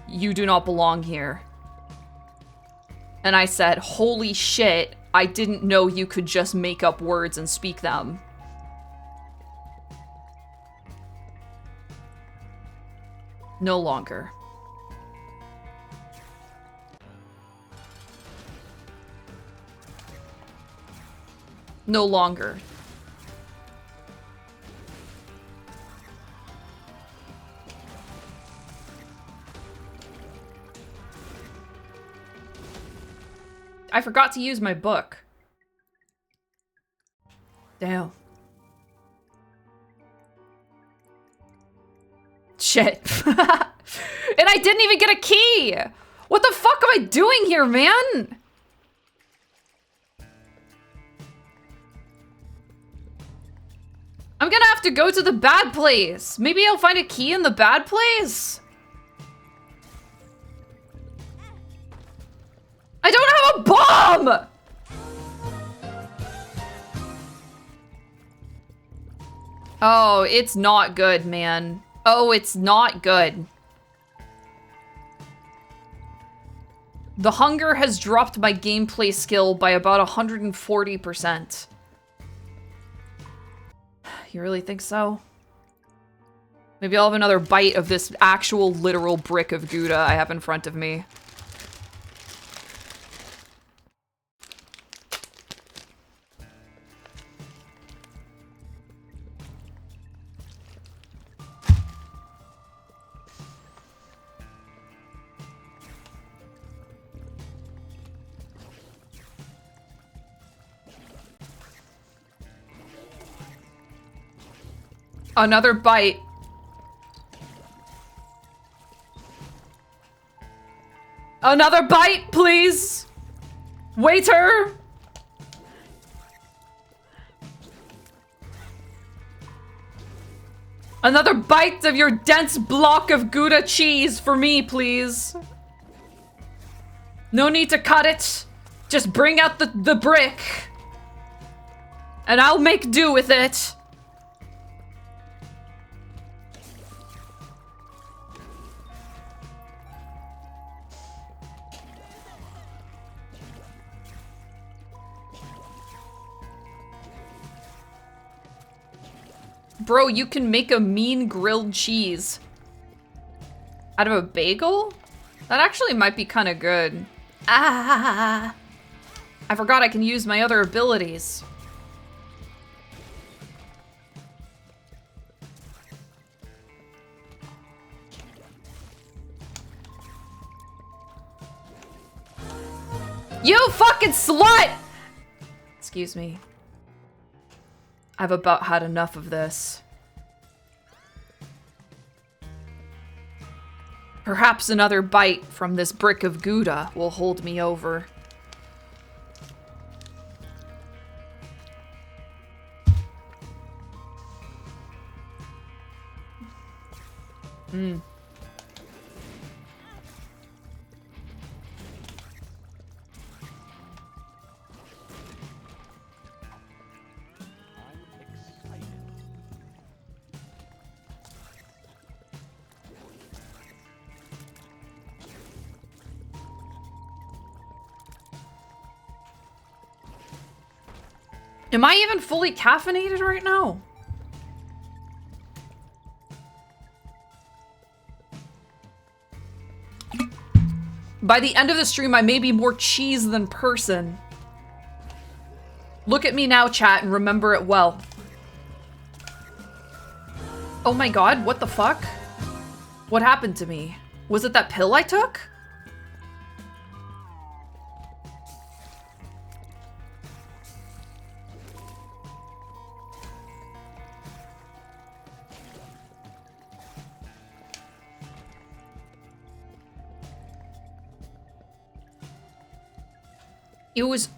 You do not belong here. And I said, holy shit, I didn't know you could just make up words and speak them. No longer. No longer. I forgot to use my book. Damn. Shit. And I didn't even get a key! What the fuck am I doing here, man? I'm gonna have to go to the bad place. Maybe I'll find a key in the bad place? I don't have a bomb! Oh, it's not good, man. Oh, it's not good. The hunger has dropped my gameplay skill by about 140%. You really think so? Maybe I'll have another bite of this actual literal brick of Gouda I have in front of me. Another bite. Another bite, please. Waiter. Another bite of your dense block of Gouda cheese for me, please. No need to cut it. Just bring out the brick. And I'll make do with it. Bro, you can make a mean grilled cheese. Out of a bagel? That actually might be kind of good. Ah! I forgot I can use my other abilities. You fucking slut! Excuse me. I've about had enough of this. Perhaps another bite from this brick of Gouda will hold me over. Hmm. Am I even fully caffeinated right now? By the end of the stream, I may be more cheese than person. Look at me now, chat, and remember it well. Oh my god, what the fuck? What happened to me? Was it that pill I took?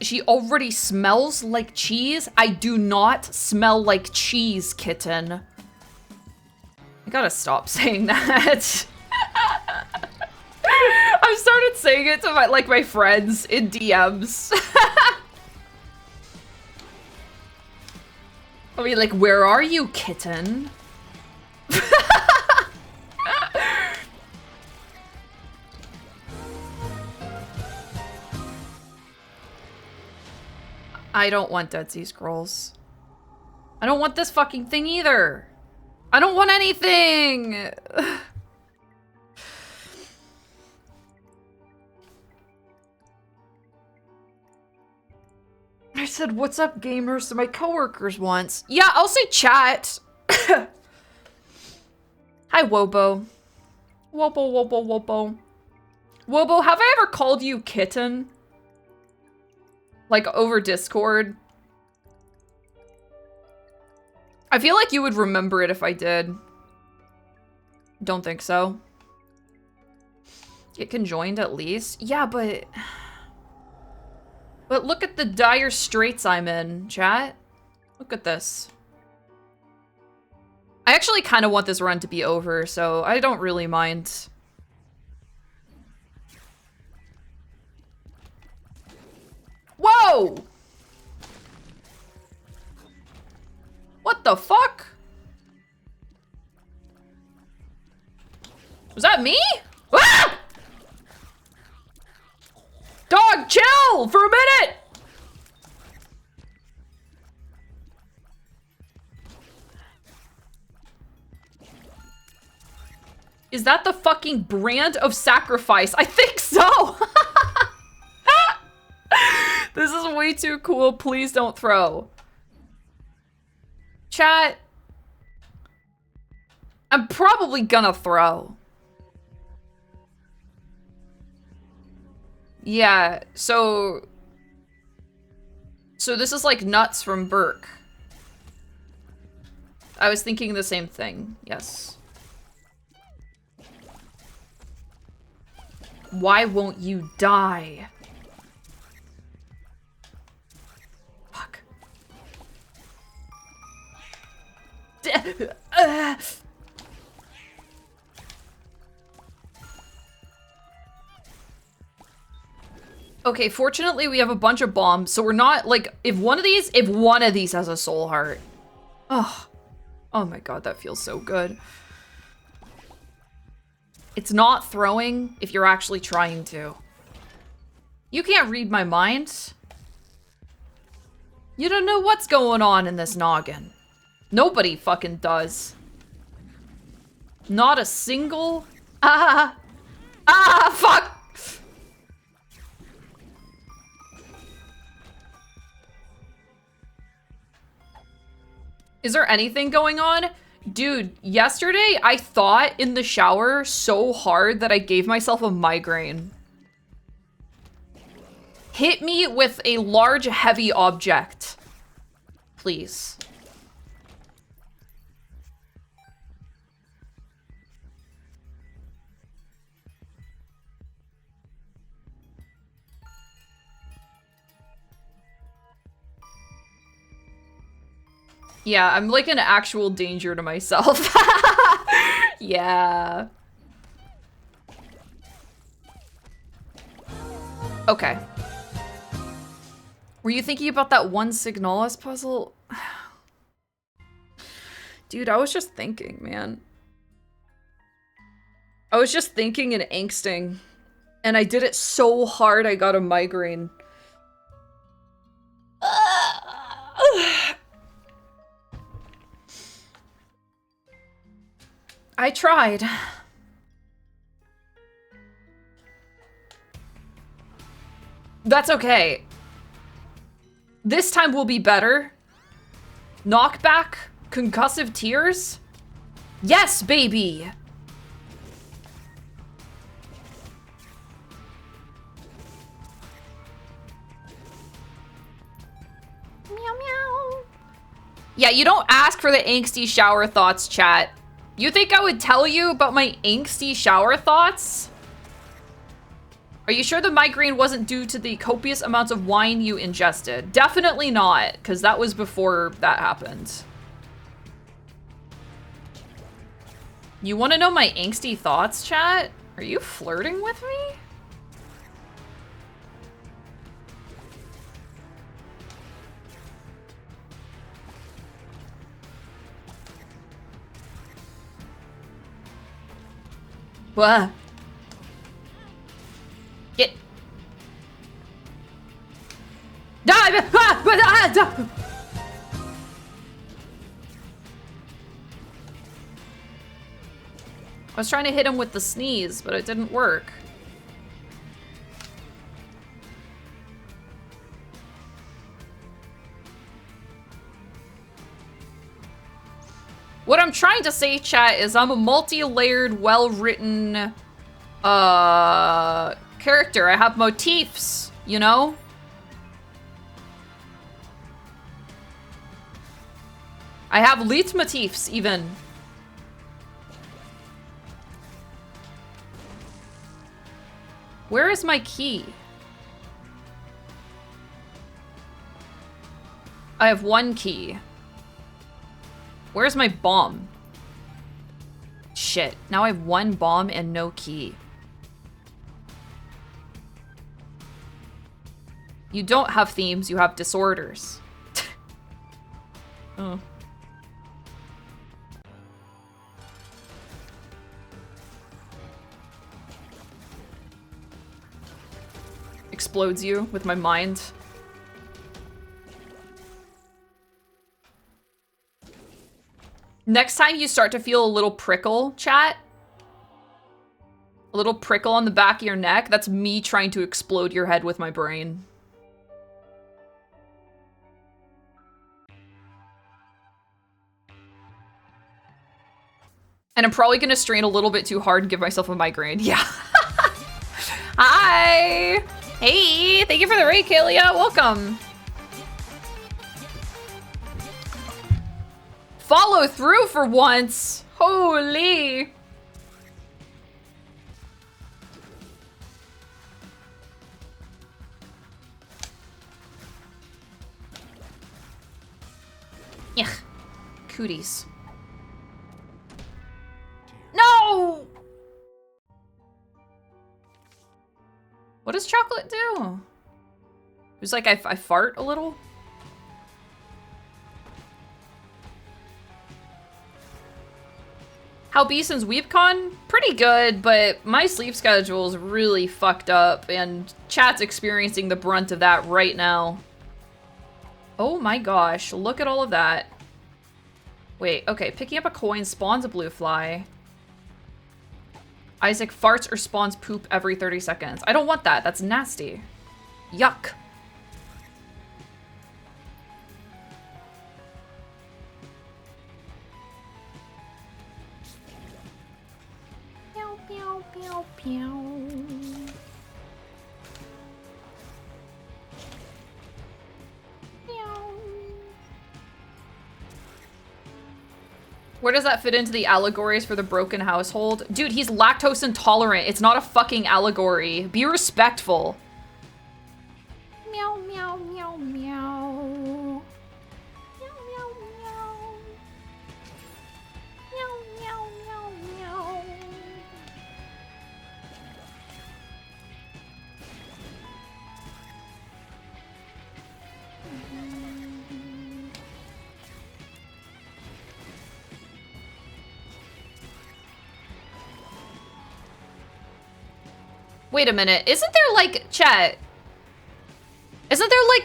She already smells like cheese? I do not smell like cheese, kitten. I gotta stop saying that. I've started saying it to my friends in DMs. I'll be like, where are you, kitten? I don't want Dead Sea Scrolls. I don't want this fucking thing either. I don't want anything. I said, what's up, gamers, to my coworkers once. Yeah, I'll say chat. Hi, Wobo. Wobo. Wobo, have I ever called you kitten? Like, over Discord? I feel like you would remember it if I did. Don't think so. Get conjoined at least? Yeah, but... But look at the dire straits I'm in, chat. Look at this. I actually kind of want this run to be over, so I don't really mind. Whoa! What the fuck? Was that me? Ah! Dog, chill for a minute! Is that the fucking brand of sacrifice? I think so! This is way too cool. Please don't throw. Chat. I'm probably gonna throw. Yeah, so this is like nuts from Burke. I was thinking the same thing. Yes. Why won't you die? Fuck. Okay, fortunately we have a bunch of bombs, so we're not like if one of these has a soul heart. Oh my god, that feels so good. It's not throwing if you're actually trying to. You can't read my mind. You don't know what's going on in this noggin. Nobody fucking does. Not a single... Ah! Ah, fuck! Is there anything going on? Dude, yesterday I thought in the shower so hard that I gave myself a migraine. Hit me with a large, heavy object. Please. Yeah, I'm like an actual danger to myself. Yeah. Okay. Were you thinking about that one Signalis puzzle? Dude, I was just thinking, man. I was just thinking and angsting. And I did it so hard I got a migraine. I tried. That's okay. This time will be better. Knockback? Concussive tears? Yes, baby! Meow meow. Yeah, you don't ask for the angsty shower thoughts, chat. You think I would tell you about my angsty shower thoughts? Are you sure the migraine wasn't due to the copious amounts of wine you ingested? Definitely not, because that was before that happened. You want to know my angsty thoughts, chat? Are you flirting with me? What? Get. Die! I was trying to hit him with the sneeze, but it didn't work. What I'm trying to say, chat, is I'm a multi-layered, well-written, character. I have motifs, you know? I have leitmotifs, even. Where is my key? I have one key. Where's my bomb? Shit. Now I have one bomb and no key. You don't have themes, you have disorders. Oh. Explodes you with my mind. Next time you start to feel a little prickle, chat, a little prickle on the back of your neck, that's me trying to explode your head with my brain. And I'm probably gonna strain a little bit too hard and give myself a migraine. Yeah. Hi! Hey, thank you for the raid, Kalia. Welcome. Follow through for once. Holy. Yuck. Cooties. No! What does chocolate do? It was like I fart a little. How Beeson's WeepCon? Pretty good, but my sleep schedule is really fucked up, and chat's experiencing the brunt of that right now. Oh my gosh, look at all of that. Wait, okay. Picking up a coin spawns a blue fly. Isaac farts or spawns poop every 30 seconds. I don't want that. That's nasty. Yuck. Pew, pew, pew, pew. Where does that fit into the allegories for the broken household? Dude, he's lactose intolerant. It's not a fucking allegory. Be respectful. Meow, meow, meow, meow. Meow, meow, meow. Meow, meow, meow, meow. Wait a minute. Isn't there like, chat? Isn't there like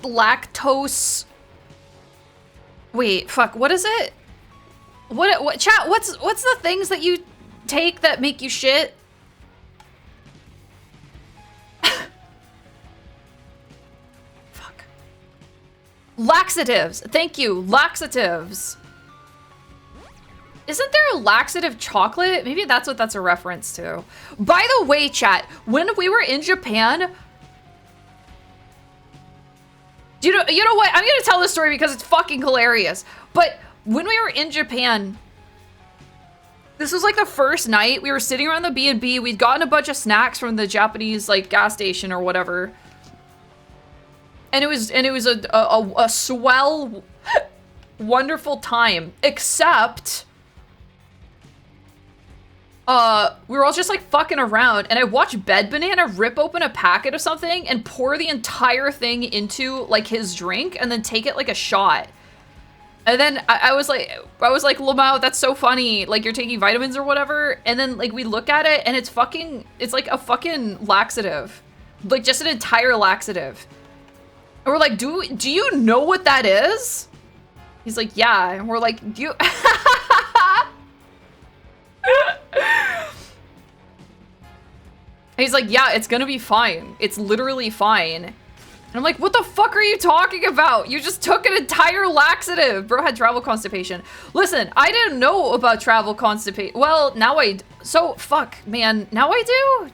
lactose? Wait, fuck. What is it? What chat? What's the things that you take that make you shit? Fuck. Laxatives. Thank you. Laxatives. Isn't there a laxative chocolate? Maybe that's what that's a reference to. By the way, chat, when we were in Japan, you know what? I'm gonna tell this story because it's fucking hilarious. But when we were in Japan, this was like the first night. We were sitting around the B&B. We'd gotten a bunch of snacks from the Japanese like gas station or whatever, and it was a swell, wonderful time. Except. We were all just like fucking around, and I watched Bed Banana rip open a packet of something and pour the entire thing into like his drink and then take it like a shot. And then I was like, Lamau, that's so funny. Like, you're taking vitamins or whatever. And then like we look at it and it's like a fucking laxative. Like just an entire laxative. And we're like, do you know what that is? He's like, yeah. And we're like, do you... He's like, yeah, it's gonna be fine. It's literally fine. And I'm like, what the fuck are you talking about? You just took an entire laxative. Bro had travel constipation. Listen, I didn't know about travel constipation. Well, now so, fuck, man. Now I do?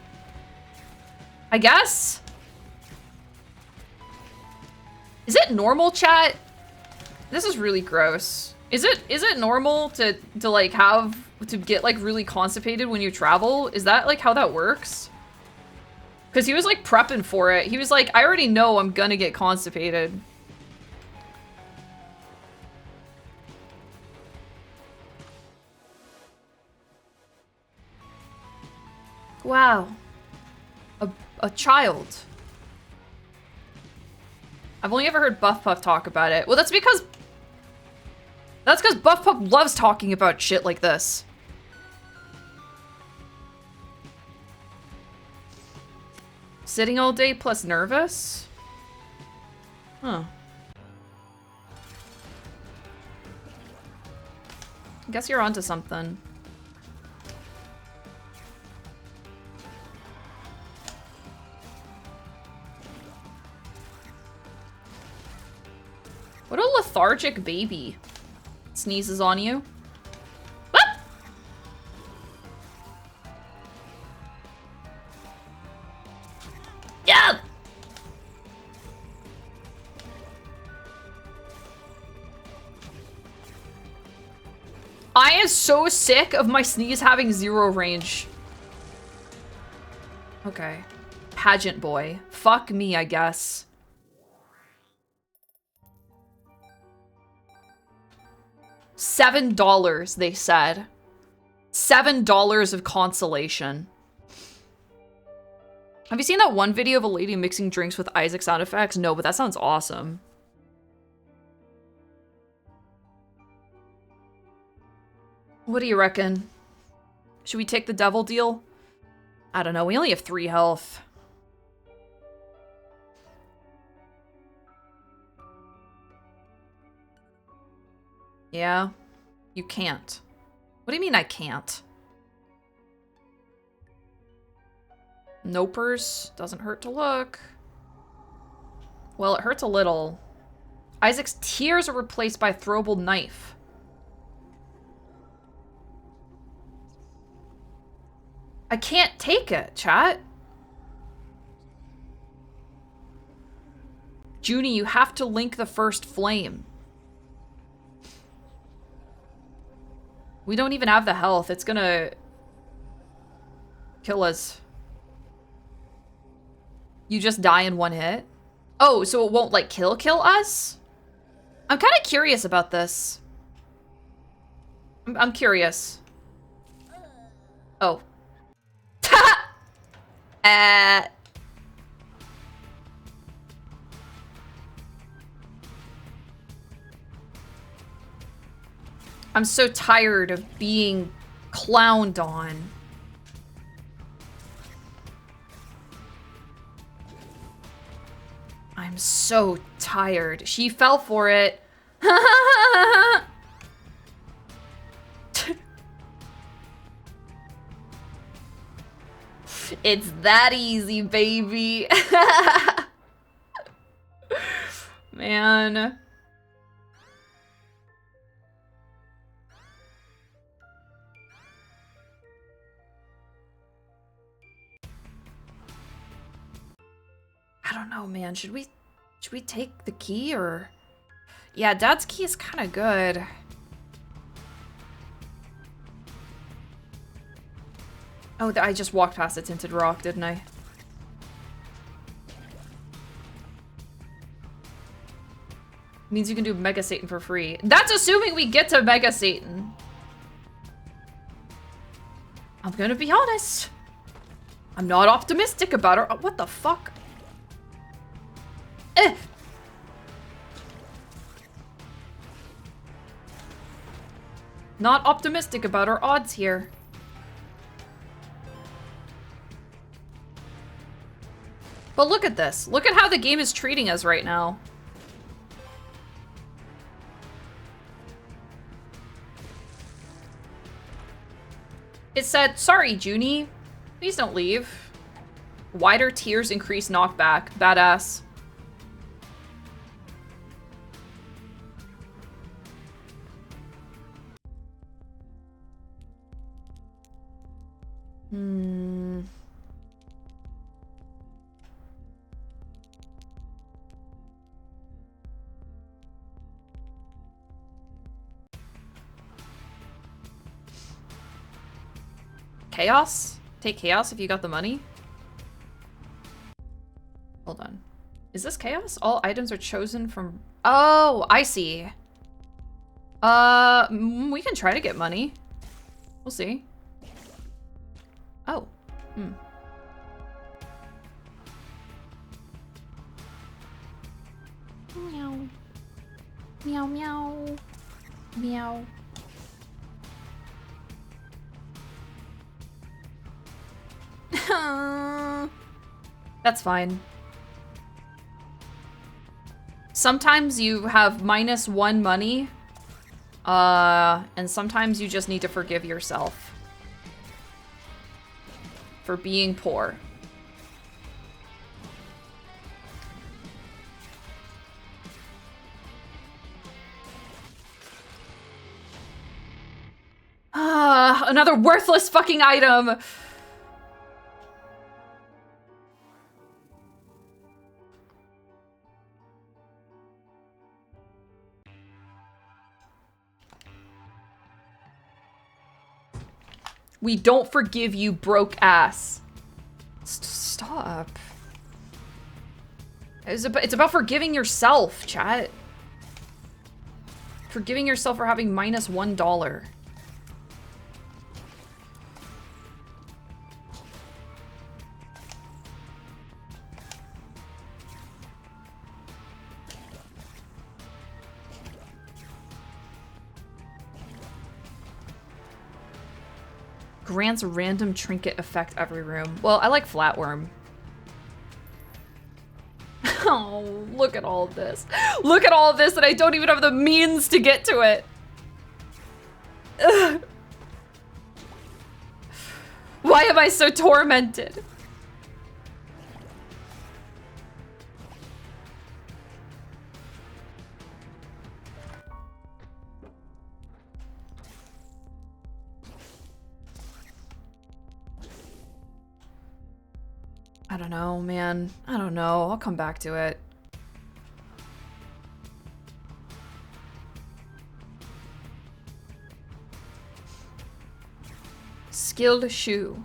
I guess? Is it normal, chat? This is really gross. Is it normal to like to get like really constipated when you travel? Is that like how that works? Because he was like prepping for it. He was like, I already know I'm gonna get constipated. Wow. A child. I've only ever heard Buff Puff talk about it. Well, that's because Buff Puff loves talking about shit like this. Sitting all day plus nervous? Huh. I guess you're onto something. What a lethargic baby. Sneezes on you. Ah! Yeah! I am so sick of my sneeze having 0 range. Okay. Pageant boy. Fuck me, I guess. $7, they said. $7 of consolation. Have you seen that one video of a lady mixing drinks with Isaac sound effects? No, but that sounds awesome. What do you reckon? Should we take the devil deal? I don't know. We only have 3 health. Yeah, you can't. What do you mean I can't? Nopers. Doesn't hurt to look. Well, it hurts a little. Isaac's tears are replaced by a throwable knife. I can't take it, chat. Junie, you have to link the first flame. We don't even have the health. It's gonna kill us. You just die in one hit? Oh, so it won't, like, kill us? I'm kind of curious about this. I'm curious. Oh. I'm so tired of being clowned on. I'm so tired. She fell for it. It's that easy, baby. Man. I don't know, man. Should we take the key or? Yeah, Dad's key is kind of good. Oh, I just walked past a tinted rock, didn't I? Means you can do Mega Satan for free. That's assuming we get to Mega Satan. I'm gonna be honest. I'm not optimistic about her. Oh, what the fuck? Not optimistic about our odds here. But look at this. Look at how the game is treating us right now. It said, sorry, Junie. Please don't leave. Wider tiers increase knockback. Badass. Chaos? Take chaos if you got the money? Hold on. Is this chaos? All items are chosen from... Oh, I see. We can try to get money. We'll see. Oh. Meow. Meow, meow. Meow. That's fine. Sometimes you have -1 money. And sometimes you just need to forgive yourself for being poor. Another worthless fucking item. We don't forgive you, broke ass. Stop. It's about forgiving yourself, chat. Forgiving yourself for having -$1. Grants random trinket effect every room. Well, I like flatworm. Oh, look at all of this. Look at all of this and I don't even have the means to get to it. Ugh. Why am I so tormented? I don't know, man. I don't know. I'll come back to it. Skilled shoe.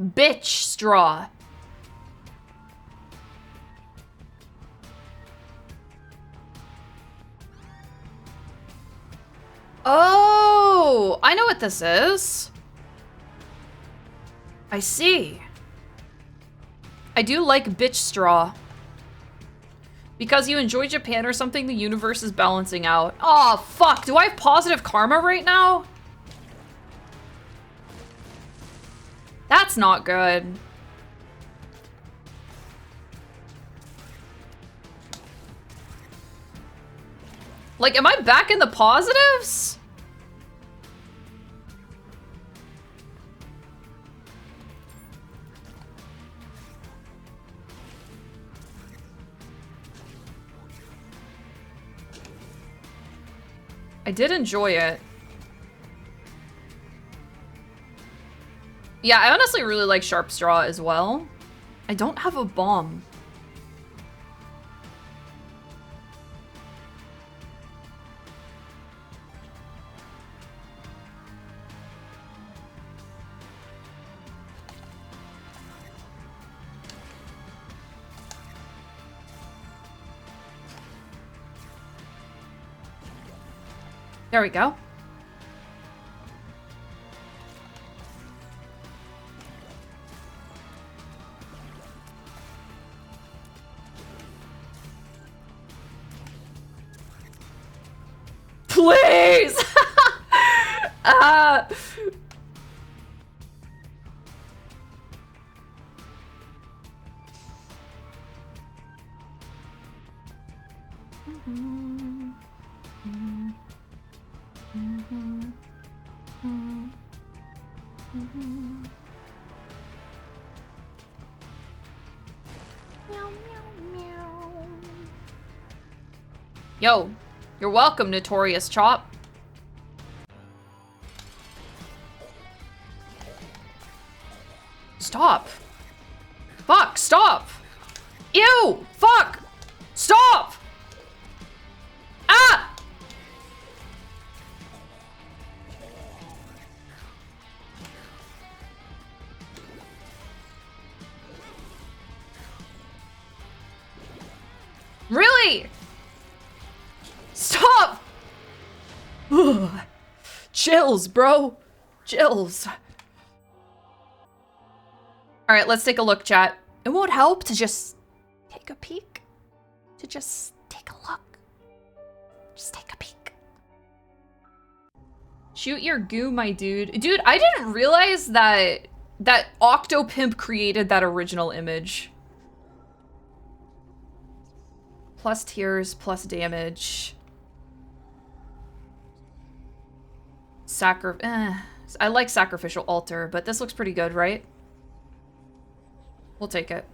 Bitch straw. Oh, I know what this is. I see. I do like bitch straw. Because you enjoy Japan or something, the universe is balancing out. Oh, fuck. Do I have positive karma right now? That's not good. Like, am I back in the positives? I did enjoy it. Yeah, I honestly really like Sharp Straw as well. I don't have a bomb. There we go. Please! uh... Yo, you're welcome, Notorious Chop. Stop. Fuck, stop. Ew, fuck. Stop. Ah! Really? Stop! Ugh. Chills, bro. Chills. All right, let's take a look, chat. It won't help to just take a peek. To just take a look. Just take a peek. Shoot your goo, my dude. Dude, I didn't realize that Octopimp created that original image. Plus tears, plus damage. I like Sacrificial Altar, but this looks pretty good, right? We'll take it.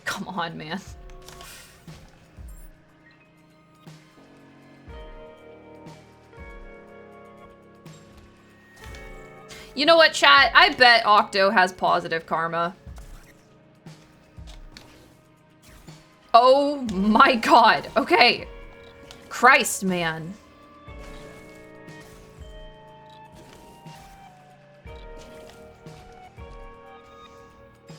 Come on, man. You know what, chat? I bet Octo has positive karma. Oh my god. Okay. Christ, man.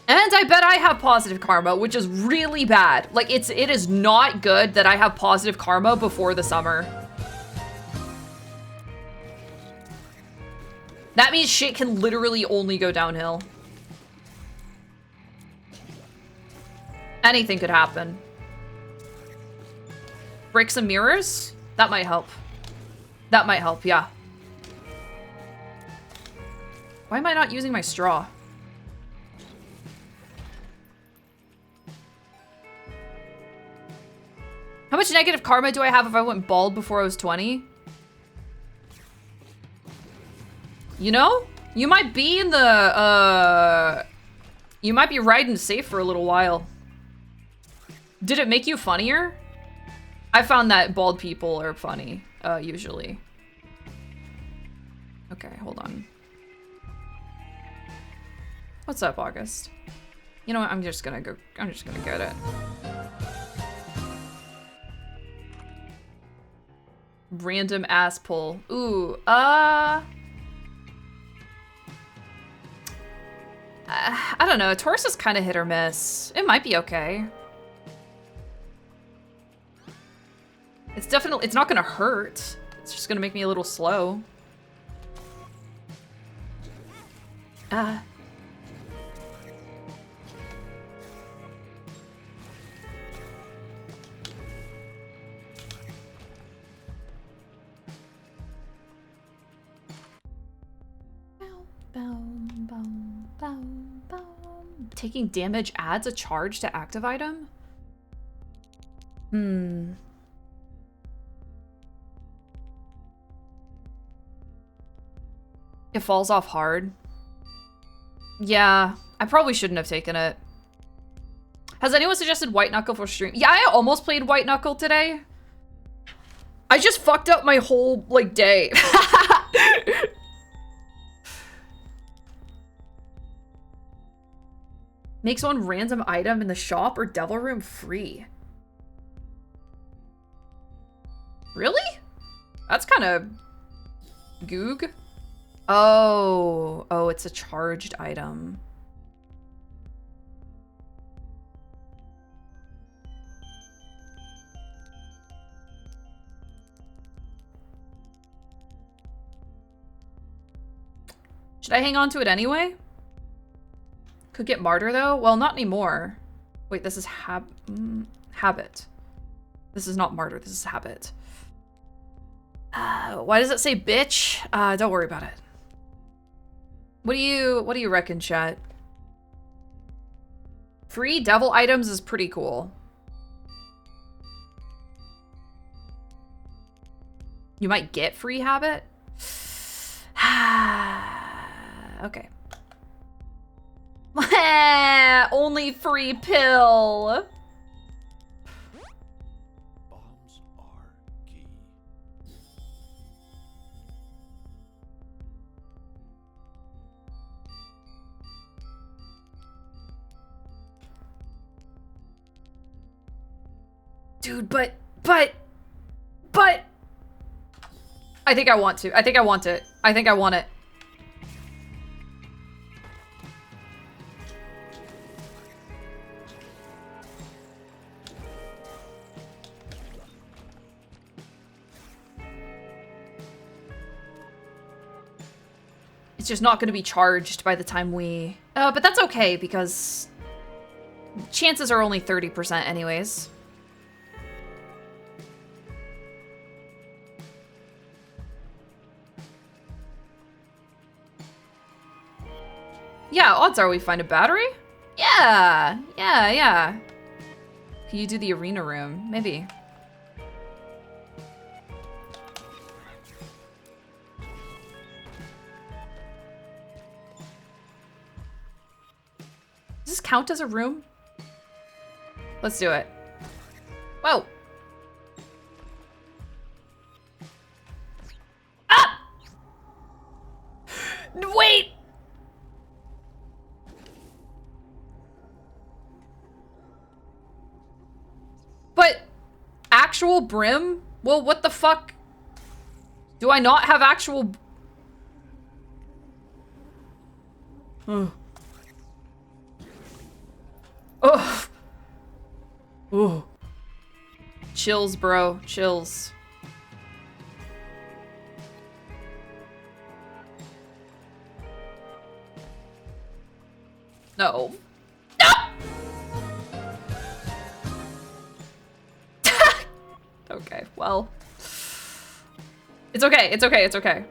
And I bet I have positive karma, which is really bad. Like, it is not good that I have positive karma before the summer. That means shit can literally only go downhill. Anything could happen. Break some mirrors? That might help. That might help, yeah. Why am I not using my straw? How much negative karma do I have if I went bald before I was 20? You know? You might be in the, you might be riding safe for a little while. Did it make you funnier? I found that bald people are funny, usually. Okay, hold on. What's up, August? You know what, I'm just gonna get it. Random ass pull. Ooh, I don't know. Taurus is kind of hit or miss. It might be okay. It's not gonna hurt. It's just gonna make me a little slow. Taking damage adds a charge to active item? It falls off hard. Yeah, I probably shouldn't have taken it. Has anyone suggested White Knuckle for stream? Yeah, I almost played White Knuckle today. I just fucked up my whole, like, day. Makes one random item in the shop or devil room free. Really? That's kind of goog. Oh, it's a charged item. Should I hang on to it anyway? Could get martyr though? Well, not anymore. Wait, this is habit. This is not martyr, this is habit. Why does it say bitch? Don't worry about it. What do you reckon, chat? Free devil items is pretty cool. You might get free habit? Okay. Only free pill. Bombs are key. Dude, but I think I want to. I think I want it. I think I want it. It's just not going to be charged by the time we... but that's okay, because chances are only 30% anyways. Yeah, odds are we find a battery? Yeah. Can you do the arena room? Maybe. Does this count as a room? Let's do it. Whoa. Ah! Wait! But actual brim? Well, what the fuck? Do I not have actual... Chills, bro. Chills. No. No! Okay, well. It's okay, it's okay, it's okay.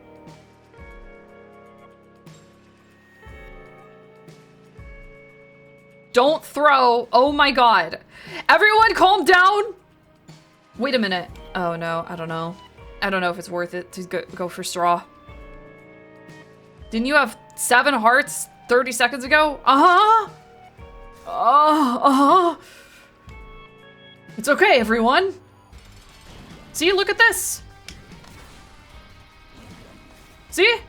Don't throw. Oh my god. Everyone calm down. Wait a minute. Oh no, I don't know. I don't know if it's worth it to go for straw. Didn't you have 7 hearts 30 seconds ago? Uh-huh. Uh-huh. It's okay, everyone. See, look at this. See?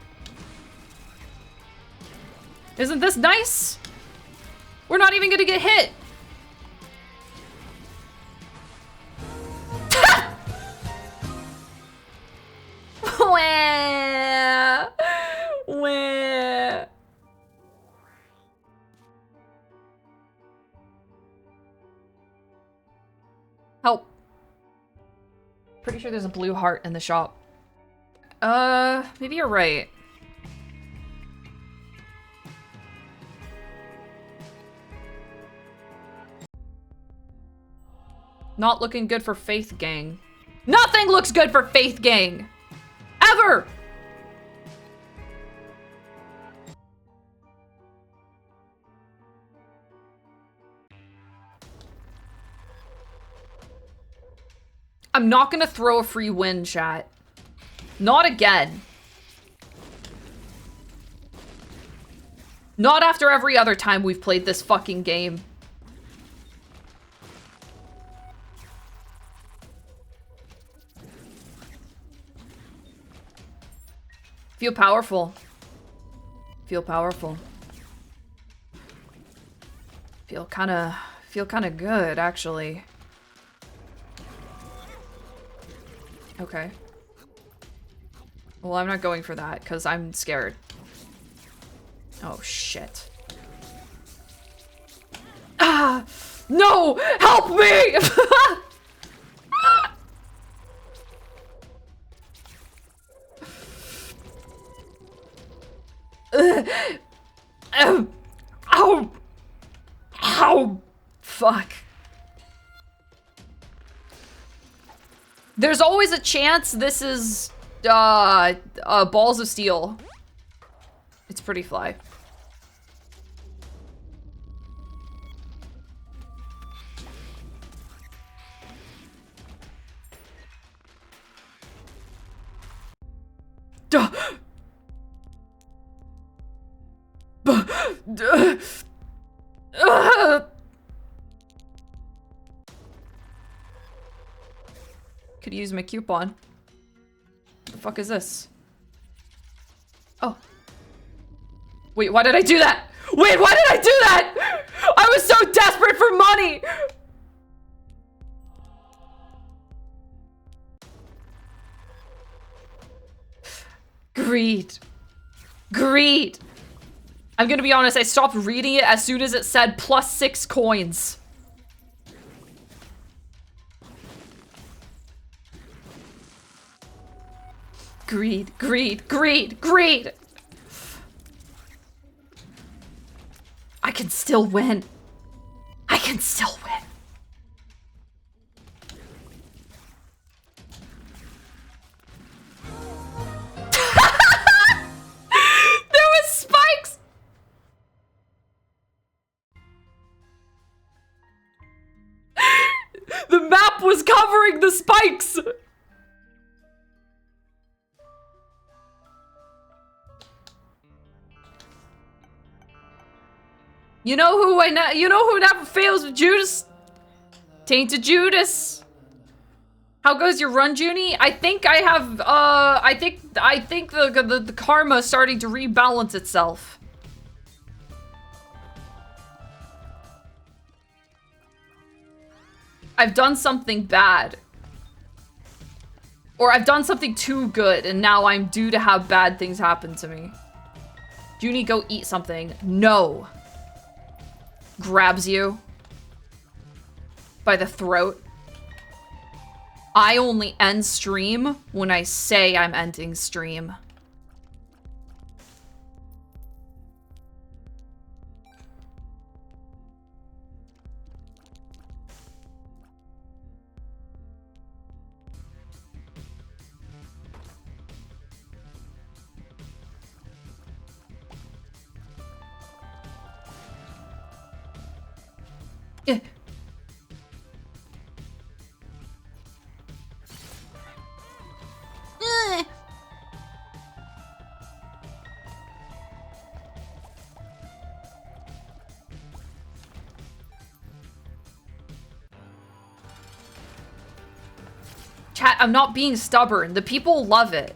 Isn't this nice? We're not even gonna get hit. Wah. Wah. Help. Pretty sure there's a blue heart in the shop. Maybe you're right. Not looking good for Faith Gang. Nothing looks good for Faith Gang! Ever! I'm not gonna throw a free win, chat. Not again. Not after every other time we've played this fucking game. Feel powerful. Feel powerful. Feel kinda good, actually. Okay. Well, I'm not going for that, because I'm scared. Oh, shit. Ah! No! Help me! Ow! Ow! Fuck. There's always a chance this is, balls of steel. It's pretty fly. Duh! Could use my coupon. The fuck is this? Oh. Wait, why did I do that? Wait, why did I do that? I was so desperate for money! Greed. Greed. I'm gonna be honest, I stopped reading it as soon as it said +6 coins. Greed, greed, greed, greed! I can still win. I can still win. There was spikes! The map was covering the spikes! You know who you know who never fails with Judas? Tainted Judas. How goes your run, Junie? I think I have I think the karma is starting to rebalance itself. I've done something bad. Or I've done something too good and now I'm due to have bad things happen to me. Junie, go eat something. No. Grabs you by the throat. I only end stream when I say I'm ending stream. Eh. Chat, I'm not being stubborn. The people love it.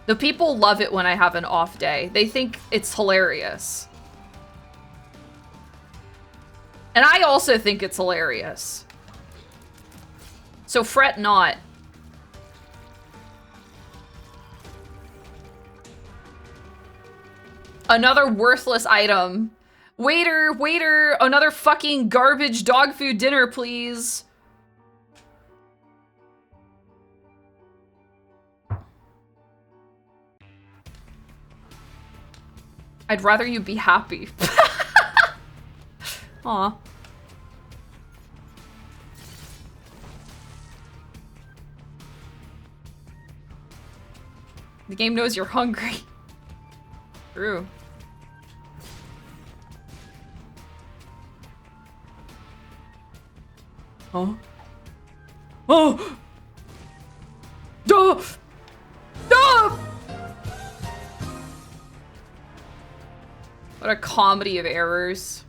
The people love it when I have an off day. They think it's hilarious. And I also think it's hilarious. So fret not. Another worthless item. Waiter, waiter, another fucking garbage dog food dinner, please. I'd rather you be happy. Aw. The game knows you're hungry. True. Huh? Oh! Duh! Duh! What a comedy of errors.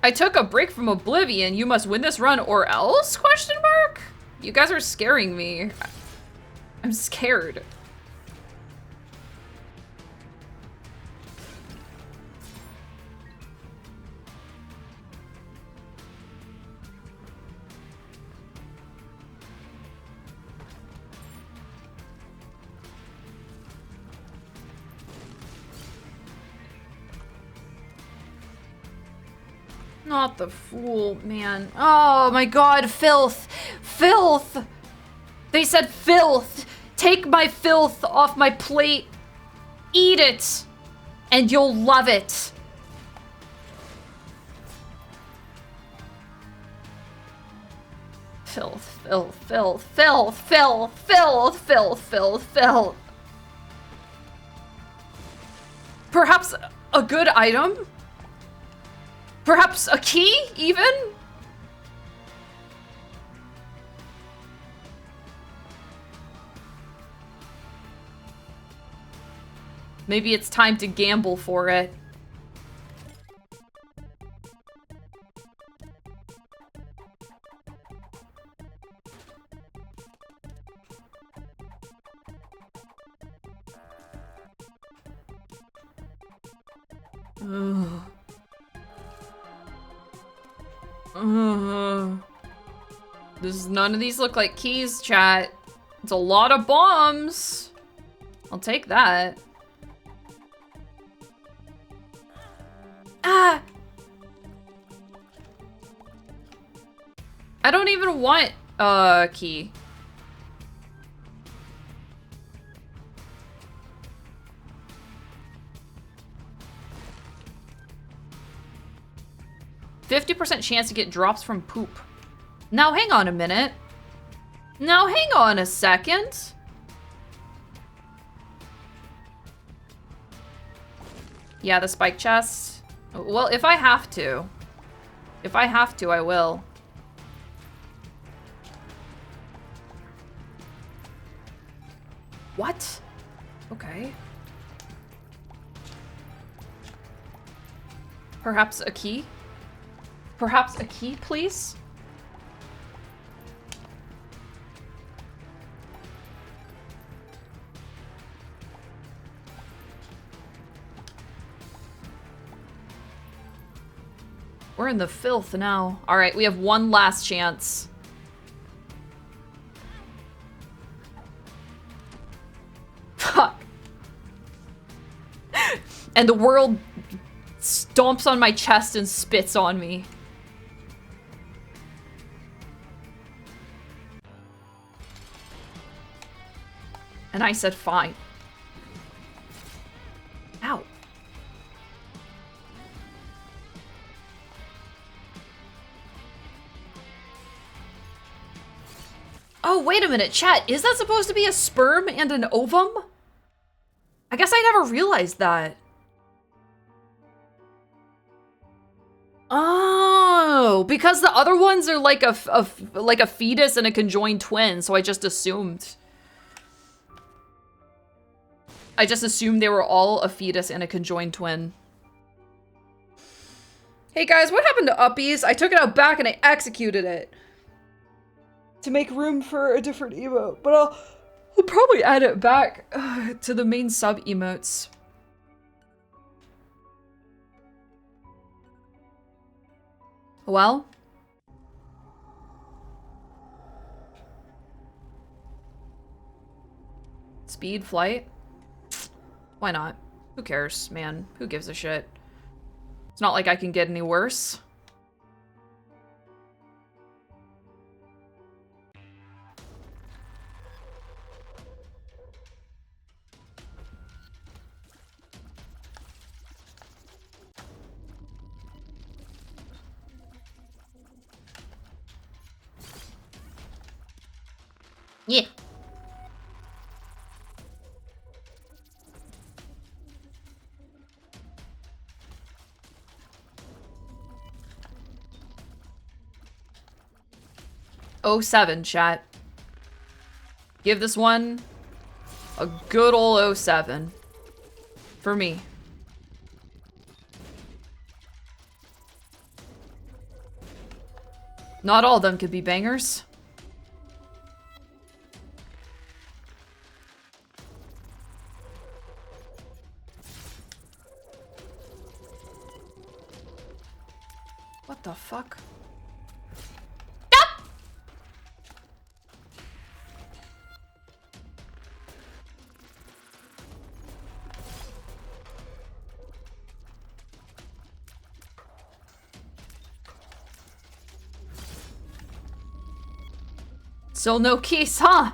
I took a break from Oblivion. You must win this run or else? Question mark? You guys are scaring me. I'm scared. Not the fool, man. Oh my god, filth! Filth! They said filth! Take my filth off my plate! Eat it! And you'll love it! Filth, filth, filth, filth, filth, filth, filth, filth, filth. Perhaps a good item? Perhaps a key, even? Maybe it's time to gamble for it. Ugh. None of these look like keys, chat. It's a lot of bombs. I'll take that. Ah! I don't even want a key. %50 chance to get drops from poop. Now hang on a minute. Now hang on a second. Yeah, the spike chest. Well, if I have to. If I have to, I will. What? Okay. Perhaps a key? Perhaps a key, please? We're in the filth now. All right, we have one last chance. Fuck. And the world stomps on my chest and spits on me. And I said, fine. Ow. Oh, wait a minute, chat. Is that supposed to be a sperm and an ovum? I guess I never realized that. Oh, because the other ones are like a fetus and a conjoined twin, so I just assumed. I just assumed they were all a fetus and a conjoined twin. Hey guys, what happened to Uppies? I took it out back and I executed it. To make room for a different emote, but I'll probably add it back to the main sub emotes. Well. Speed, flight. Why not? Who cares, man? Who gives a shit? It's not like I can get any worse. Yeah. Oh, 07, chat. Give this one a good ol' 07. For me. Not all of them could be bangers. What the fuck? Ah! Still no keys, huh?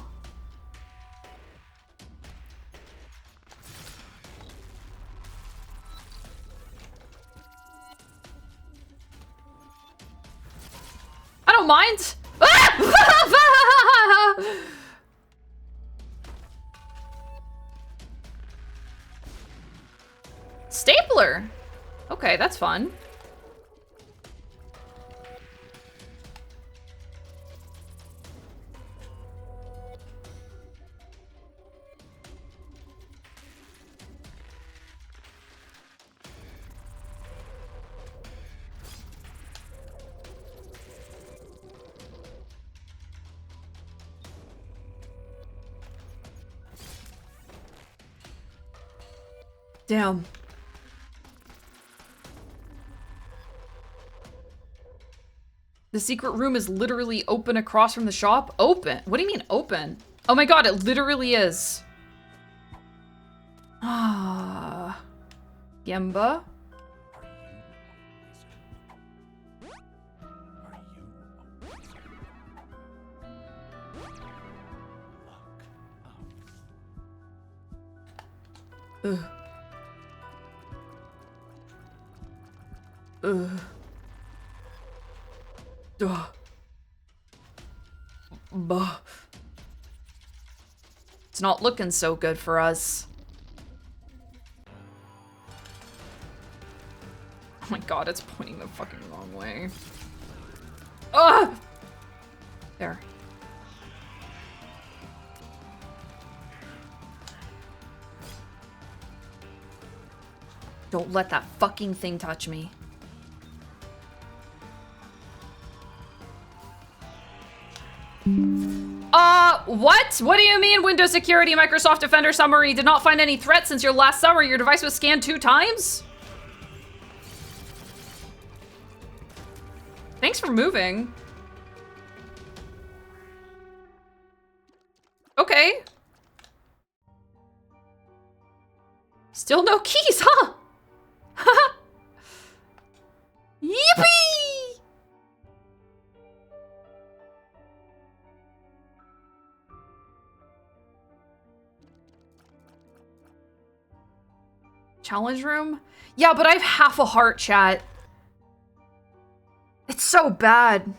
I don't mind. Stapler. Okay, that's fun. Damn. The secret room is literally open across from the shop? Open? What do you mean open? Oh my god, it literally is. Ah. Gemba? Ugh. Ugh. Ugh. Bah. It's not looking so good for us. Oh my god, it's pointing the fucking wrong way. Ah! There. Don't let that fucking thing touch me. What? What do you mean Windows Security Microsoft Defender summary did not find any threats since your last summer? Your device was scanned 2 times? Thanks for moving. Okay. Still no keys, huh? Challenge room? Yeah, but I have half a heart, chat. It's so bad.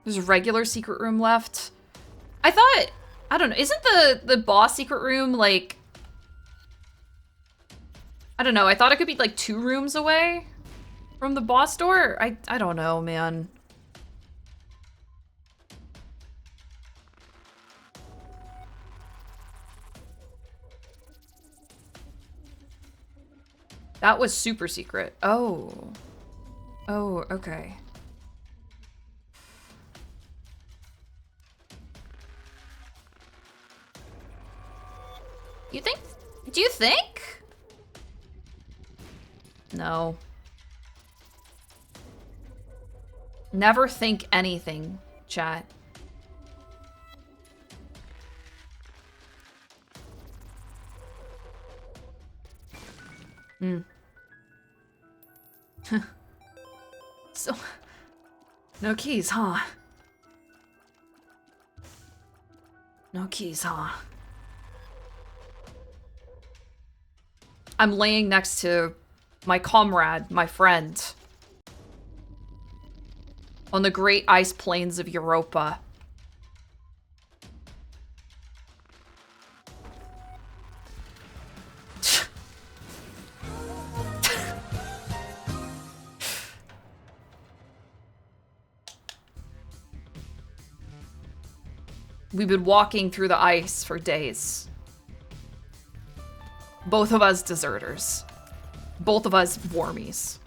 There's a regular secret room left. I thought, I don't know, isn't the boss secret room like, I don't know, I thought it could be like 2 rooms away from the boss door? I don't know, man. That was super secret. Oh. Oh, okay. You think? Do you think? No. Never think anything, chat. Hmm. So, no keys, huh? No keys, huh? I'm laying next to my comrade, my friend, on the great ice plains of Europa. We've been walking through the ice for days. Both of us deserters. Both of us warmies.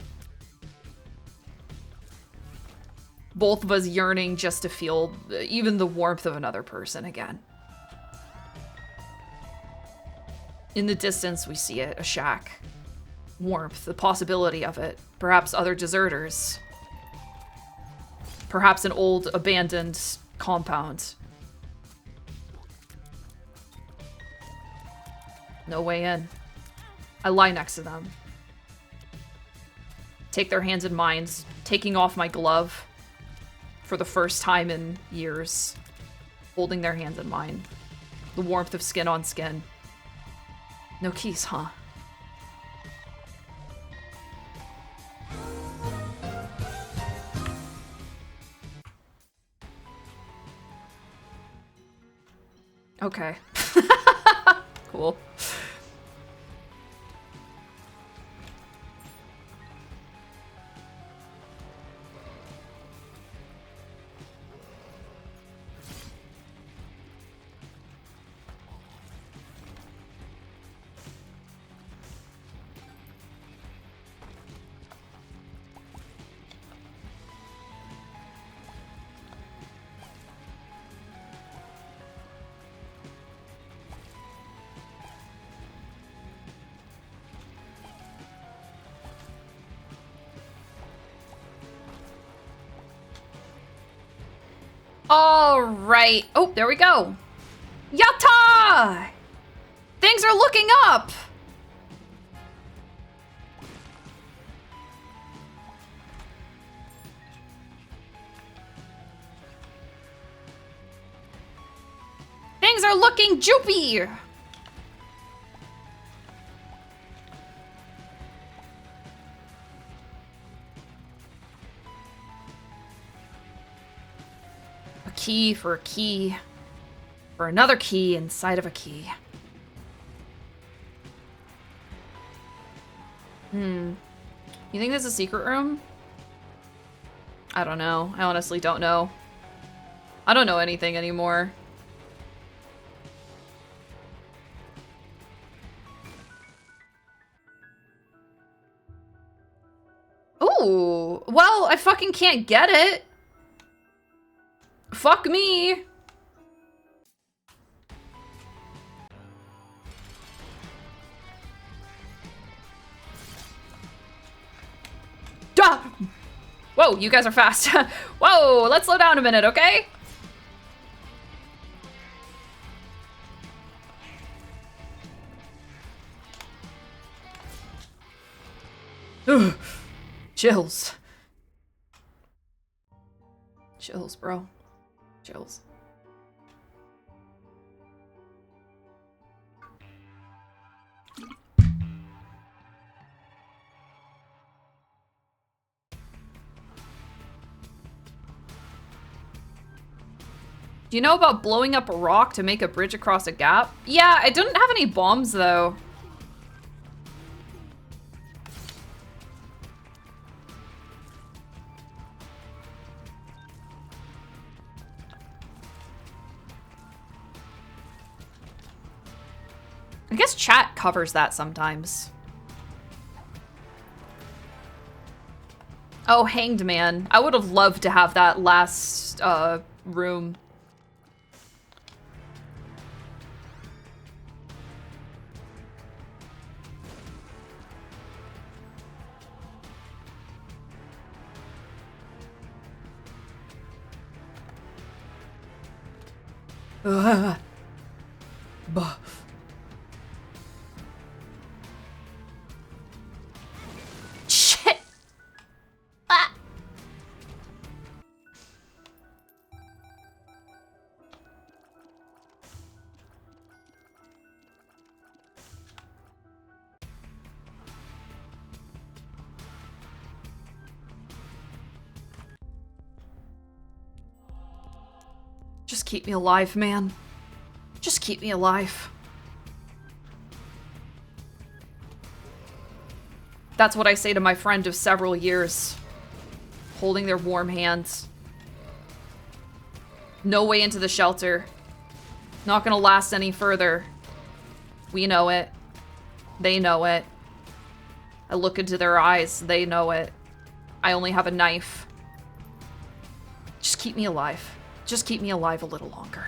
Both of us yearning just to feel even the warmth of another person again. In the distance, we see it, a shack. Warmth, the possibility of it. Perhaps other deserters. Perhaps an old, abandoned compound. No way in. I lie next to them. Take their hands in mine, taking off my glove for the first time in years. Holding their hands in mine. The warmth of skin on skin. No keys, huh? Okay. Cool. All right. Oh, there we go. Yatta! Things are looking up. Things are looking joopy. A key for a key. For another key inside of a key. You think there's a secret room? I don't know. I honestly don't know. I don't know anything anymore. Ooh, well, I fucking can't get it. Fuck me. Ah! Whoa, you guys are fast. Whoa, let's slow down a minute, okay? Ugh. Chills. Chills, bro. Chills. Do you know about blowing up a rock to make a bridge across a gap? Yeah, I didn't have any bombs though. I guess chat covers that sometimes. Oh, Hanged Man. I would have loved to have that last room. Ugh. Buff. Shit. Ah. Just keep me alive, man. Just keep me alive. That's what I say to my friend of several years. Holding their warm hands. No way into the shelter. Not gonna last any further. We know it. They know it. I look into their eyes. They know it. I only have a knife. Just keep me alive. Just keep me alive a little longer.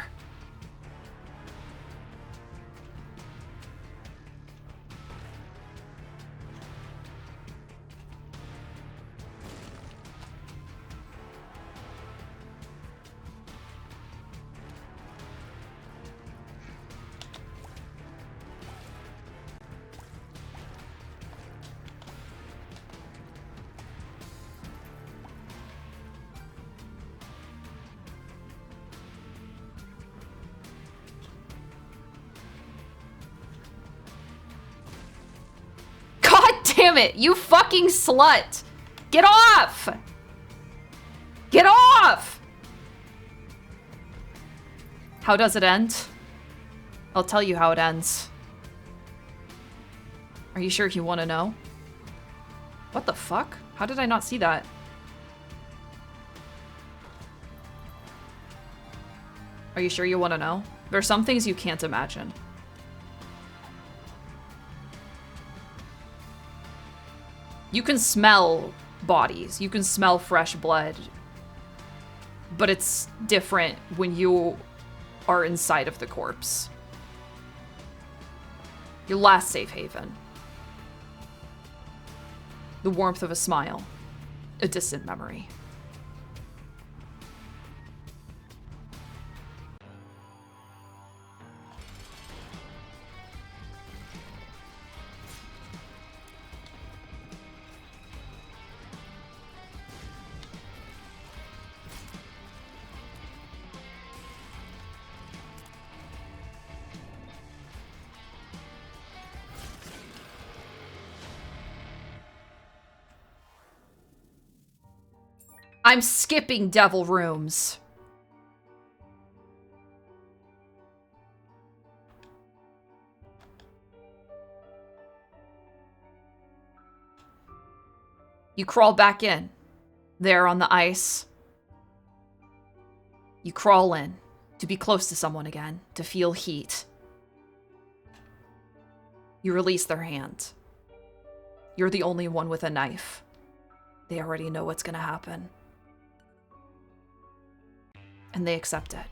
Damn it, you fucking slut! Get off! Get off! How does it end? I'll tell you how it ends. Are you sure you want to know? What the fuck? How did I not see that? Are you sure you want to know? There are some things you can't imagine. You can smell bodies. You can smell fresh blood. But it's different when you are inside of the corpse. Your last safe haven. The warmth of a smile. A distant memory. I'm skipping devil rooms. You crawl back in. There on the ice. You crawl in to be close to someone again, to feel heat. You release their hand. You're the only one with a knife. They already know what's gonna happen. And they accept it.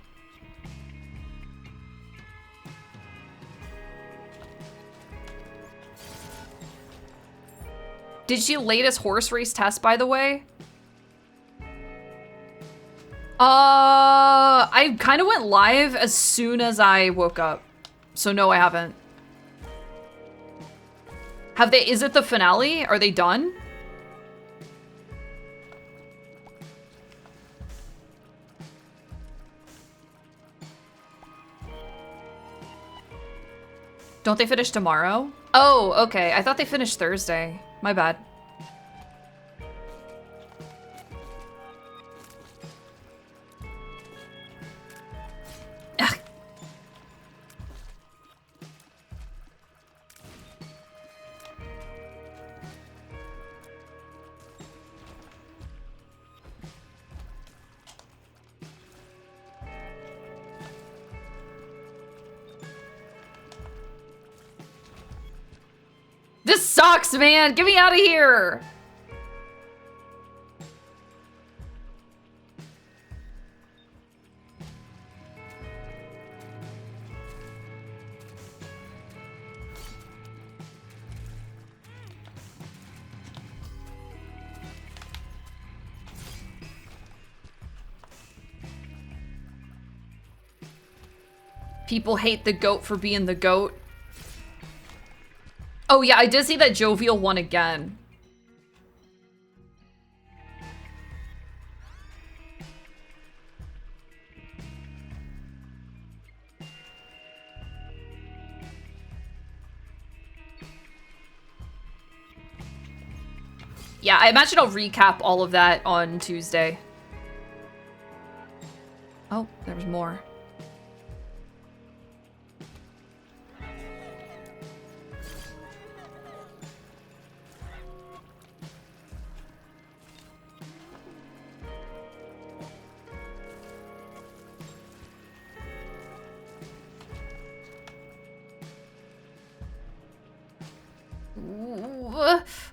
Did you latest horse race test, by the way? I kind of went live as soon as I woke up. So no, I haven't. Have they, is it the finale? Are they done? Don't they finish tomorrow? Oh, okay. I thought they finished Thursday. My bad. This sucks, man. Get me out of here. People hate the goat for being the goat. Oh yeah, I did see that Jovial won again. Yeah, I imagine I'll recap all of that on Tuesday. Oh, there was more.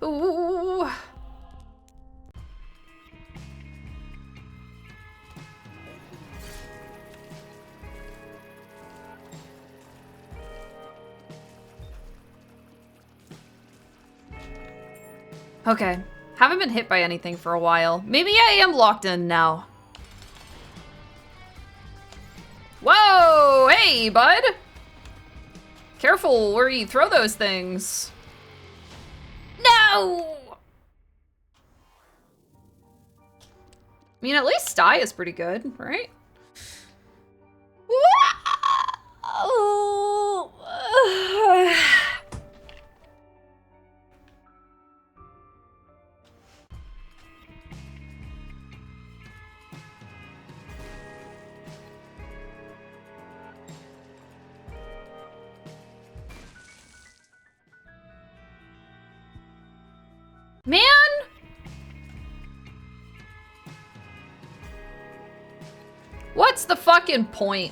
Ooh. Okay. Haven't been hit by anything for a while. Maybe I am locked in now. Whoa! Hey, bud! Careful where you throw those things. No! I mean, at least Sty is pretty good, right? Man! What's the fucking point?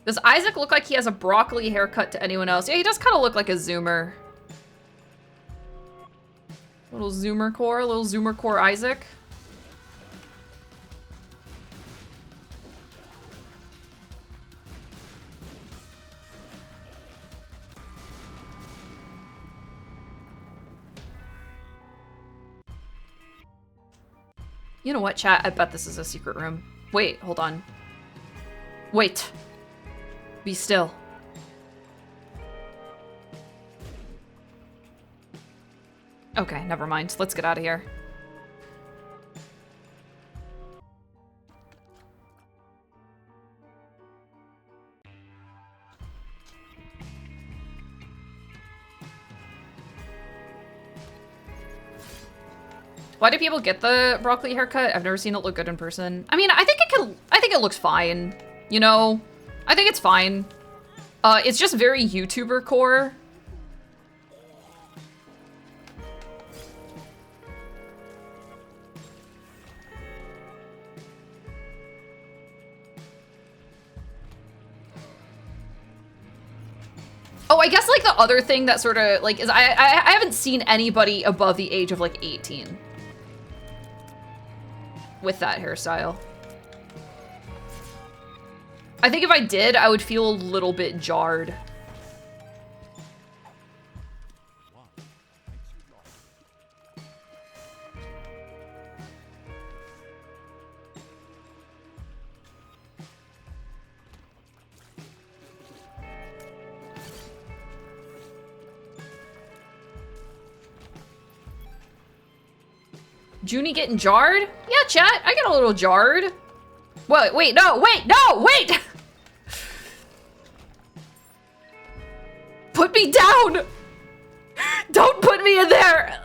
Does Isaac look like he has a broccoli haircut to anyone else? Yeah, he does kind of look like a Zoomer. Little Zoomer core Isaac. You know what, chat? I bet this is a secret room. Wait, hold on. Wait. Be still. Okay, never mind. Let's get out of here. Why do people get the broccoli haircut? I've never seen it look good in person. I mean, I think it looks fine. You know? I think it's fine. It's just very YouTuber core. Oh, I guess like the other thing that sort of like is I haven't seen anybody above the age of like 18 with that hairstyle. I think if I did, I would feel a little bit jarred. Junie getting jarred? Yeah, chat, I get a little jarred. Wait, no, wait! Put me down! Don't put me in there!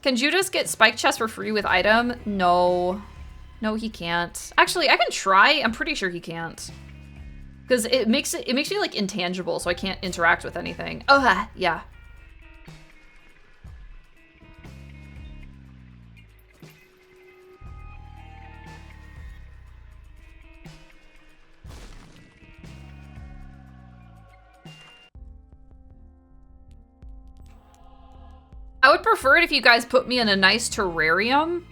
Can Judas get Spike Chest for free with item? No. No, he can't. Actually, I can try. I'm pretty sure he can't. Because it makes me like intangible, so I can't interact with anything. Oh, yeah. would prefer it if you guys put me in a nice terrarium.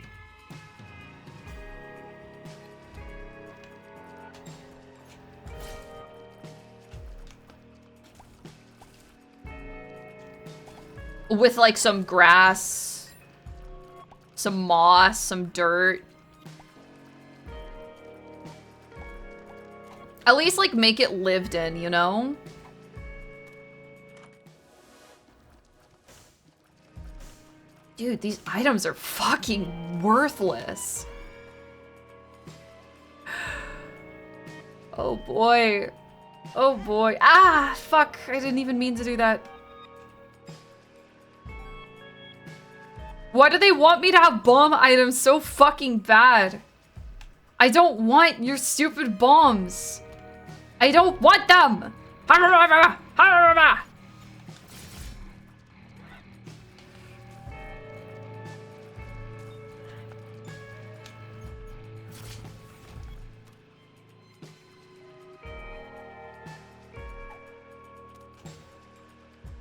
With like some grass, some moss, some dirt. At least like make it lived in, you know? Dude, these items are fucking worthless. Oh boy. Oh boy. Ah, fuck. I didn't even mean to do that. Why do they want me to have bomb items so fucking bad? I don't want your stupid bombs. I don't want them.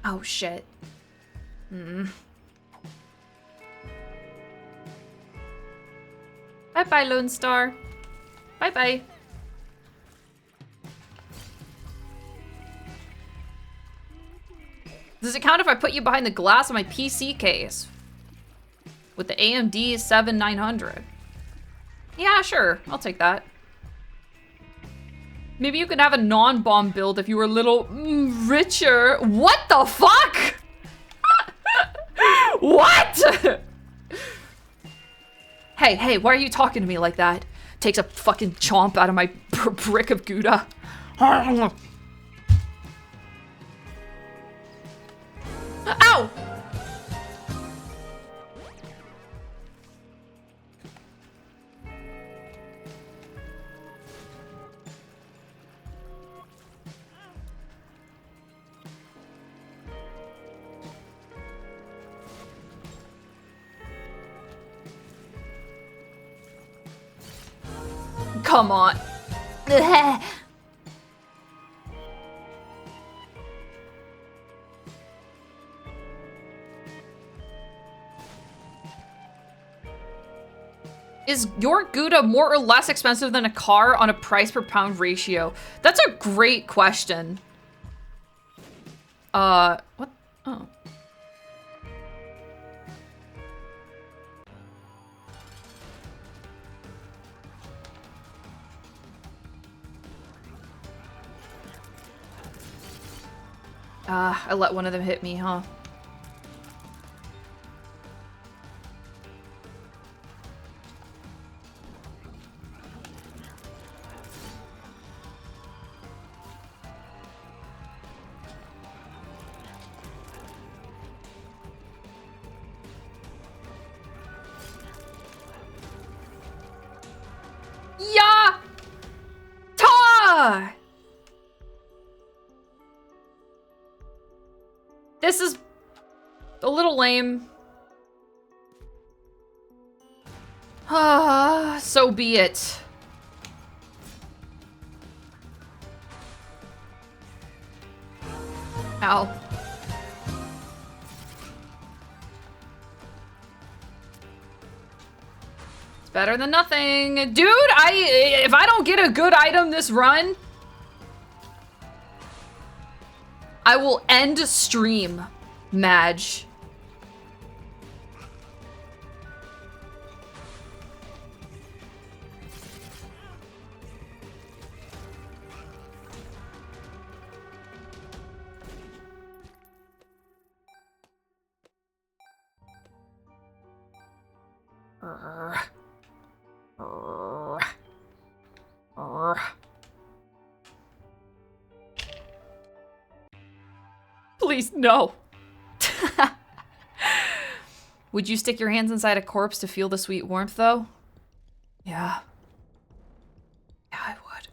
Oh shit. Bye-bye, Lone Star. Bye-bye. Does it count if I put you behind the glass of my PC case? With the AMD 7900? Yeah, sure. I'll take that. Maybe you could have a non-bomb build if you were a little richer. What the fuck? What? Hey, why are you talking to me like that? Takes a fucking chomp out of my brick of Gouda. Ow! Come on. Is your Gouda more or less expensive than a car on a price per pound ratio? That's a great question. What? Oh. I let one of them hit me, huh? Yeah! Ta! This is a little lame. So be it. Ow. It's better than nothing. Dude, if I don't get a good item this run, I will end stream, Madge. Please, no. Would you stick your hands inside a corpse to feel the sweet warmth, though? Yeah. Yeah, I would.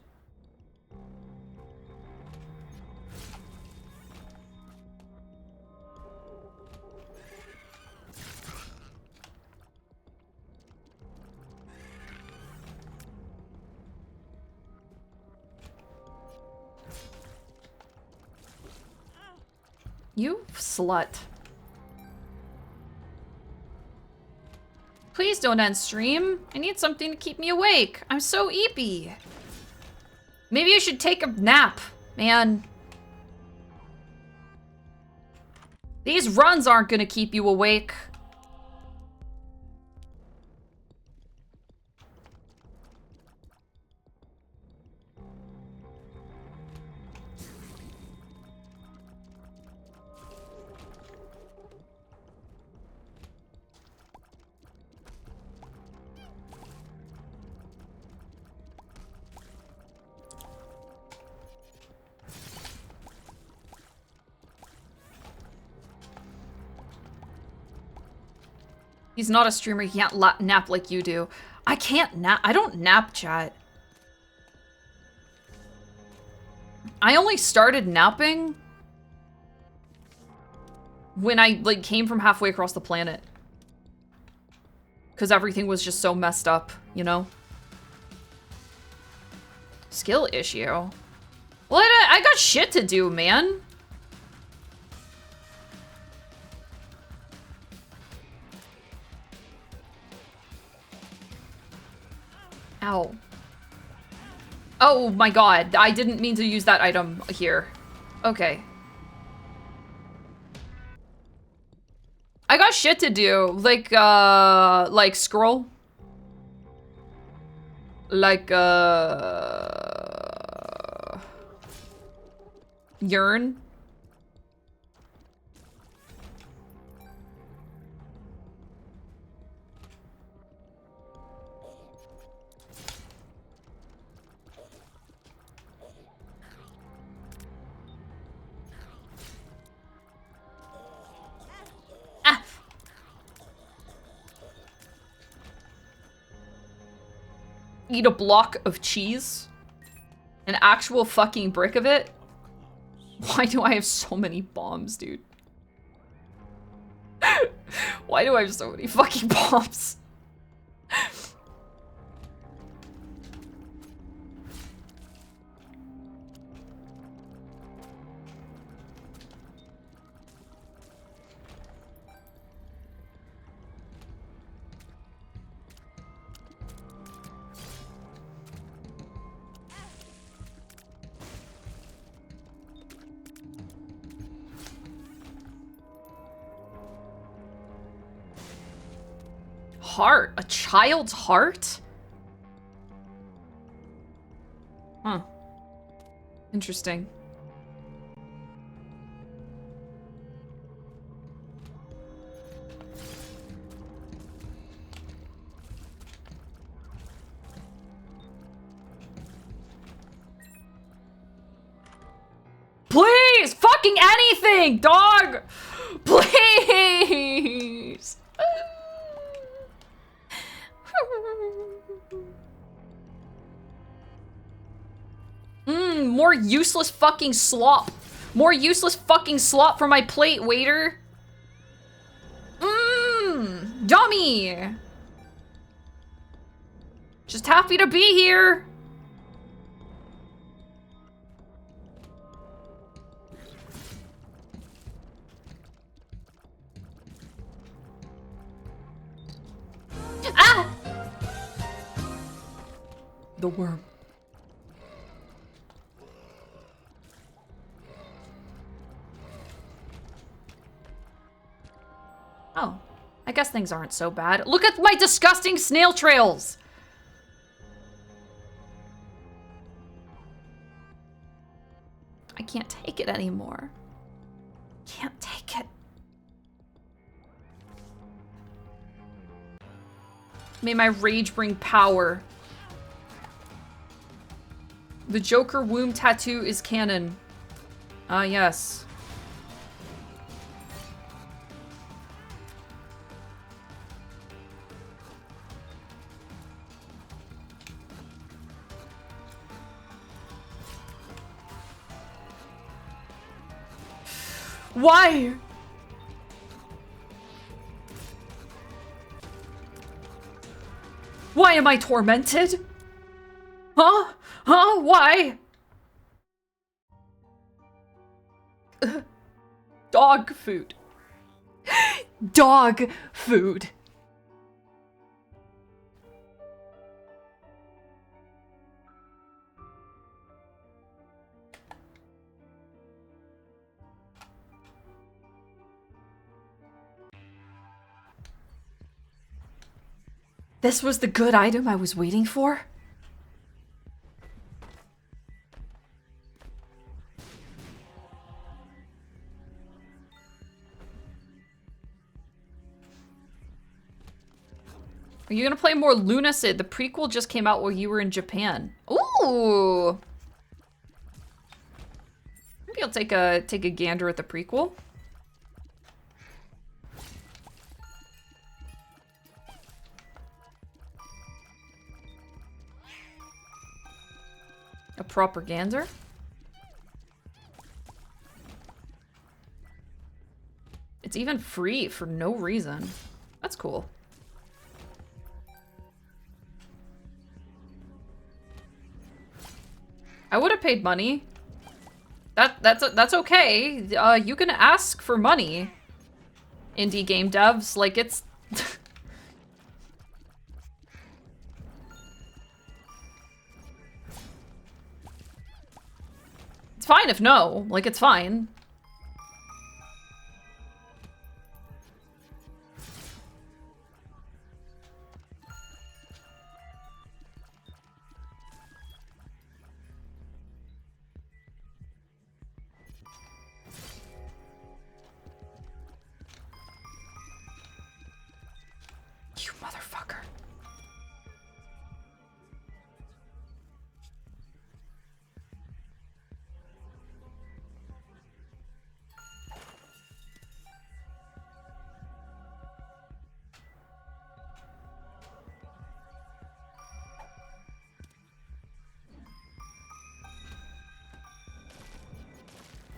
You slut. Please don't end stream. I need something to keep me awake. I'm so eepy. Maybe I should take a nap, man. These runs aren't gonna keep you awake. He's not a streamer, he can't nap like you do. I can't nap, I don't nap, chat. I only started napping when I, like, came from halfway across the planet. Because everything was just so messed up, you know? Skill issue? Well, I got shit to do, man. Ow. Oh my god, I didn't mean to use that item here. Okay. I got shit to do, like scroll. Like, yearn. Eat a block of cheese? An actual fucking brick of it? Why do I have so many bombs, dude? Why do I have so many fucking bombs? Heart? A child's heart? Huh. Interesting. Please! Fucking anything, dog! Please! More useless fucking slop. More useless fucking slop for my plate, waiter. Dummy. Just happy to be here. Ah! The worm. Oh, I guess things aren't so bad. Look at my disgusting snail trails! I can't take it anymore. Can't take it. May my rage bring power. The Joker womb tattoo is canon. Ah, yes. Why? Why am I tormented? Huh? Huh? Why? Dog food. Dog food. This was the good item I was waiting for? Are you gonna play more Lunacid? The prequel just came out while you were in Japan. Ooh! Maybe I'll take a gander at the prequel. A proper gander. It's even free for no reason. That's cool. I would have paid money. That's okay. You can ask for money. Indie game devs, like it's it's fine if no. Like it's fine. You motherfucker.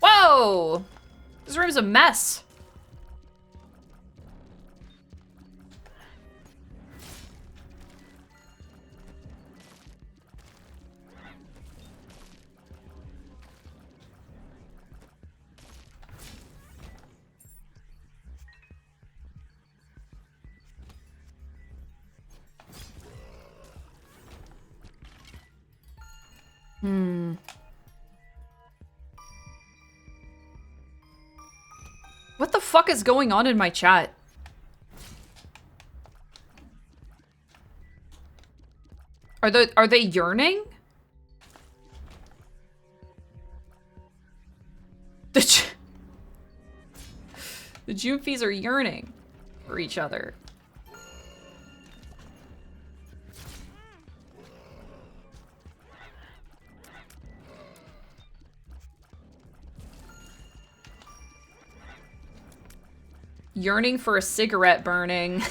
Whoa! This room's a mess. Hmm. What the fuck is going on in my chat? Are they yearning? The Junfies are yearning for each other. Yearning for a cigarette burning.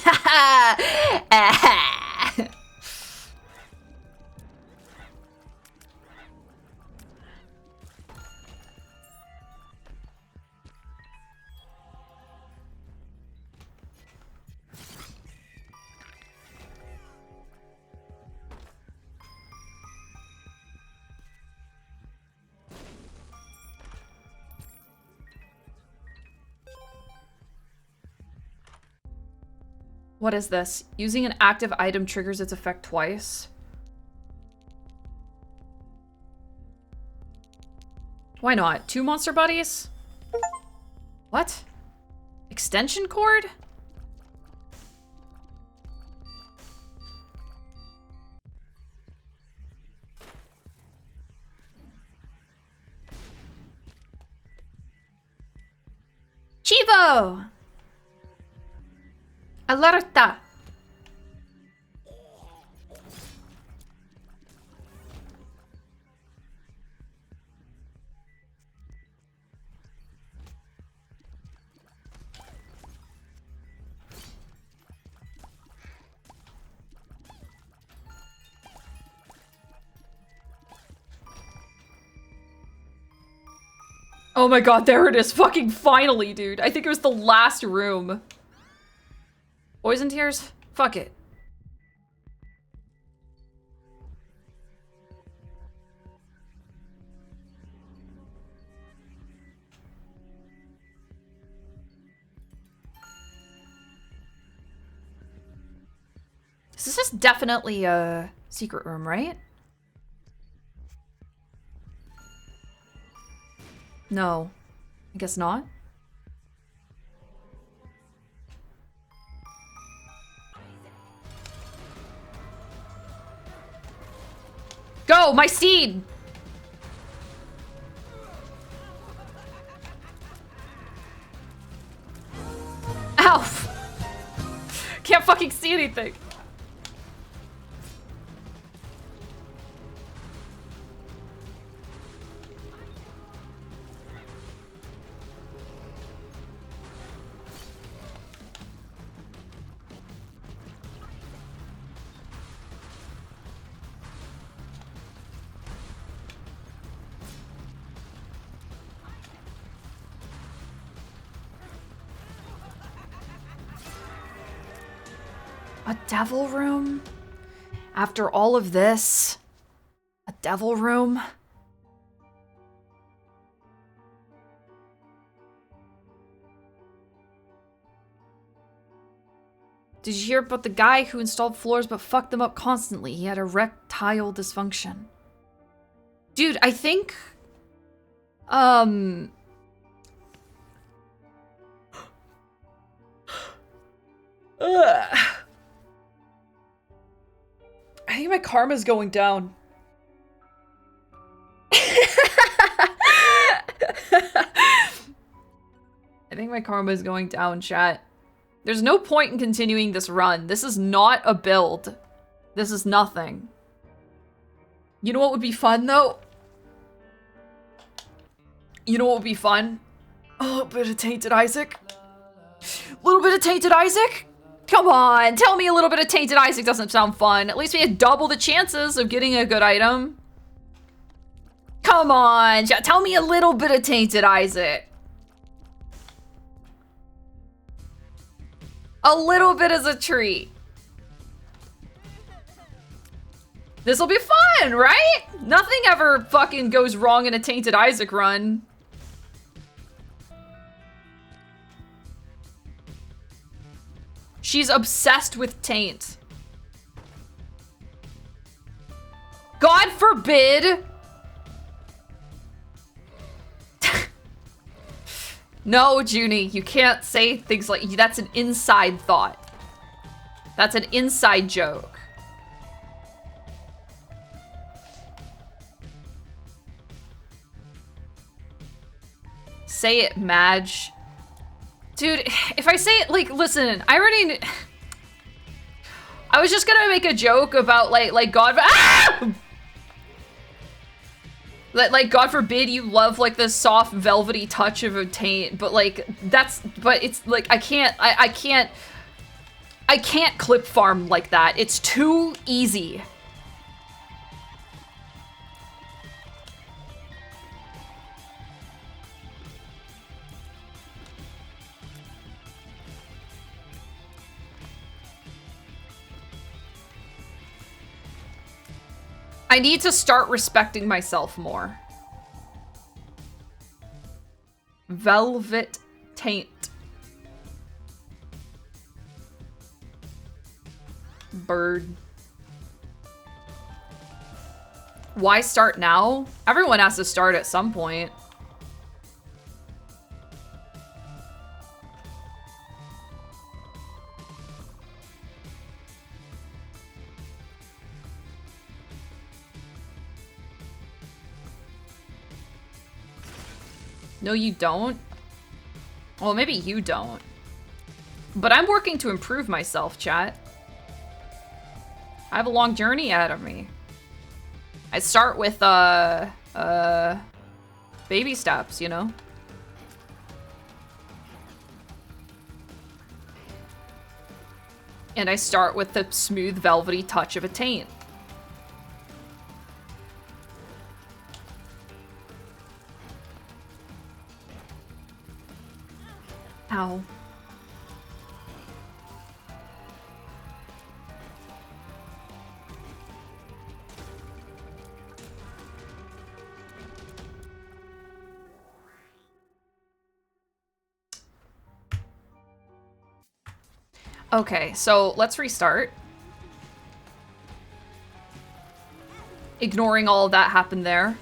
What is this? Using an active item triggers its effect twice. Why not? 2 monster bodies? What? Extension cord? Chivo! Alerta! Oh my god, there it is. Fucking finally, dude. I think it was the last room. Poison tears? Fuck it. This is definitely a secret room, right? No. I guess not. Go, my steed! Ow! Can't fucking see anything. A devil room? After all of this? A devil room? Did you hear about the guy who installed floors but fucked them up constantly? He had erectile dysfunction. Dude, I think... Ugh. I think my karma's going down. I think my karma is going down, chat. There's no point in continuing this run. This is not a build. This is nothing. You know what would be fun, though? You know what would be fun? A little bit of Tainted Isaac. A little bit of Tainted Isaac? Come on, tell me a little bit of Tainted Isaac doesn't sound fun. At least we had double the chances of getting a good item. Come on, tell me a little bit of Tainted Isaac. A little bit as a treat. This'll be fun, right? Nothing ever fucking goes wrong in a Tainted Isaac run. She's obsessed with Taint. God forbid! No, Junie, you can't say things like... That's an inside thought. That's an inside joke. Say it, Madge. Dude, if I say it, like, listen, I already... I was just gonna make a joke about, like God... Ah! Like, God forbid you love, like, the soft, velvety touch of a taint, but, like, that's... But it's, like, I can't clip farm like that. It's too easy. I need to start respecting myself more. Velvet Taint. Bird. Why start now? Everyone has to start at some point. No, you don't? Well, maybe you don't. But I'm working to improve myself, chat. I have a long journey ahead of me. I start with, baby steps, you know? And I start with the smooth, velvety touch of a taint. Ow. Okay, so let's restart. Ignoring all of that happened there.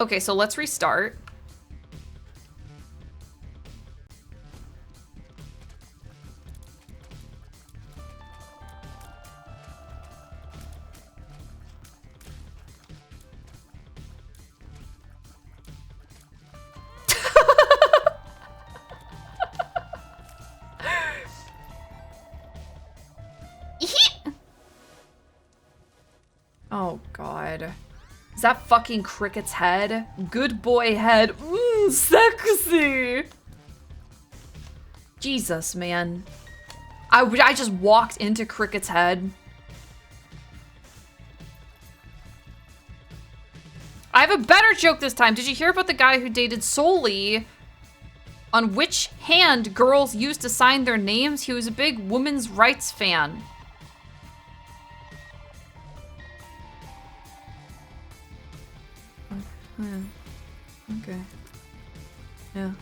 Okay, so let's restart. Oh, God. Is that fucking Cricket's head? Good boy head. Mmm, sexy. Jesus, man. I just walked into Cricket's head. I have a better joke this time. Did you hear about the guy who dated solely on which hand girls used to sign their names? He was a big women's rights fan. Yeah. Okay. Yeah.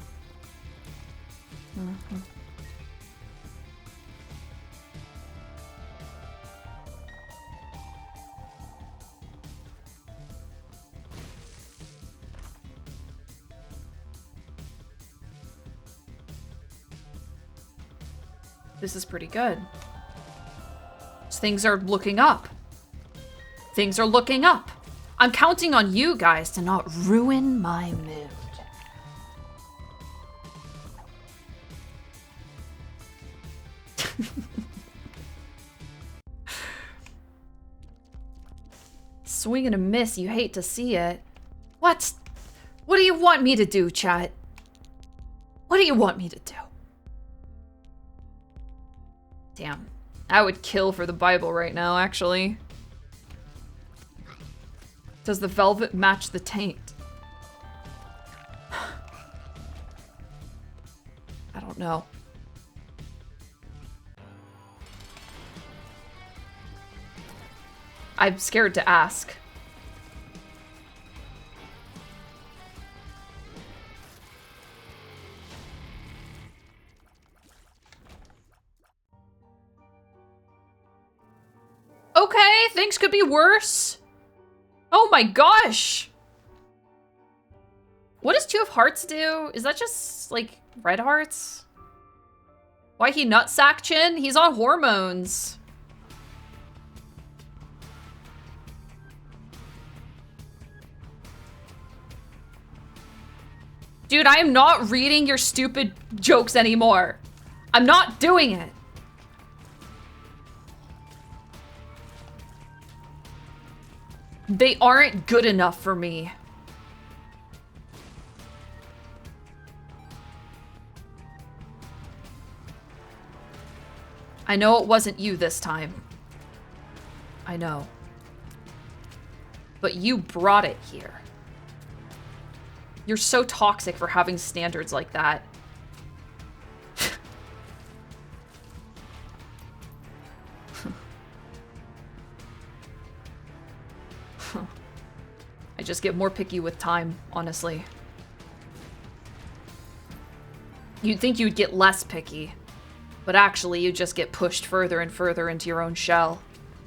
Uh-huh. This is pretty good. Things are looking up. Things are looking up. I'm counting on you guys to not ruin my mood. Swing and a miss, you hate to see it. What? What do you want me to do, chat? What do you want me to do? Damn. I would kill for the Bible right now, actually. Does the velvet match the taint? I don't know. I'm scared to ask. Okay, things could be worse. Oh my gosh! What does Two of Hearts do? Is that just, like, red hearts? Why he nutsack chin? He's on hormones. Dude, I am not reading your stupid jokes anymore. I'm not doing it. They aren't good enough for me. I know it wasn't you this time. I know. But you brought it here. You're so toxic for having standards like that. I just get more picky with time, honestly. You'd think you'd get less picky, but actually you just get pushed further and further into your own shell.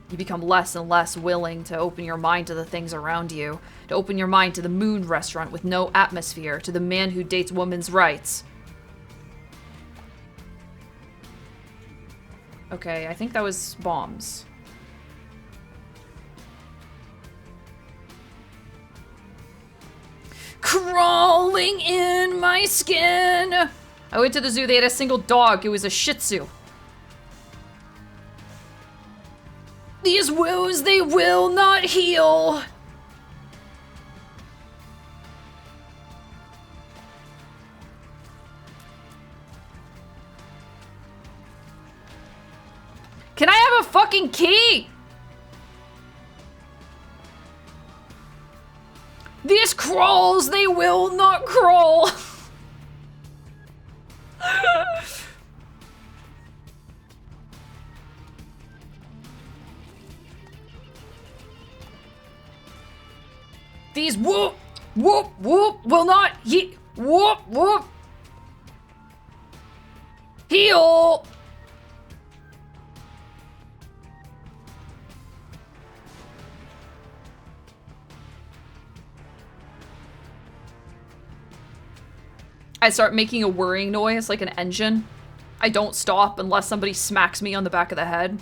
You become less and less willing to open your mind to the things around you, to open your mind to the moon restaurant with no atmosphere, to the man who dates women's rights. Okay, I think that was bombs. Crawling in my skin. I went to the zoo, they had a single dog. It was a Shih Tzu. These wounds, they will not heal. Can I have a fucking key? These crawls, they will not crawl. These whoop, whoop, whoop will not whoop, whoop. Heal. I start making a whirring noise like an engine. I don't stop unless somebody smacks me on the back of the head.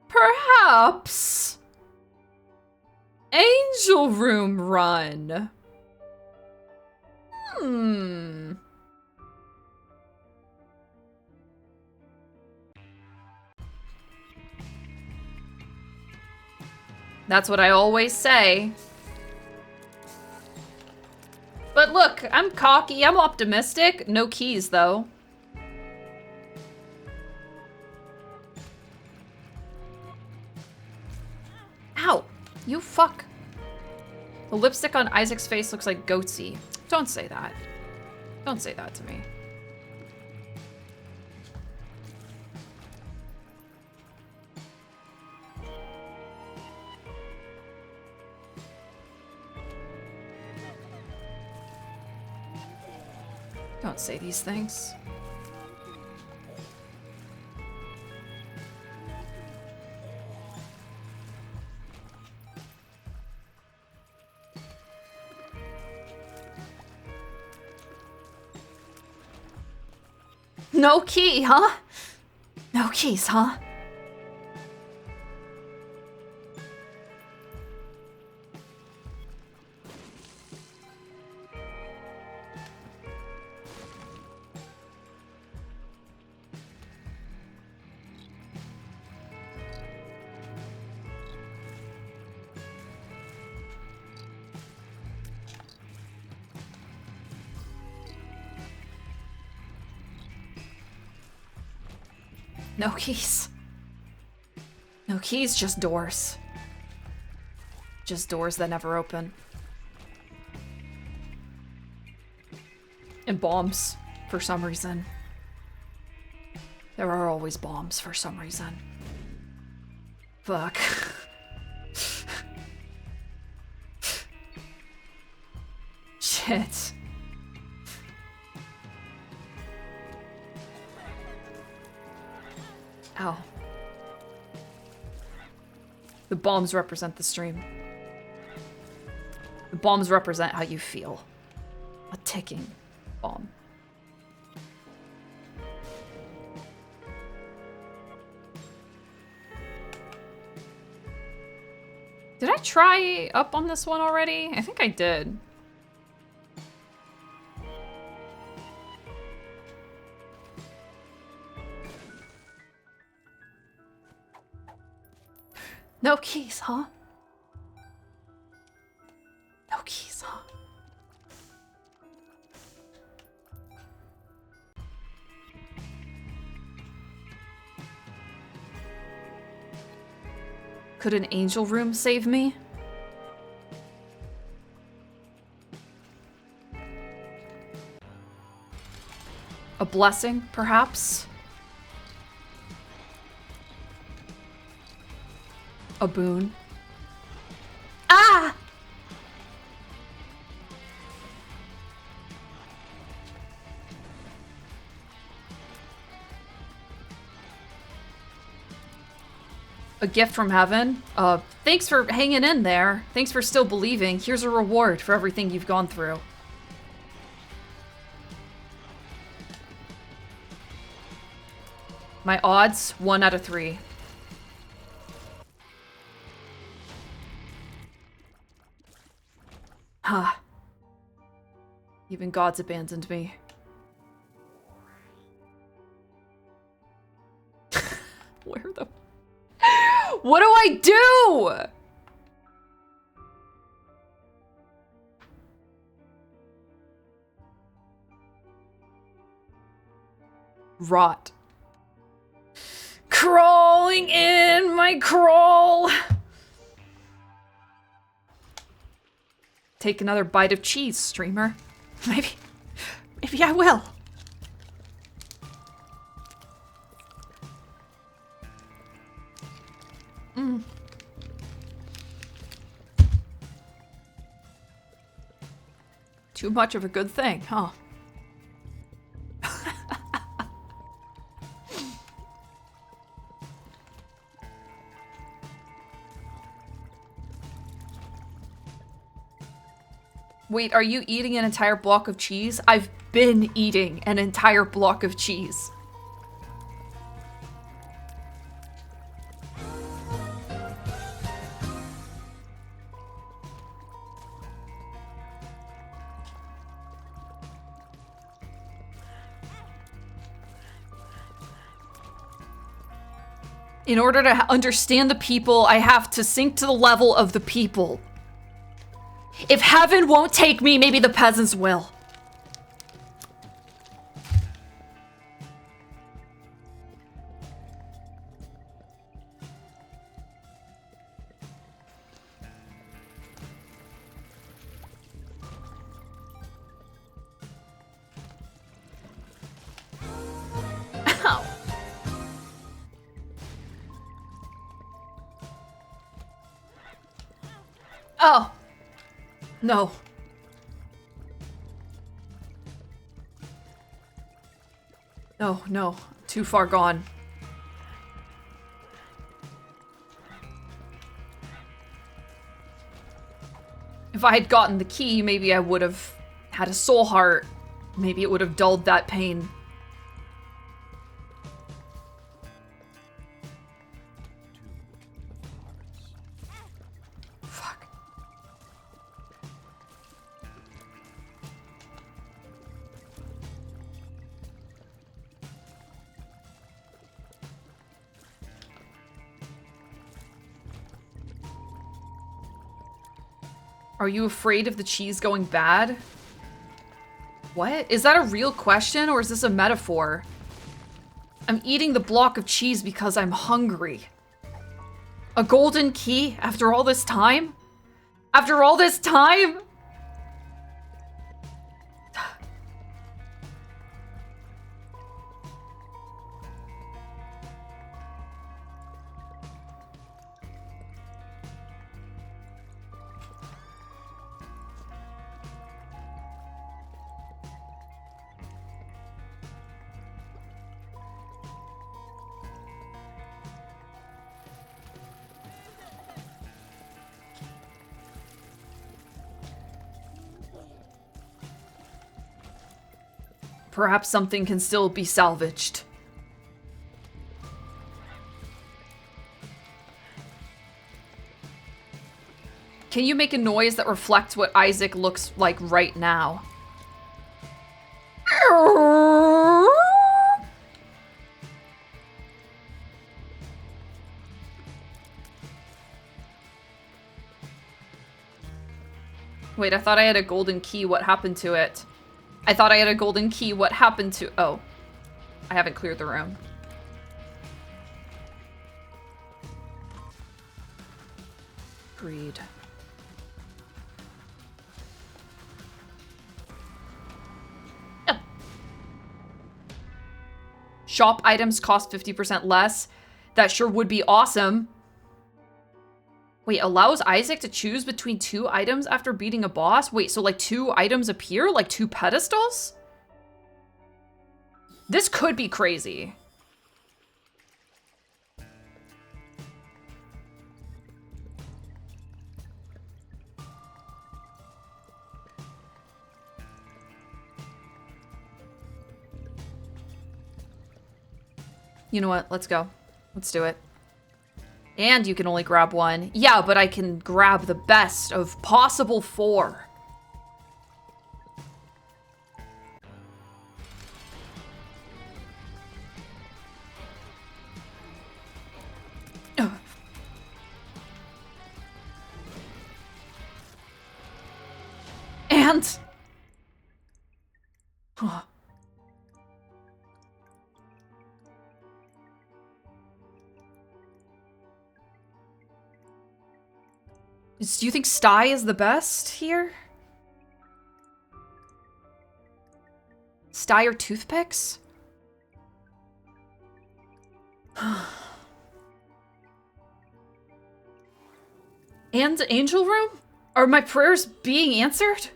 Perhaps Angel Room run. That's what I always say. But look, I'm cocky, I'm optimistic. No keys, though. Ow! You fuck. The lipstick on Isaac's face looks like goatsy. Don't say that. Don't say that to me. Don't say these things. No key, huh? No keys, huh? No keys. No keys, just doors. Just doors that never open. And bombs, for some reason. There are always bombs for some reason. Fuck. Shit. Ow. The bombs represent the stream. The bombs represent how you feel. A ticking bomb. Did I try up on this one already? I think I did. No keys, huh? No keys, huh? Could an angel room save me? A blessing, perhaps? A boon. Ah! A gift from heaven? Thanks for hanging in there. Thanks for still believing. Here's a reward for everything you've gone through. My odds, 1 out of 3. Huh. Even God's abandoned me. Where the... What do I do? Rot. Crawling in my crawl. Take another bite of cheese, streamer. Maybe I will. Too much of a good thing, huh? Wait, are you eating an entire block of cheese? I've been eating an entire block of cheese. In order to understand the people, I have to sink to the level of the people. If heaven won't take me, maybe the peasants will. Ow. Oh. No. No, no. Too far gone. If I had gotten the key, maybe I would have had a soul heart. Maybe it would have dulled that pain. Fuck. Are you afraid of the cheese going bad? What? Is that a real question or is this a metaphor? I'm eating the block of cheese because I'm hungry. A golden key after all this time? After all this time? Perhaps something can still be salvaged. Can you make a noise that reflects what Isaac looks like right now? Wait, I thought I had a golden key. What happened to it? I thought I had a golden key. What happened to... Oh. I haven't cleared the room. Greed. Oh. Shop items cost 50% less. That sure would be awesome. Wait, allows Isaac to choose between 2 items after beating a boss? Wait, so like 2 items appear? Like 2 pedestals? This could be crazy. You know what? Let's go. Let's do it. And you can only grab 1. Yeah, but I can grab the best of possible 4. Ugh. And... Huh. Do you think Sty is the best here? Sty or toothpicks? And Angel Room? Are my prayers being answered?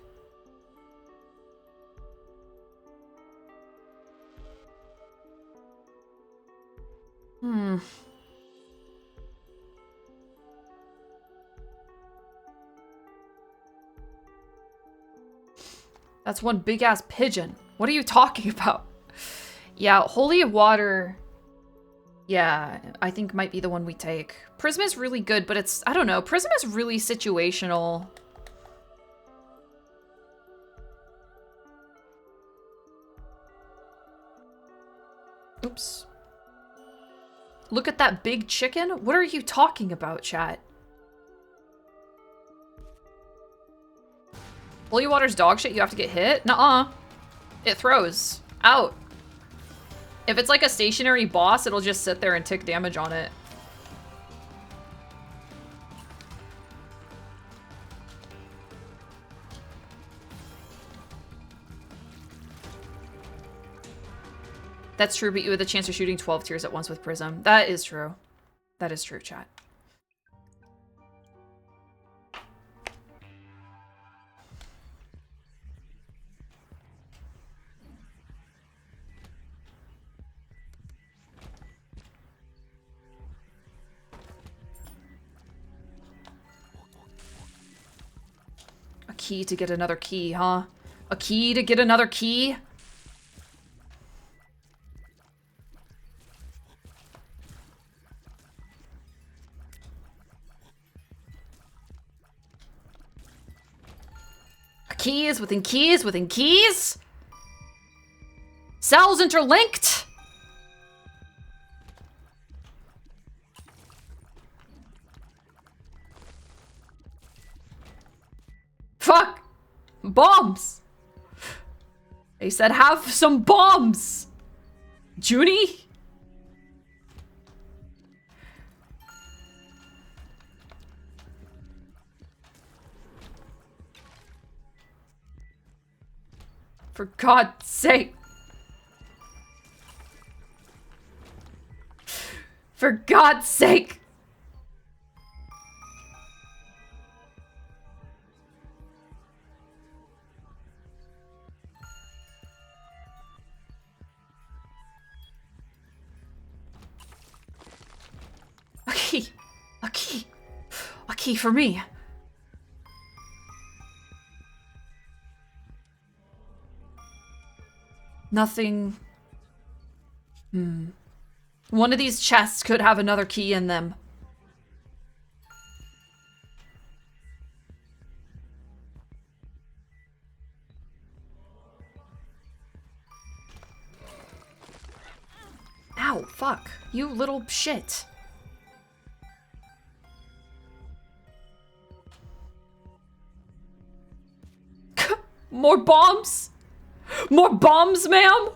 Hmm. That's one big ass pigeon. What are you talking about? Yeah, holy water. Yeah, I think might be the one we take. Prism is really good, but it's, I don't know, Prism is really situational. Oops. Look at that big chicken. What are you talking about, chat? Holy water's dog shit, you have to get hit? Nuh-uh. It throws. Out. If it's like a stationary boss, it'll just sit there and tick damage on it. That's true, but you have the chance of shooting 12 tiers at once with Prism. That is true. That is true, chat. A key to get another key, huh? A key to get another key? Keys within keys within keys? Cells interlinked? Fuck! Bombs! They said have some bombs! Junie? For God's sake. For God's sake. A key. A key. A key for me. Nothing. One of these chests could have another key in them. Ow, fuck. You little shit. More bombs? More bombs, ma'am?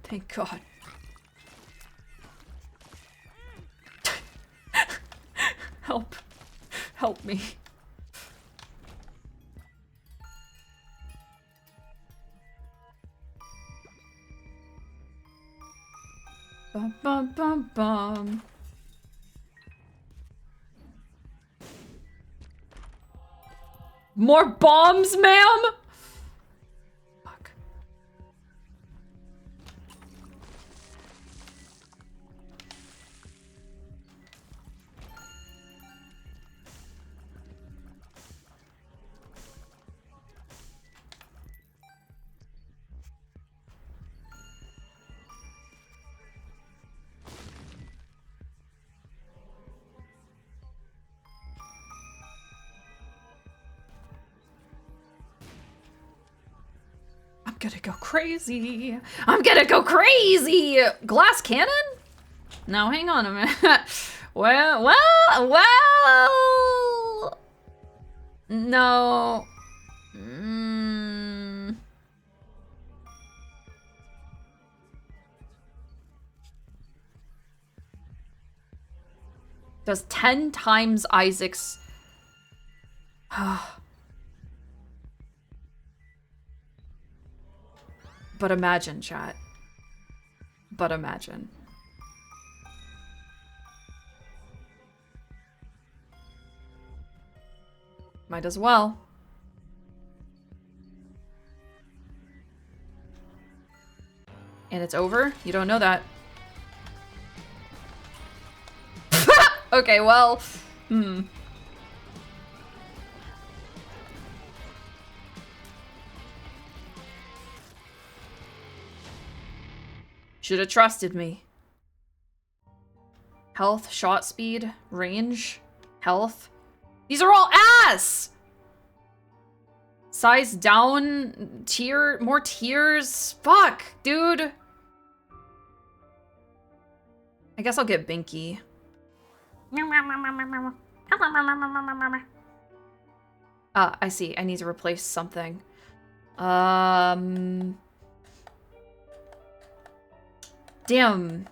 Thank God. Help. Help me. Bum bum bum bum. More bombs, ma'am? Fuck. I'm gonna go crazy. I'm gonna go crazy. Glass cannon? No, hang on a minute. well. No. Does 10 times Isaac's... But imagine, chat. But imagine. Might as well. And it's over? You don't know that. Okay, well, Should have trusted me. Health, shot speed, range, health. These are all ass! Size down, tier, more tiers. Fuck, dude. I guess I'll get Binky. I see. I need to replace something. Damn.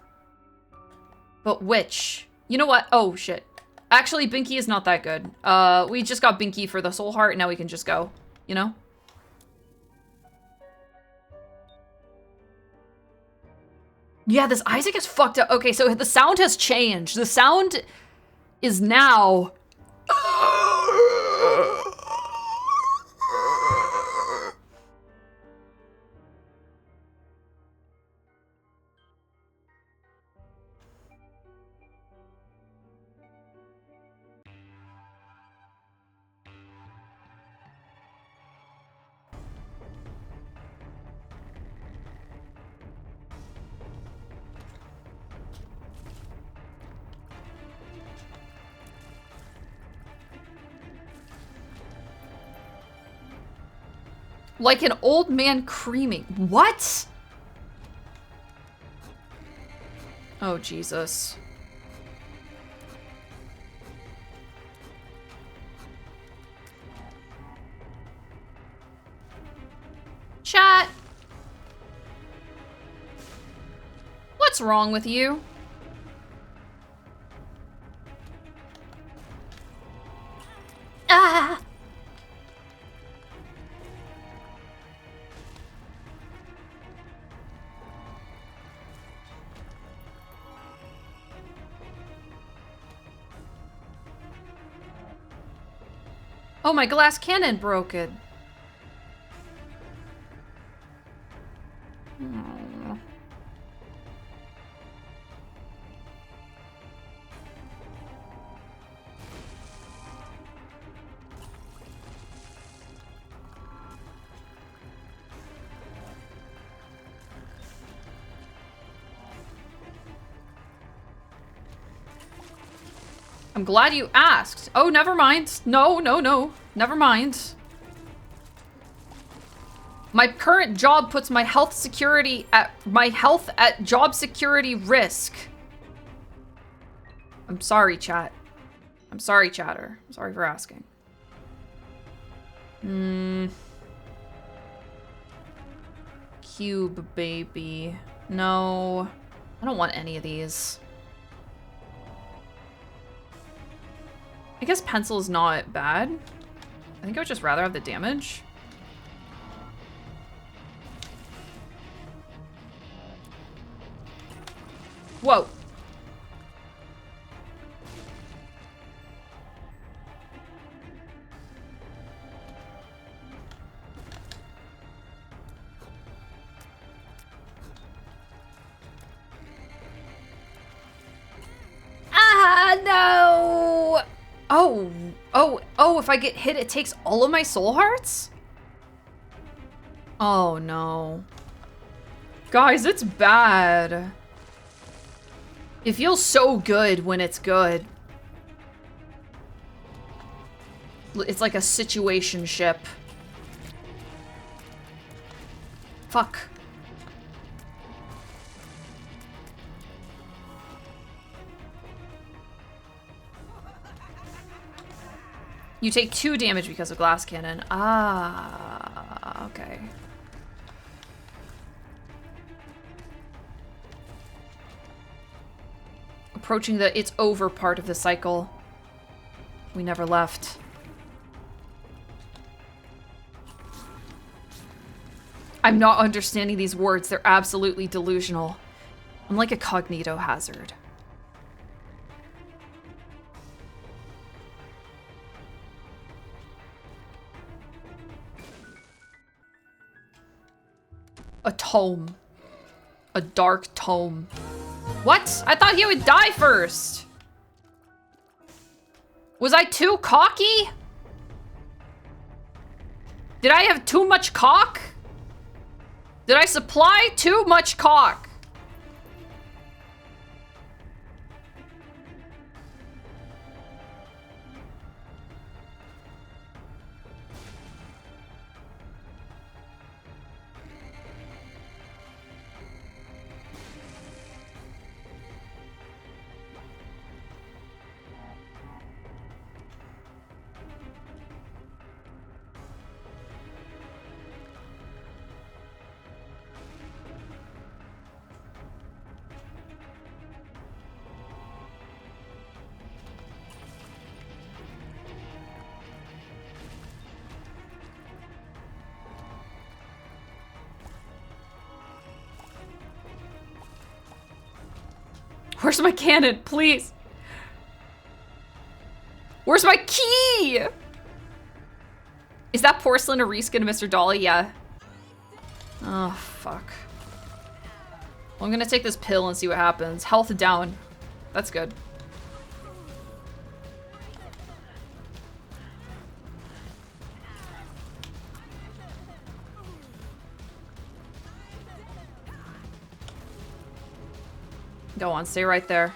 But which? You know what? Oh, shit. Actually, Binky is not that good. We just got Binky for the soul heart, now we can just go. You know? Yeah, this Isaac is fucked up. Okay, so the sound has changed. The sound is now... Like an old man creaming. What? Oh, Jesus. Chat. What's wrong with you? Ah! Oh, my glass cannon broke it. Oh. I'm glad you asked. Oh, never mind. No, no, no. Never mind. My current job puts my health at job security risk. I'm sorry, chat. I'm sorry, chatter. I'm sorry for asking. Cube baby. No. I don't want any of these. I guess pencil is not bad. I think I would just rather have the damage. Whoa. Ah, no! Oh, if I get hit, it takes all of my soul hearts? Oh, no. Guys, it's bad. It feels so good when it's good. It's like a situationship. Fuck. You take 2 damage because of glass cannon. Ah, okay. Approaching the it's over part of the cycle. We never left. I'm not understanding these words. They're absolutely delusional. I'm like a cognito hazard. A tome. A dark tome. What? I thought he would die first. Was I too cocky? Did I have too much cock? Did I supply too much cock? Where's my cannon, please? Where's my key? Is that porcelain a reskin of Mr. Dolly? Yeah. Oh, fuck. Well, I'm gonna take this pill and see what happens. Health down. That's good. Go on, stay right there.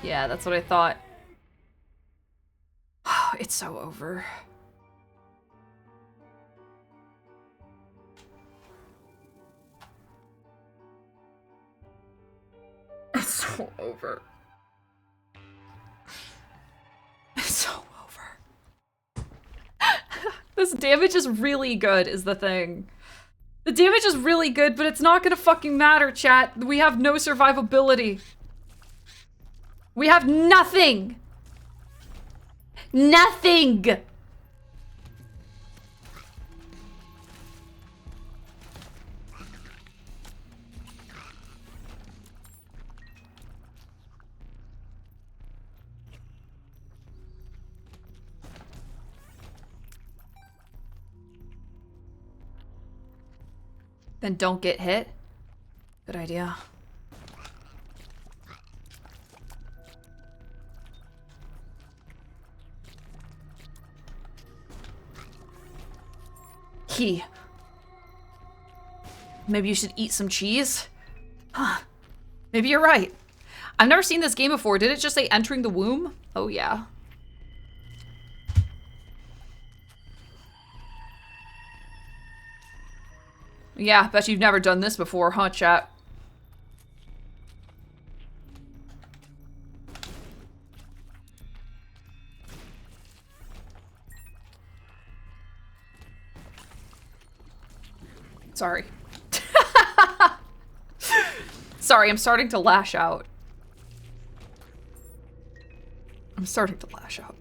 Yeah, that's what I thought. It's so over. It's so over. It's so over. This damage is really good, is the thing. The damage is really good, but it's not gonna fucking matter, chat. We have no survivability. We have nothing. Nothing. Then don't get hit. Good idea. Key. Maybe you should eat some cheese? Huh. Maybe you're right. I've never seen this game before. Did it just say entering the womb? Oh, yeah. Yeah, bet you've never done this before, huh, chat? Sorry. Sorry, I'm starting to lash out. I'm starting to lash out.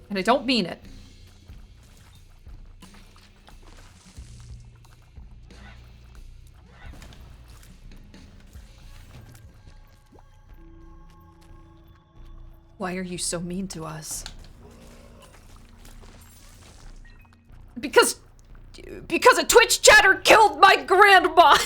And I don't mean it. Why are you so mean to us? Because a Twitch chatter killed my grandma.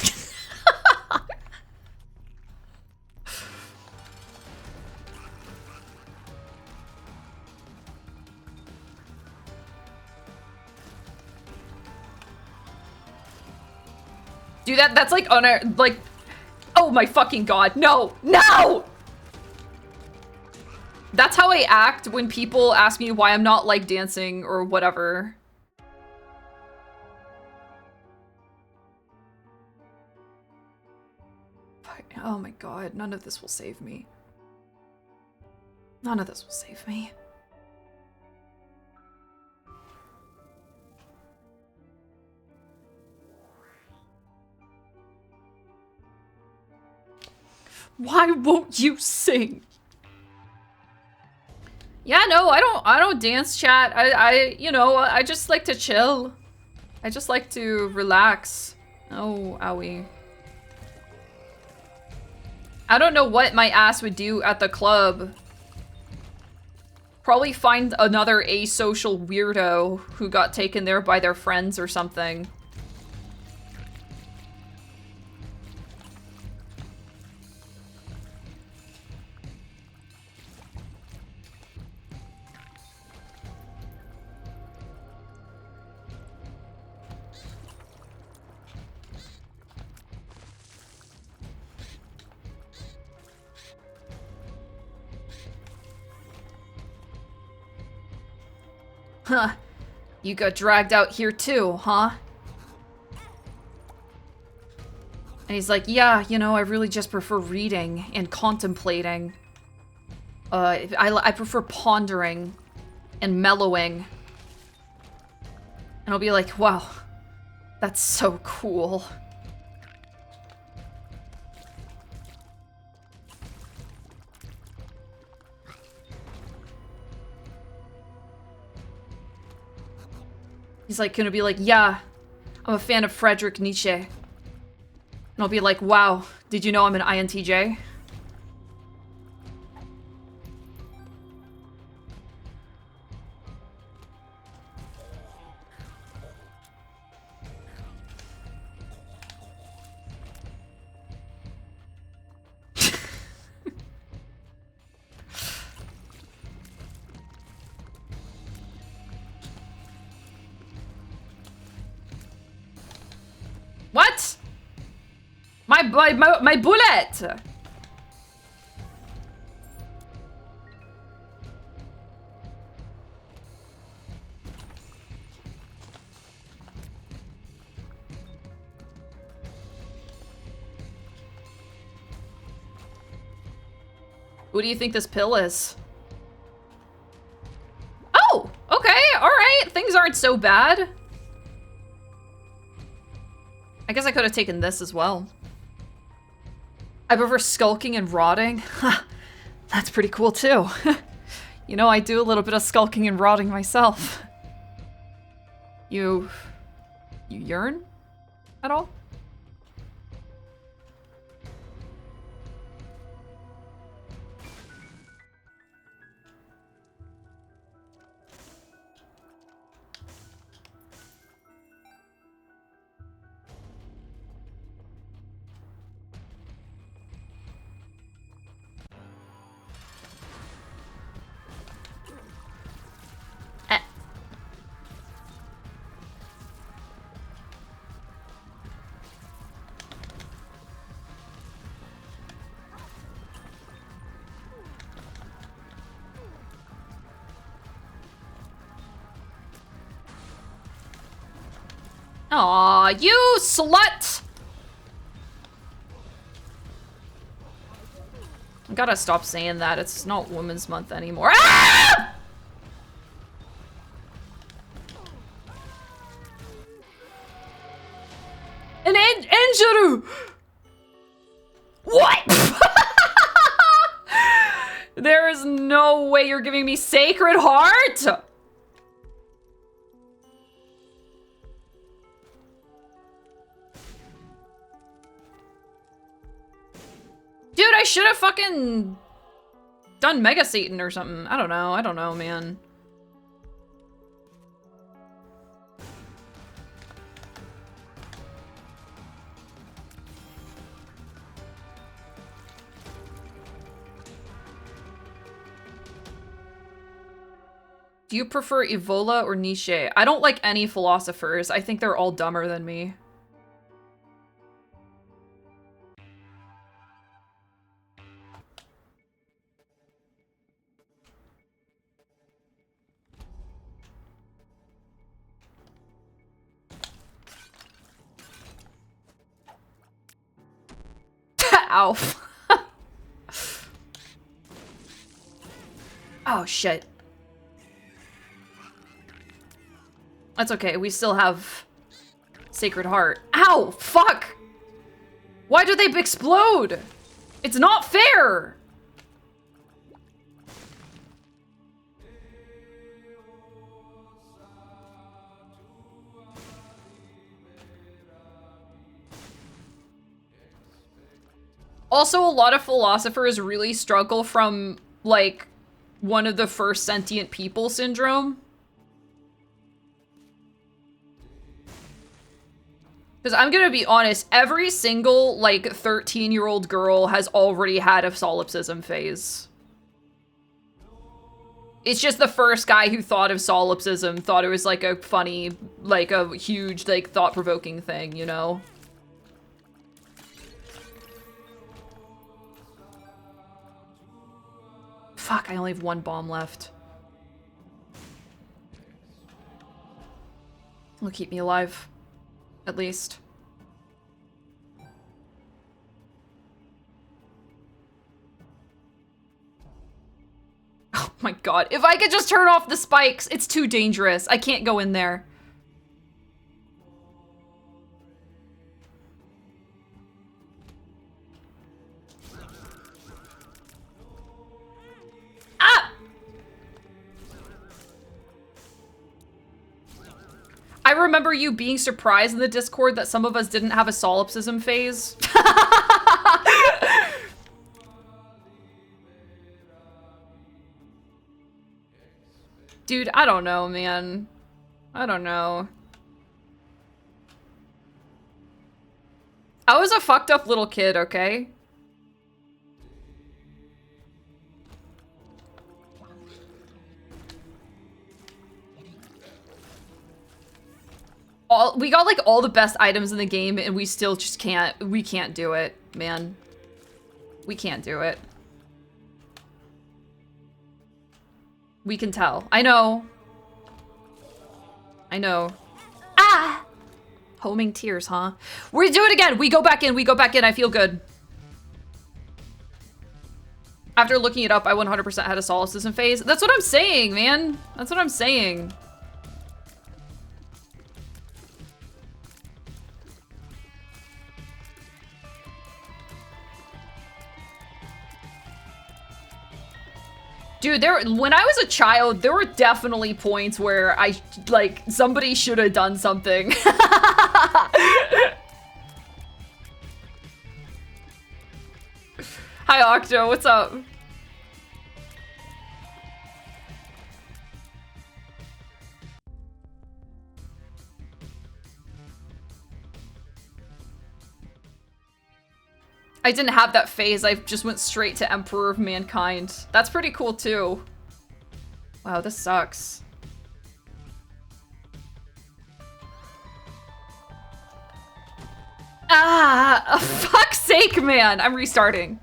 Dude, that's like on our, like, oh my fucking god, no, no! That's how I act when people ask me why I'm not like dancing or whatever. Oh my god, none of this will save me. None of this will save me. Why won't you sing? Yeah, no, I don't dance, chat. You know, I just like to chill. I just like to relax. Oh, owie. I don't know what my ass would do at the club. Probably find another asocial weirdo who got taken there by their friends or something. Huh. You got dragged out here too, huh? And he's like, yeah, you know, I really just prefer reading and contemplating. I prefer pondering and mellowing. And I'll be like, wow, that's so cool. He's like gonna be like, yeah, I'm a fan of Friedrich Nietzsche. And I'll be like, wow, did you know I'm an INTJ? What? My bullet! What do you think this pill is? Oh, okay, alright. Things aren't so bad. I guess I could have taken this as well. I prefer skulking and rotting. That's pretty cool too. You know, I do a little bit of skulking and rotting myself. You yearn at all? Aw, you slut! I gotta stop saying that. It's not Women's Month anymore. Ah! An Anjuru! What? There is no way you're giving me Sacred Heart! Dude, I should have fucking done Mega Satan or something. I don't know, man. Do you prefer Evola or Nietzsche? I don't like any philosophers. I think they're all dumber than me. Ow. Oh, shit. That's okay. We still have Sacred Heart. Ow! Fuck! Why do they explode? It's not fair! Also, a lot of philosophers really struggle from, like, one of the first sentient people syndrome. Because I'm gonna be honest, every single, like, 13-year-old girl has already had a solipsism phase. It's just the first guy who thought of solipsism thought it was, like, a funny, like, a huge, like, thought-provoking thing, you know? Fuck, I only have one bomb left. Will keep me alive. At least. Oh my god. If I could just turn off the spikes, it's too dangerous. I can't go in there. Ah! I remember you being surprised in the Discord that some of us didn't have a solipsism phase. Dude, I don't know, man. I don't know. I was a fucked up little kid, okay? We got like all the best items in the game and we still just we can't do it, man. We can't do it. We can tell. I know. I know. Ah! Homing tears, huh? We do it again. We go back in. We go back in. I feel good. After looking it up, I 100% had a solipsism phase. That's what I'm saying, man. That's what I'm saying. Dude, when I was a child, there were definitely points where somebody should have done something. Hi, Octo, what's up? I didn't have that phase, I just went straight to Emperor of Mankind. That's pretty cool too. Wow, this sucks. Ah, fuck's sake, man. I'm restarting.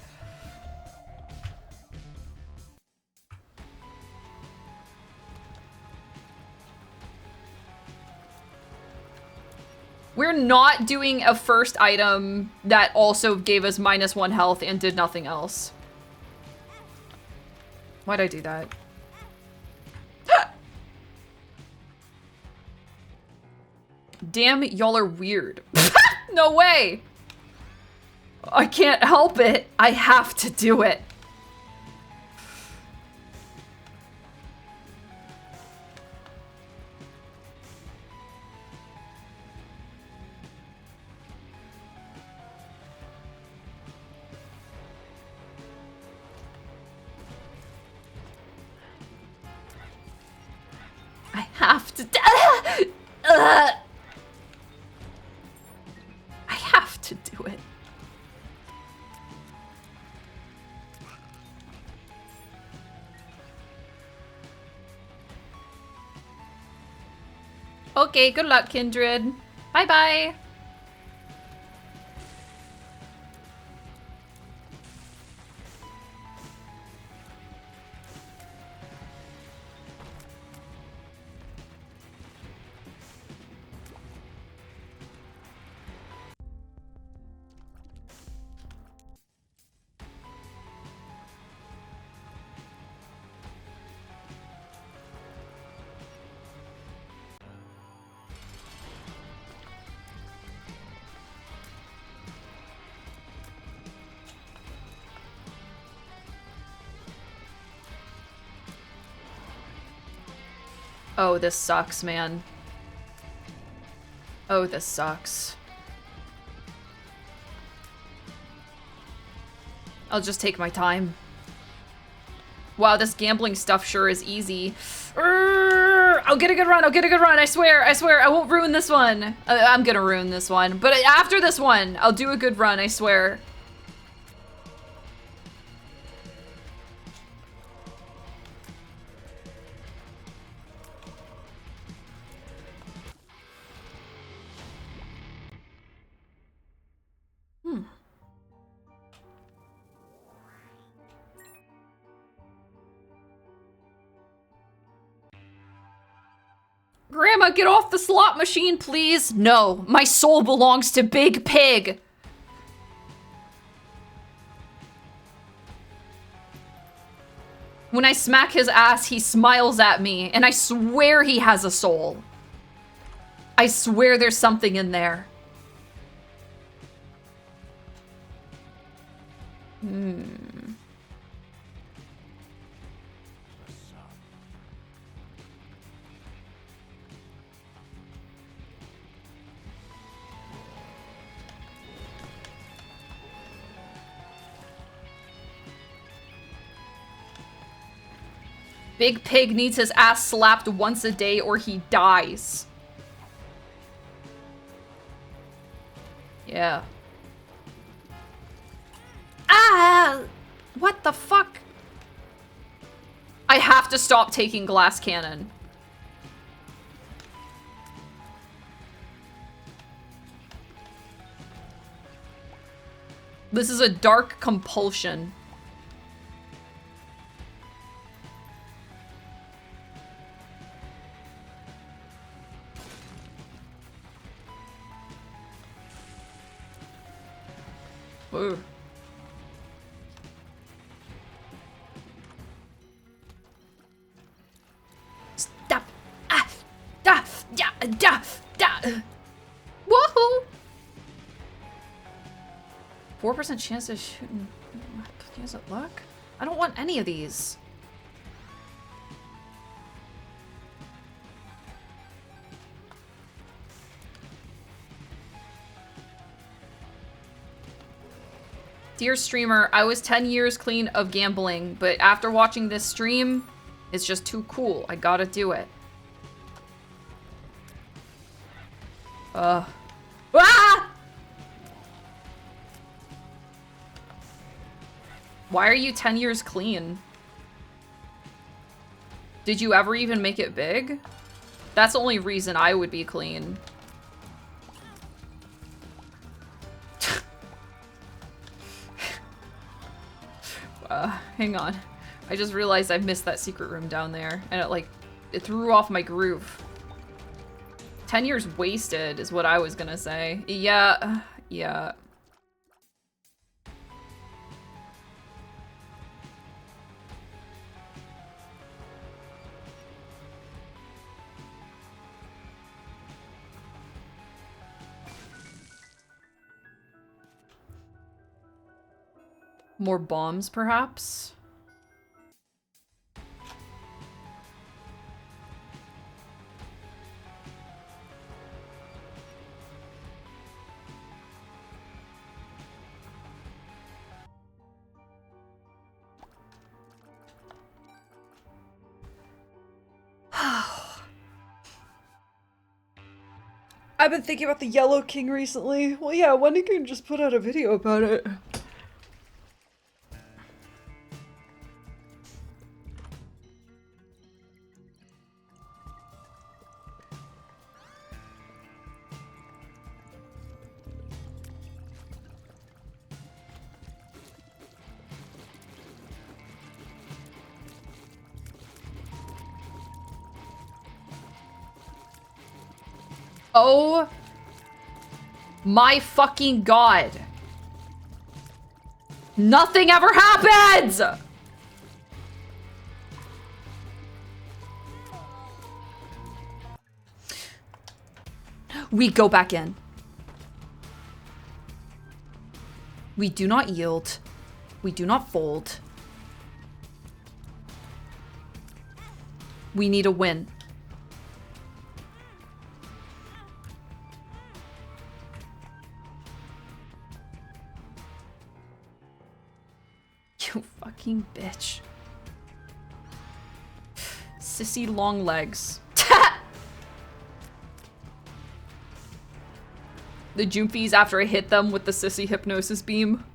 We're not doing a first item that also gave us -1 health and did nothing else. Why'd I do that? Damn, y'all are weird. No way! I can't help it. I have to do it. I have to. I have to do it. Okay, good luck, Kindred. Bye-bye. Oh, this sucks, man. Oh, this sucks. I'll just take my time. Wow, this gambling stuff sure is easy. I'll get a good run. I'll get a good run. I swear. I swear. I won't ruin this one. I'm gonna ruin this one. But after this one, I'll do a good run. I swear. Grandma, get off the slot machine, please. No, my soul belongs to Big Pig. When I smack his ass, he smiles at me, and I swear he has a soul. I swear there's something in there. Big Pig needs his ass slapped once a day or he dies. Yeah. Ah! What the fuck? I have to stop taking glass cannon. This is a dark compulsion. Ooh. Stop. Ah. Da. Da. Da. Da. Woohoo. 4% chance of shooting. Is it luck? I don't want any of these. Dear streamer, I was 10 years clean of gambling, but after watching this stream, it's just too cool. I gotta do it. Ah! Why are you 10 years clean? Did you ever even make it big? That's the only reason I would be clean. Hang on. I just realized I've missed that secret room down there. And it threw off my groove. 10 years wasted is what I was gonna say. Yeah. Yeah. More bombs, perhaps? I've been thinking about the Yellow King recently. Well, yeah, Wendy can just put out a video about it. Oh my fucking god. Nothing ever happens! We go back in. We do not yield. We do not fold. We need a win. You fucking bitch. Sissy long legs. The Jumpies after I hit them with the sissy hypnosis beam.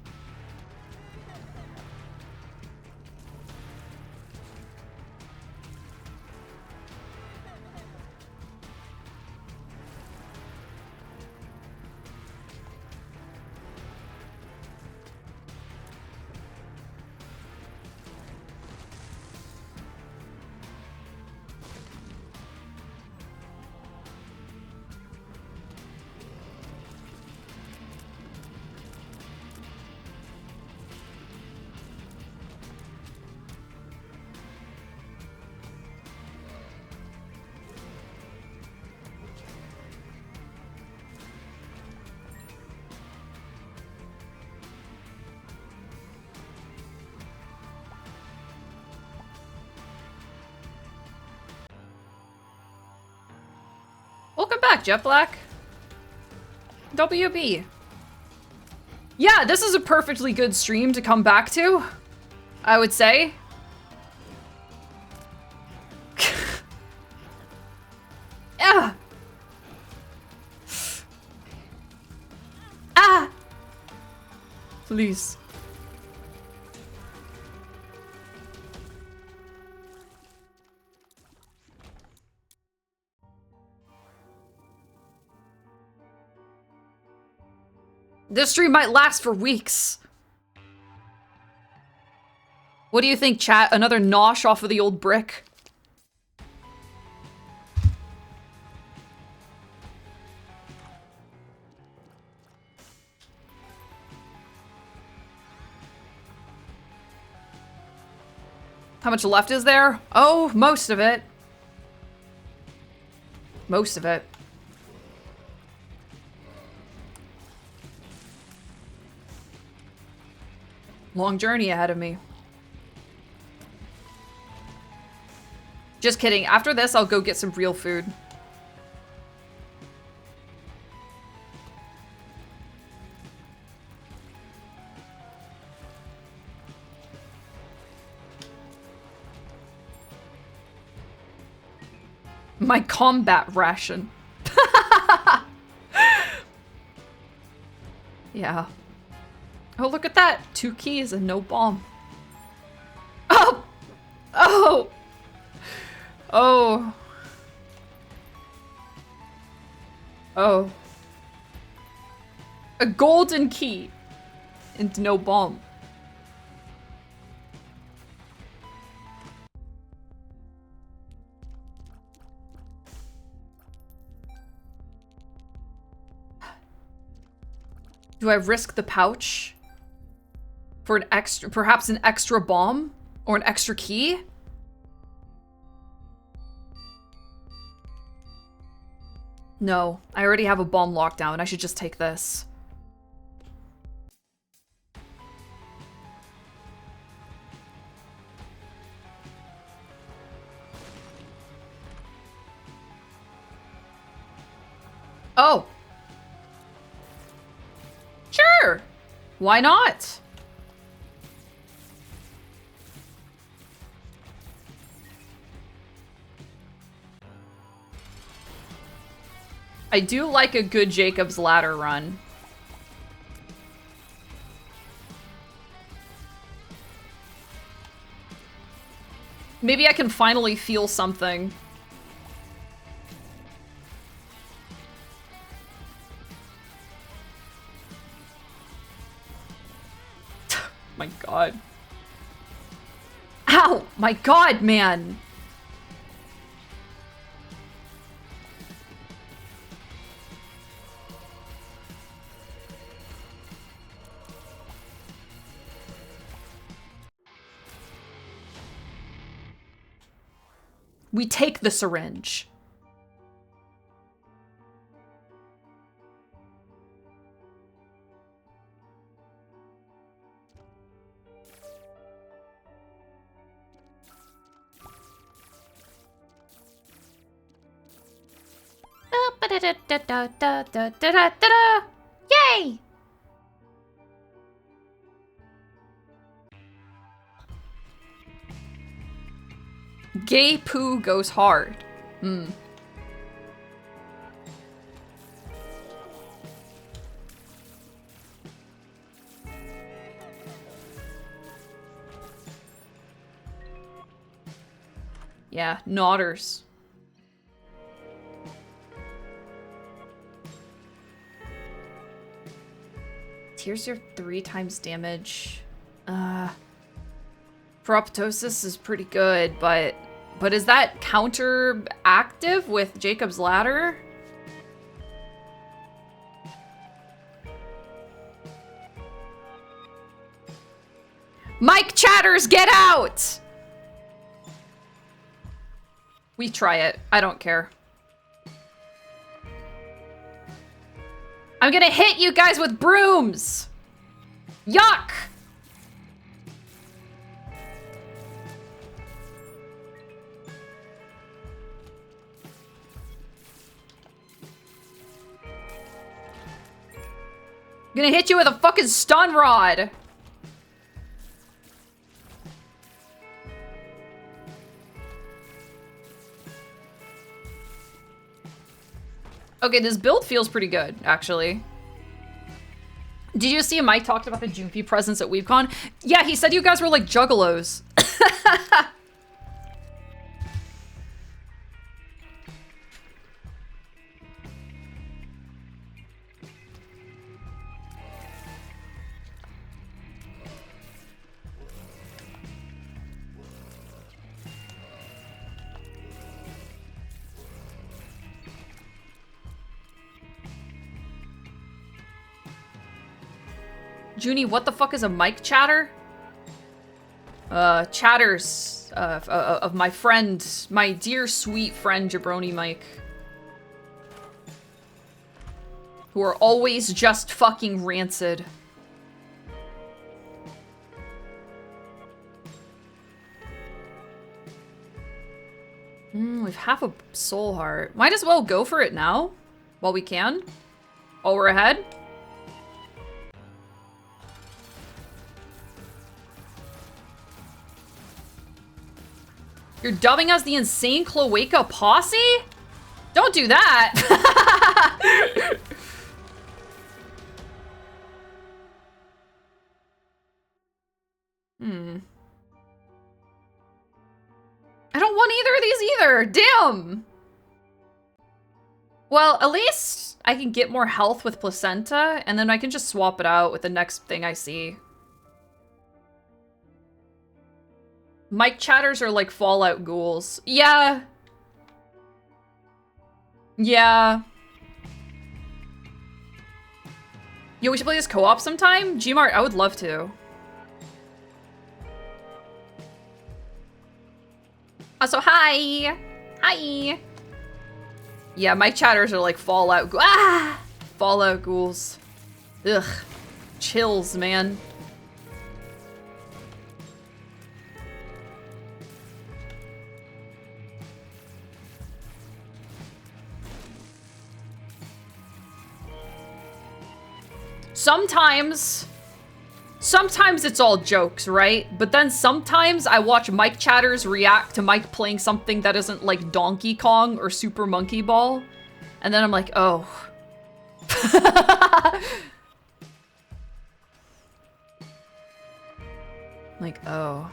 Welcome back, Jet Black. WB. Yeah, this is a perfectly good stream to come back to, I would say. Yeah. Ah! Please. This stream might last for weeks. What do you think, chat? Another nosh off of the old brick? How much left is there? Oh, most of it. Most of it. Long journey ahead of me. Just kidding. After this, I'll go get some real food. My combat ration. Yeah. Oh, look at that. 2 keys and no bomb. Oh! Oh! Oh. Oh. A golden key and no bomb. Do I risk the pouch for an extra, perhaps an extra bomb or an extra key? No, I already have a bomb lockdown. I should just take this. Oh. Sure. Why not? I do like a good Jacob's Ladder run. Maybe I can finally feel something. My god. Ow! My god, man! We take the syringe. Yay! Gay poo goes hard. Hmm. Yeah, nodders. Here's your 3 times damage. For apoptosis is pretty good, but is that counter active with Jacob's Ladder? Mike Chatters, get out! We try it. I don't care. I'm gonna hit you guys with brooms! Yuck! Gonna hit you with a fucking stun rod. Okay, this build feels pretty good, actually. Did you see Mike talked about the Joofy presence at WeebCon? Yeah, he said you guys were like juggalos. Junie, what the fuck is a mic chatter? Chatters of my friend, my dear sweet friend Jabroni Mike. Who are always just fucking rancid. We've half a soul heart. Might as well go for it now, while we can. While we're ahead. You're dubbing us the insane Cloaca Posse? Don't do that! I don't want either of these either! Damn! Well, at least I can get more health with Placenta, and then I can just swap it out with the next thing I see. Mic chatters are like Fallout ghouls. Yeah. Yeah. Yo, we should play this co-op sometime? Gmart, I would love to. Also, hi! Hi! Yeah, mic chatters are like Fallout ghouls. Ah! Fallout ghouls. Ugh. Chills, man. Sometimes it's all jokes, right? But then sometimes I watch mic chatters react to Mike playing something that isn't like Donkey Kong or Super Monkey Ball. And then I'm like, oh. Like, oh.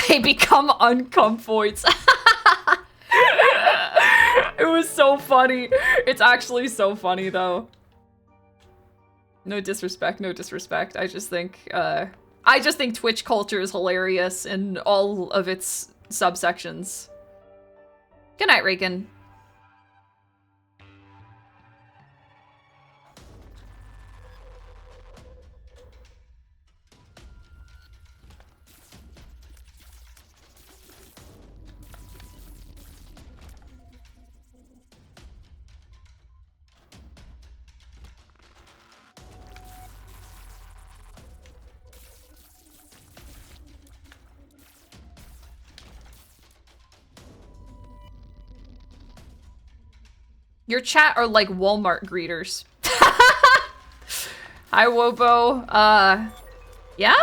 They become uncomfoids. It was so funny. It's actually so funny though. No disrespect, no disrespect. I just think Twitch culture is hilarious in all of its subsections. Good night, Reagan. Your chat are like Walmart greeters. Hi, Wobo. Yeah?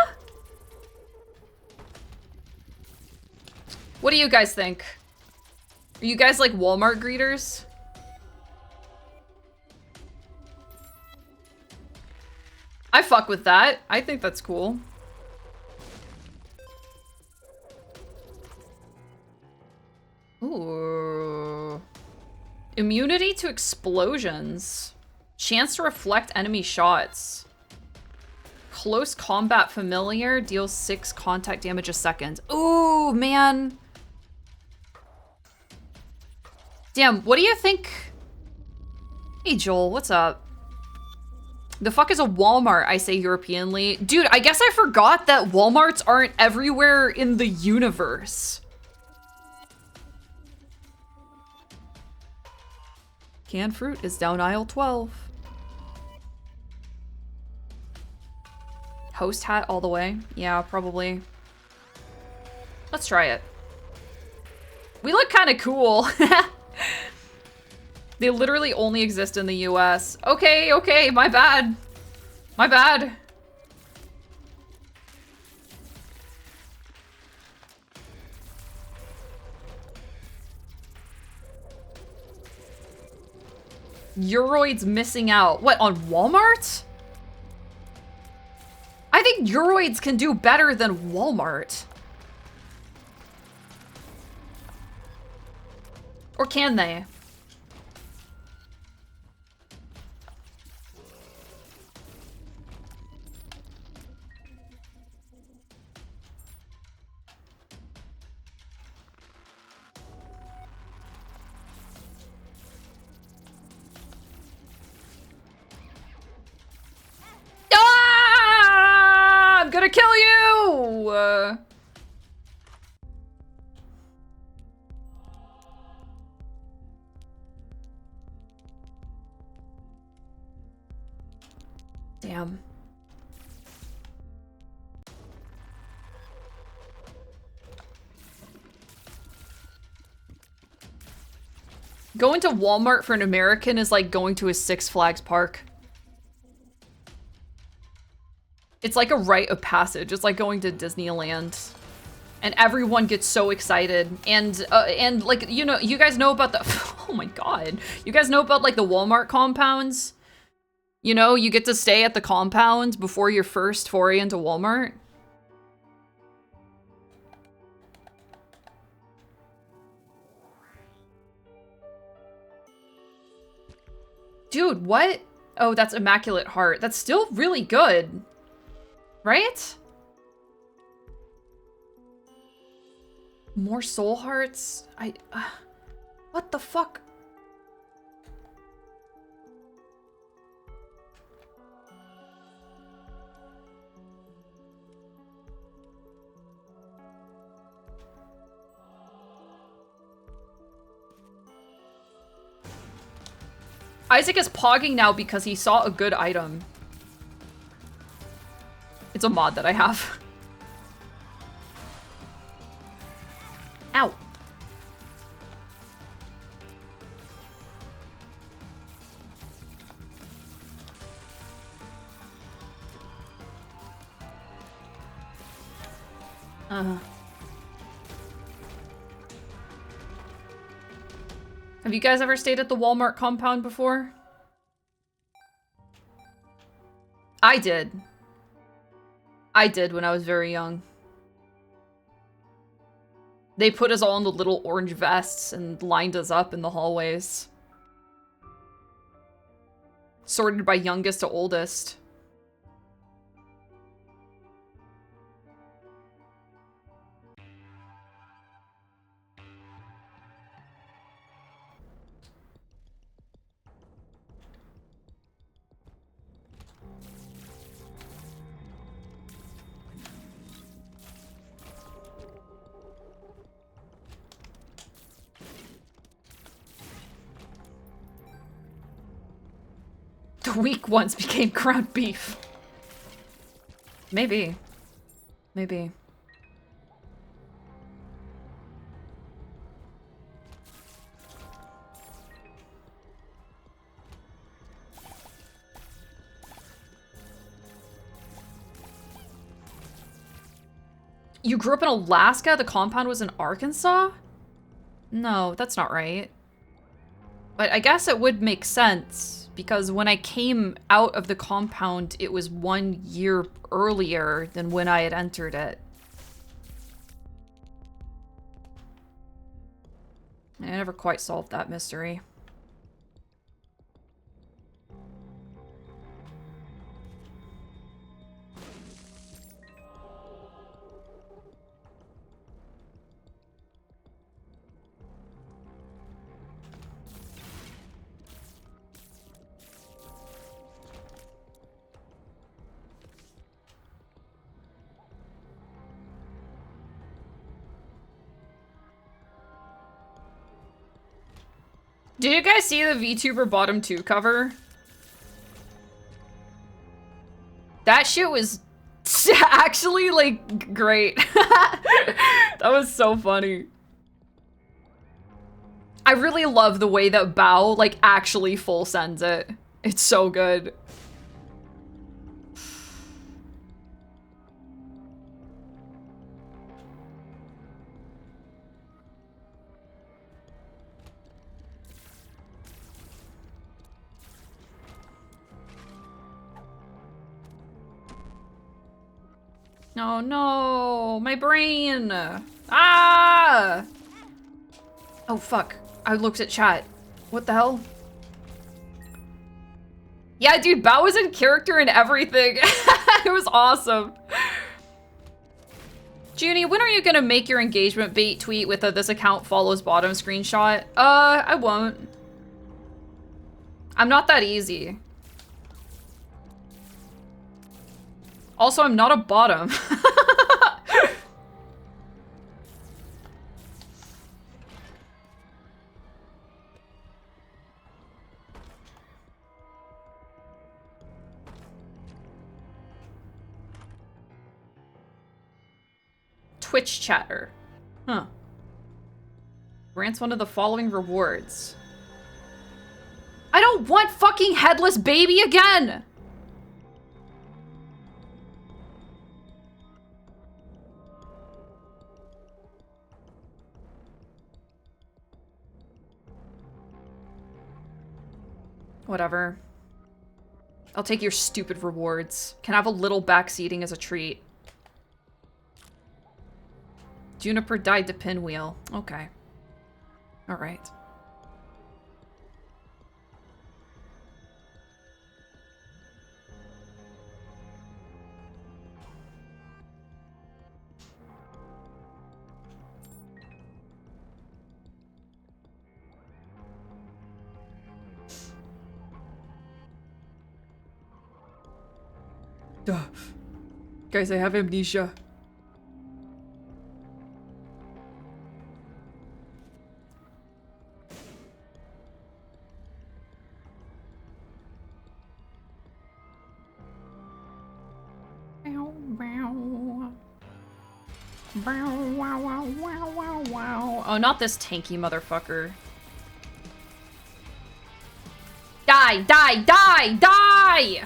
What do you guys think? Are you guys like Walmart greeters? I fuck with that. I think that's cool. Ooh. Immunity to explosions. Chance to reflect enemy shots. Close combat familiar deals 6 contact damage a second. Ooh, man. Damn, what do you think? Hey, Joel, what's up? The fuck is a Walmart, I say Europeanly. Dude, I guess I forgot that Walmarts aren't everywhere in the universe. Canned fruit is down aisle 12. Host hat all the way? Yeah, probably. Let's try it. We look kind of cool. They literally only exist in the US. Okay, okay, my bad. My bad. Euroid's missing out. What, on Walmart? I think Euroids can do better than Walmart. Or can they? Ah! I'm gonna kill you! Damn. Going to Walmart for an American is like going to a Six Flags park. It's like a rite of passage. It's like going to Disneyland. And everyone gets so excited. And like, you know, you guys know about the, oh my God. You guys know about like the Walmart compounds? You know, you get to stay at the compound before your first foray into Walmart. Dude, what? Oh, that's Immaculate Heart. That's still really good. Right? More soul hearts? What the fuck? Isaac is pogging now because he saw a good item. It's a mod that I have. Ow. Have you guys ever stayed at the Walmart compound before? I did. I did when I was very young. They put us all in the little orange vests and lined us up in the hallways. Sorted by youngest to oldest. The weak ones became ground beef. Maybe. Maybe. You grew up in Alaska? The compound was in Arkansas? No, that's not right. But I guess it would make sense. Because when I came out of the compound, it was 1 year earlier than when I had entered it. I never quite solved that mystery. Did you guys see the VTuber Bottom 2 cover? That shit was actually, like, great. That was so funny. I really love the way that Bao, like, actually full sends it. It's so good. Oh no, my brain. Ah! Oh fuck, I looked at chat. What the hell? Yeah, dude, Bao was in character and everything. It was awesome. Junie, when are you gonna make your engagement bait tweet with a "this account follows bottom" screenshot? I won't. I'm not that easy. Also, I'm not a bottom. Twitch chatter. Huh. Grants one of the following rewards. I don't want fucking headless baby again! Whatever. I'll take your stupid rewards. Can I have a little backseating as a treat? Juniper died to pinwheel. Okay. Alright. Duh. Guys, I have amnesia. Oh, not this tanky motherfucker. Die, die, die, die!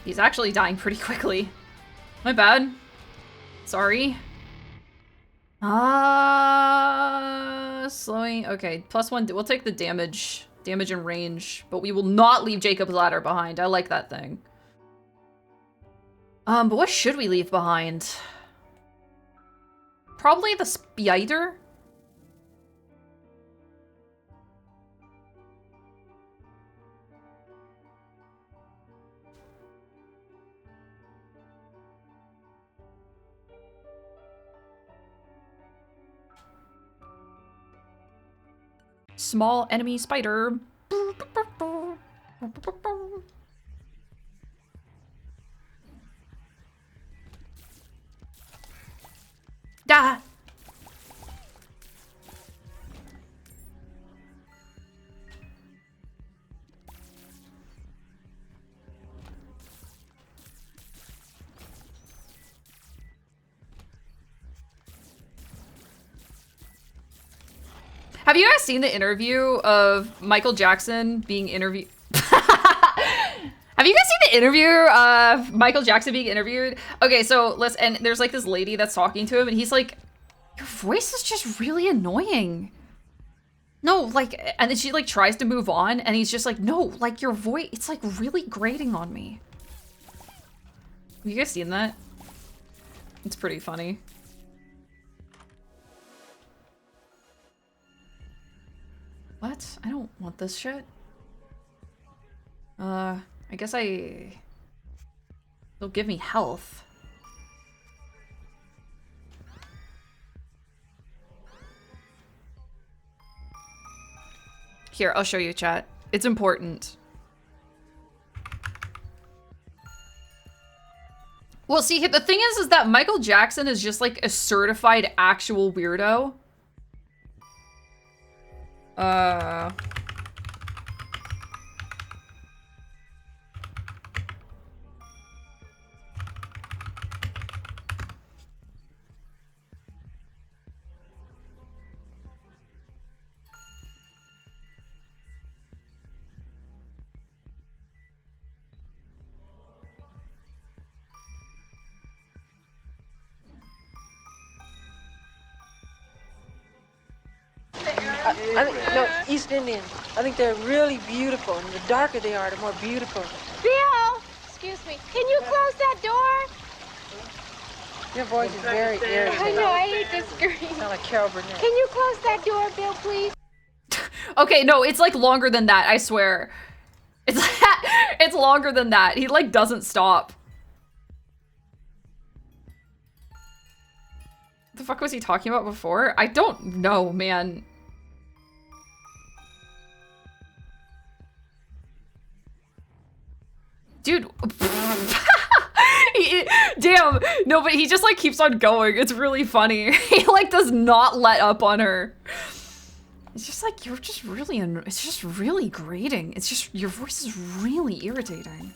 He's actually dying pretty quickly. My bad. Sorry. Slowing. Okay, +1. We'll take the damage. Damage and range. But we will not leave Jacob's Ladder behind. I like that thing. But what should we leave behind? Probably the spider? Small enemy spider. Da. Have you guys seen the interview of Michael Jackson being interviewed? Have you guys seen the interview of Michael Jackson being interviewed? Okay, so let's, and there's like this lady that's talking to him and he's like, your voice is just really annoying. No, like, and then she like tries to move on and he's just like, no, like your voice, it's like really grating on me. Have you guys seen that? It's pretty funny. What? I don't want this shit. I guess they'll give me health. Here, I'll show you, chat. It's important. Well, see, the thing is that Michael Jackson is just like a certified actual weirdo. No, East Indian. I think they're really beautiful, and the darker they are, the more beautiful. Bill! Excuse me. Can you close that door? Your voice is very irritating. I know, I hate this scream. Sound like Carol Burnett. Can you close that door, Bill, please? Okay, no, it's like longer than that, I swear. It's longer than that. He like doesn't stop. What the fuck was he talking about before? I don't know, man. Dude. Damn. No, but he just like keeps on going. It's really funny. He like does not let up on her. It's just like, you're just really, it's just really grating. It's just, your voice is really irritating.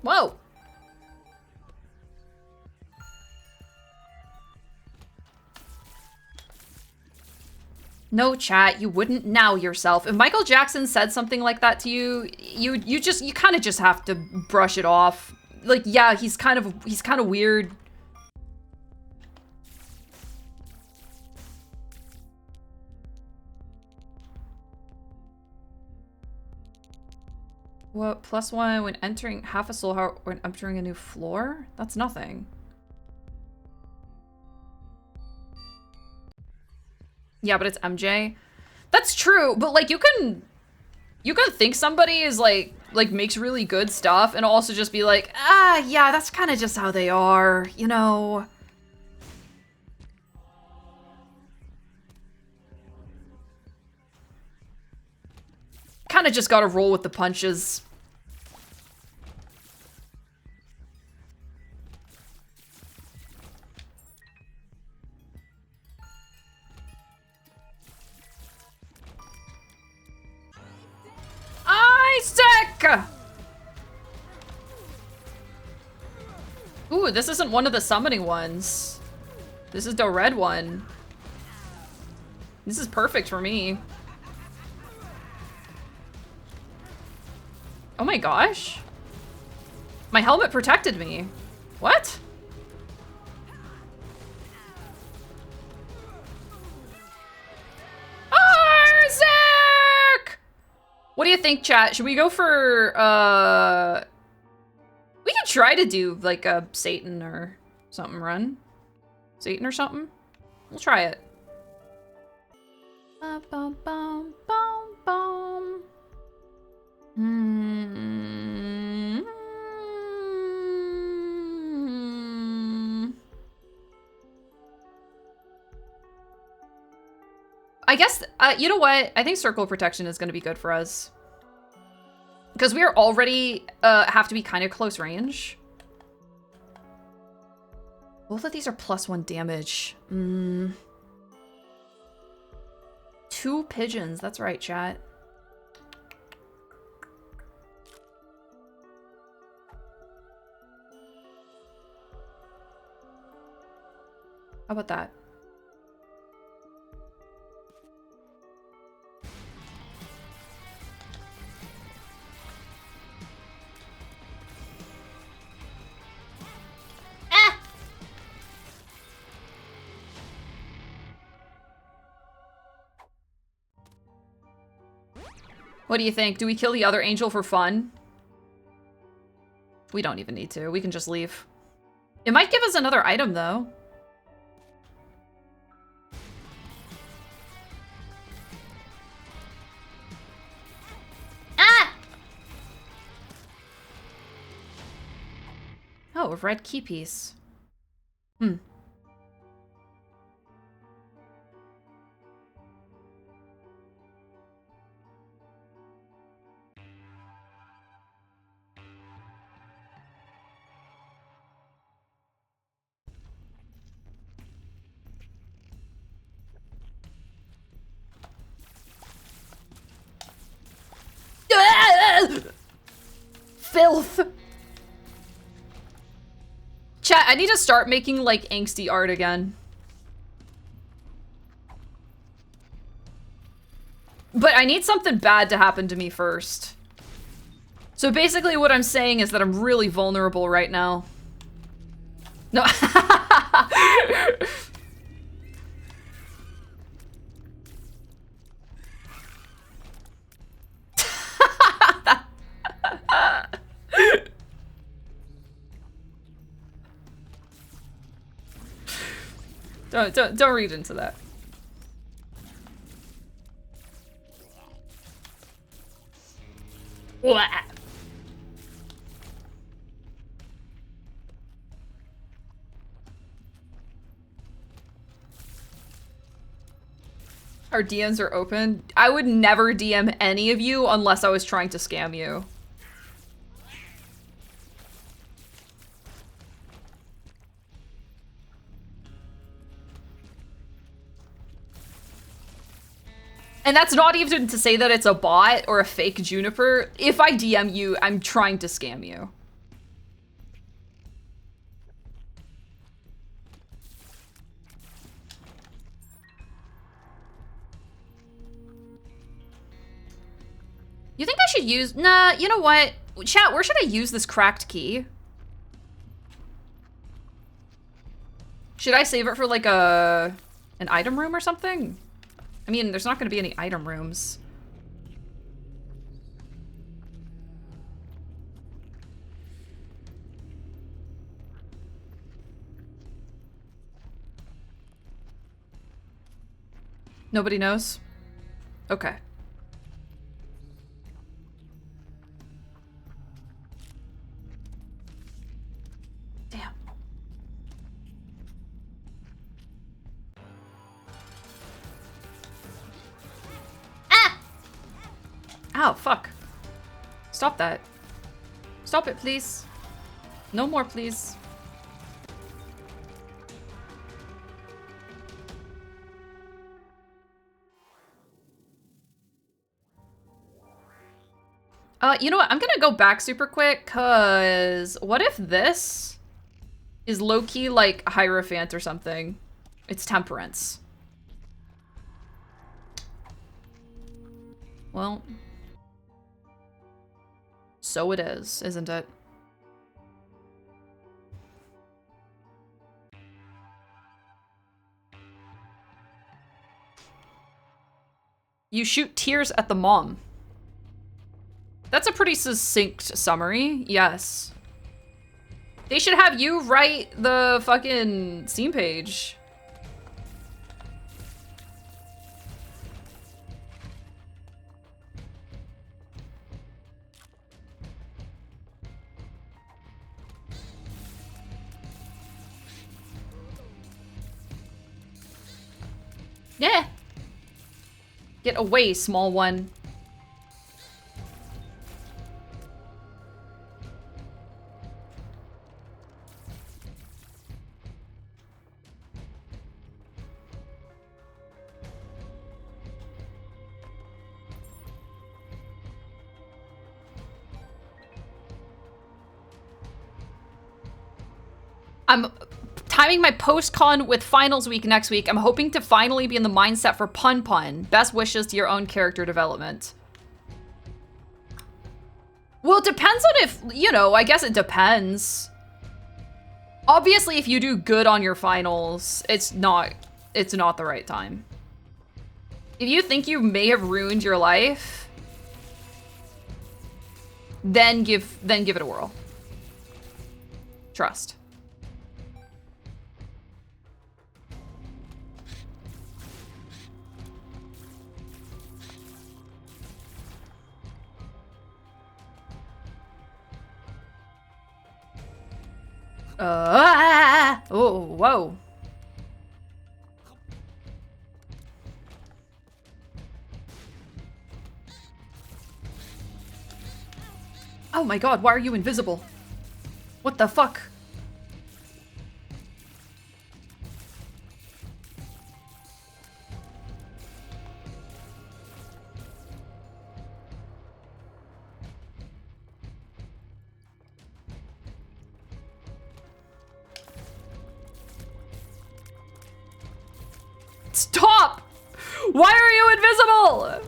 Whoa. No, chat, you wouldn't now yourself. If Michael Jackson said something like that to you, you kind of just have to brush it off. Like, yeah, he's kind of weird. What, +1 when entering half a soul heart when entering a new floor? That's nothing. Yeah, but it's MJ. That's true, but like you can think somebody is like makes really good stuff and also just be like, ah, yeah, that's kind of just how they are, you know. Kind of just gotta roll with the punches. Isaac! Ooh, this isn't one of the summoning ones. This is the red one. This is perfect for me. Oh my gosh. My helmet protected me. What? Isaac! What do you think, chat? Should we go for, we could try to do, like, a Satan or something run. Satan or something? We'll try it. Bum, bum, bum, bum, bum. I guess, you know what? I think Circle of Protection is going to be good for us. Because we are already, have to be kind of close range. Both of these are +1 damage. 2 pigeons. That's right, chat. How about that? What do you think? Do we kill the other angel for fun? We don't even need to. We can just leave. It might give us another item, though. Ah! Oh, a red key piece. Filth. Chat, I need to start making like angsty art again. But I need something bad to happen to me first. So basically what I'm saying is that I'm really vulnerable right now. No. Don't read into that. Blah. Our DMs are open. I would never DM any of you unless I was trying to scam you. And that's not even to say that it's a bot or a fake Juniper. If I DM you, I'm trying to scam you. You think I should use... Nah, you know what? Chat, where should I use this cracked key? Should I save it for like an item room or something? I mean, there's not going to be any item rooms. Nobody knows? Okay. Damn. Ah! Ow, fuck. Stop that. Stop it, please. No more, please. You know what? I'm gonna go back super quick, cause what if this is low-key like Hierophant or something? It's Temperance. Well, so it is, isn't it? You shoot tears at the mom. That's a pretty succinct summary, yes. They should have you write the fucking scene page. Yeah. Get away, small one. I'm timing my post-con with finals week next week. I'm hoping to finally be in the mindset for Pun Pun. Best wishes to your own character development. Well, it depends on if, you know, I guess it depends. Obviously, if you do good on your finals, it's not the right time. If you think you may have ruined your life, then give it a whirl. Trust. Oh, whoa. Oh my god, why are you invisible? What the fuck? Stop! Why are you invisible?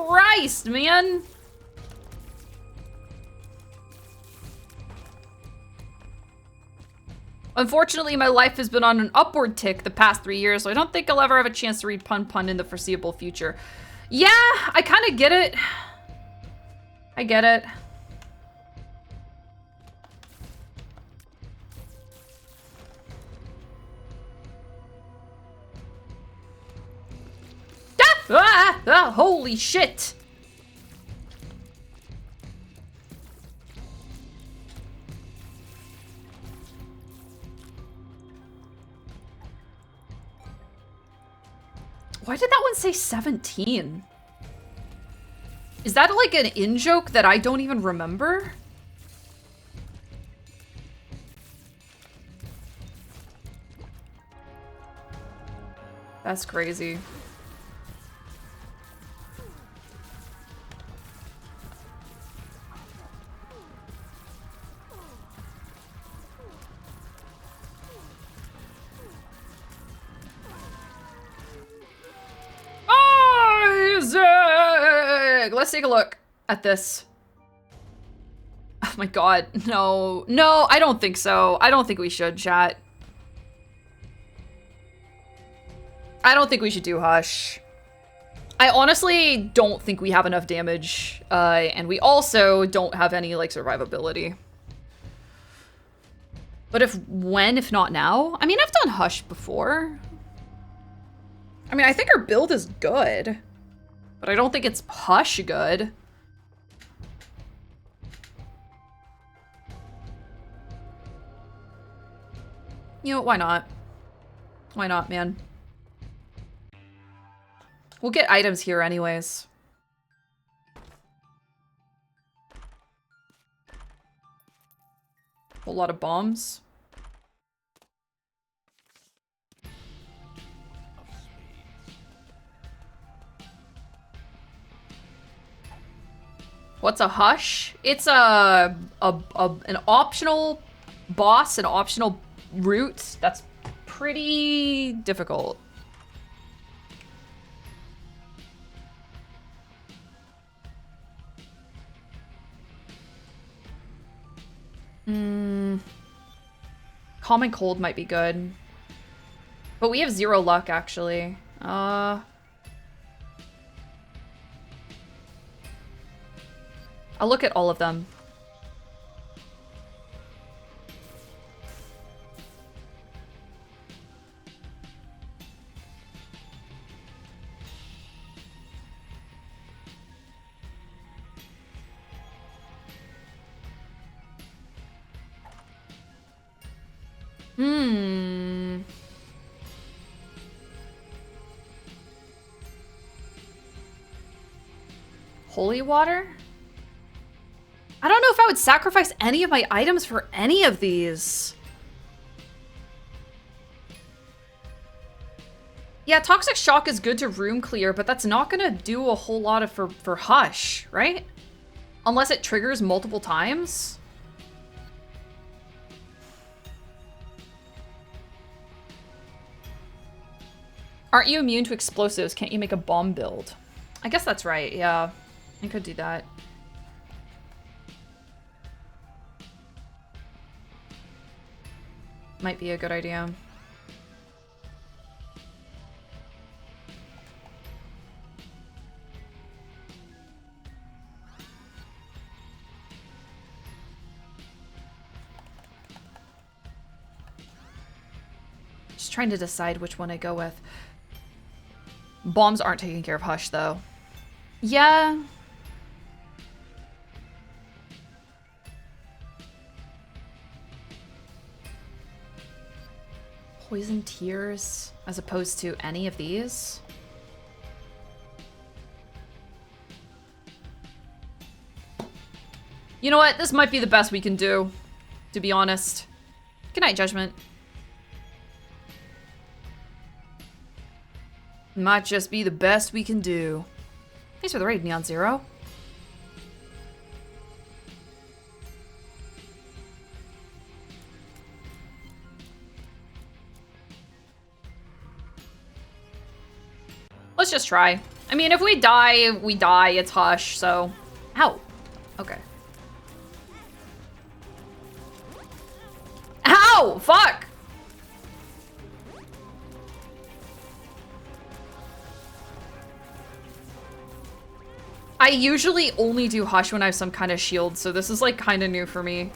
Christ, man. Unfortunately, my life has been on an upward tick the past 3 years, so I don't think I'll ever have a chance to read Pun Pun in the foreseeable future. Yeah, I kind of get it. I get it. Holy shit! Why did that one say 17? Is that like an in-joke that I don't even remember? That's crazy. Isaac! Let's take a look at this. Oh my god, no. No, I don't think so. I don't think we should, chat. I don't think we should do Hush. I honestly don't think we have enough damage, and we also don't have any, like, survivability. But if not now? I mean, I've done Hush before. I mean, I think our build is good, but I don't think it's Hush good. You know, why not? Why not, man? We'll get items here anyways. Whole lot of bombs. What's a Hush? It's an optional boss, an optional route that's pretty difficult. Common Cold might be good. But we have 0 luck, actually. I'll look at all of them. Holy water? I don't know if I would sacrifice any of my items for any of these. Yeah, Toxic Shock is good to room clear, but that's not gonna do a whole lot of for Hush, right? Unless it triggers multiple times. Aren't you immune to explosives? Can't you make a bomb build? I guess that's right, yeah. I could do that. Might be a good idea. Just trying to decide which one I go with. Bombs aren't taking care of Hush, though. Yeah. Poison Tears as opposed to any of these. You know what? This might be the best we can do, to be honest. Good night, Judgment. Might just be the best we can do. Thanks for the raid, Neon Zero. Let's just try. I mean, if we die, we die. It's hush, so... Ow. Okay. Ow! Fuck! I usually only do hush when I have some kind of shield, so this is like kind of new for me.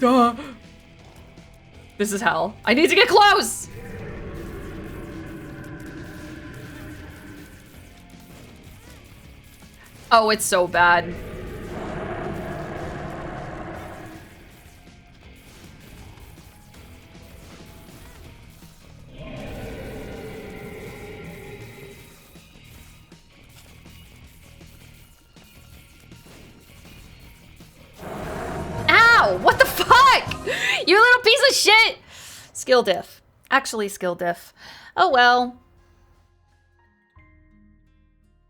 Duh. This is hell. I need to get close! Oh, it's so bad. Ow! What the fuck? You little piece of shit! Skill diff. Actually, skill diff. Oh well.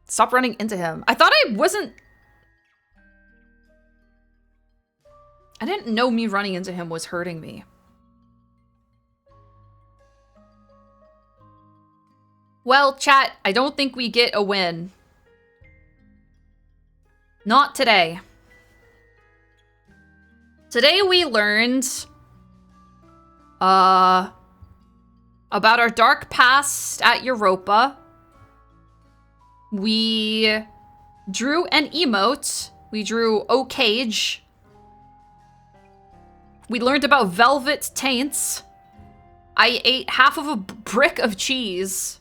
Stop running into him. I thought I wasn't... I didn't know me running into him was hurting me. Well, chat, I don't think we get a win. Not today. Today we learned... about our dark past at Europa. We drew an emote. We drew O Cage. We learned about velvet taints. I ate half of a brick of cheese.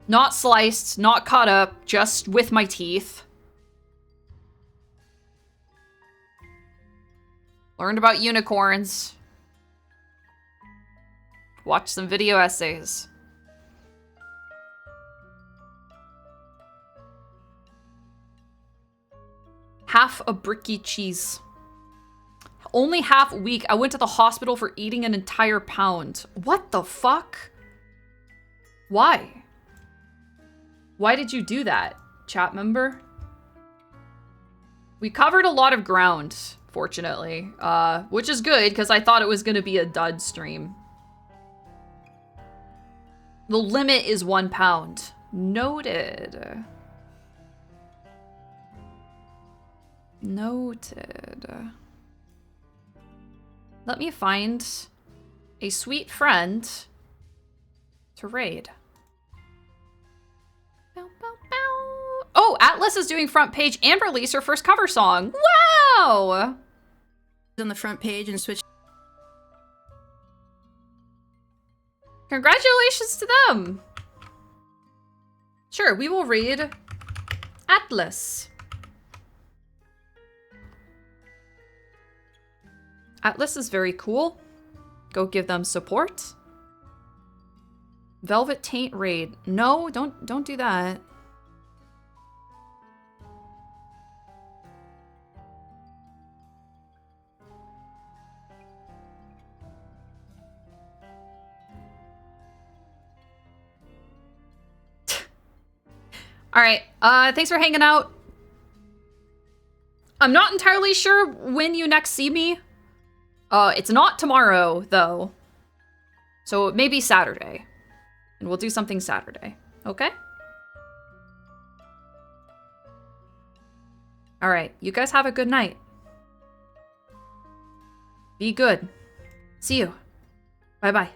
Not sliced, not cut up, just with my teeth. Learned about unicorns. Watched some video essays. Half a bricky cheese. Only half a week. I went to the hospital for eating an entire pound. What the fuck? Why? Why did you do that, chat member? We covered a lot of ground, fortunately, which is good because I thought it was going to be a dud stream. The limit is 1 pound. Noted. Noted. Let me find a sweet friend to raid. Bow, bow, bow. Oh, Atlas is doing front page and released her first cover song. Wow! On the front page and switch. Congratulations to them. Sure, we will raid Atlas. Atlas is very cool. Go give them support. Velvet Taint raid. No, don't do that. All right, thanks for hanging out. I'm not entirely sure when you next see me. It's not tomorrow, though. So it may be Saturday. And we'll do something Saturday, okay? All right, you guys have a good night. Be good. See you. Bye-bye.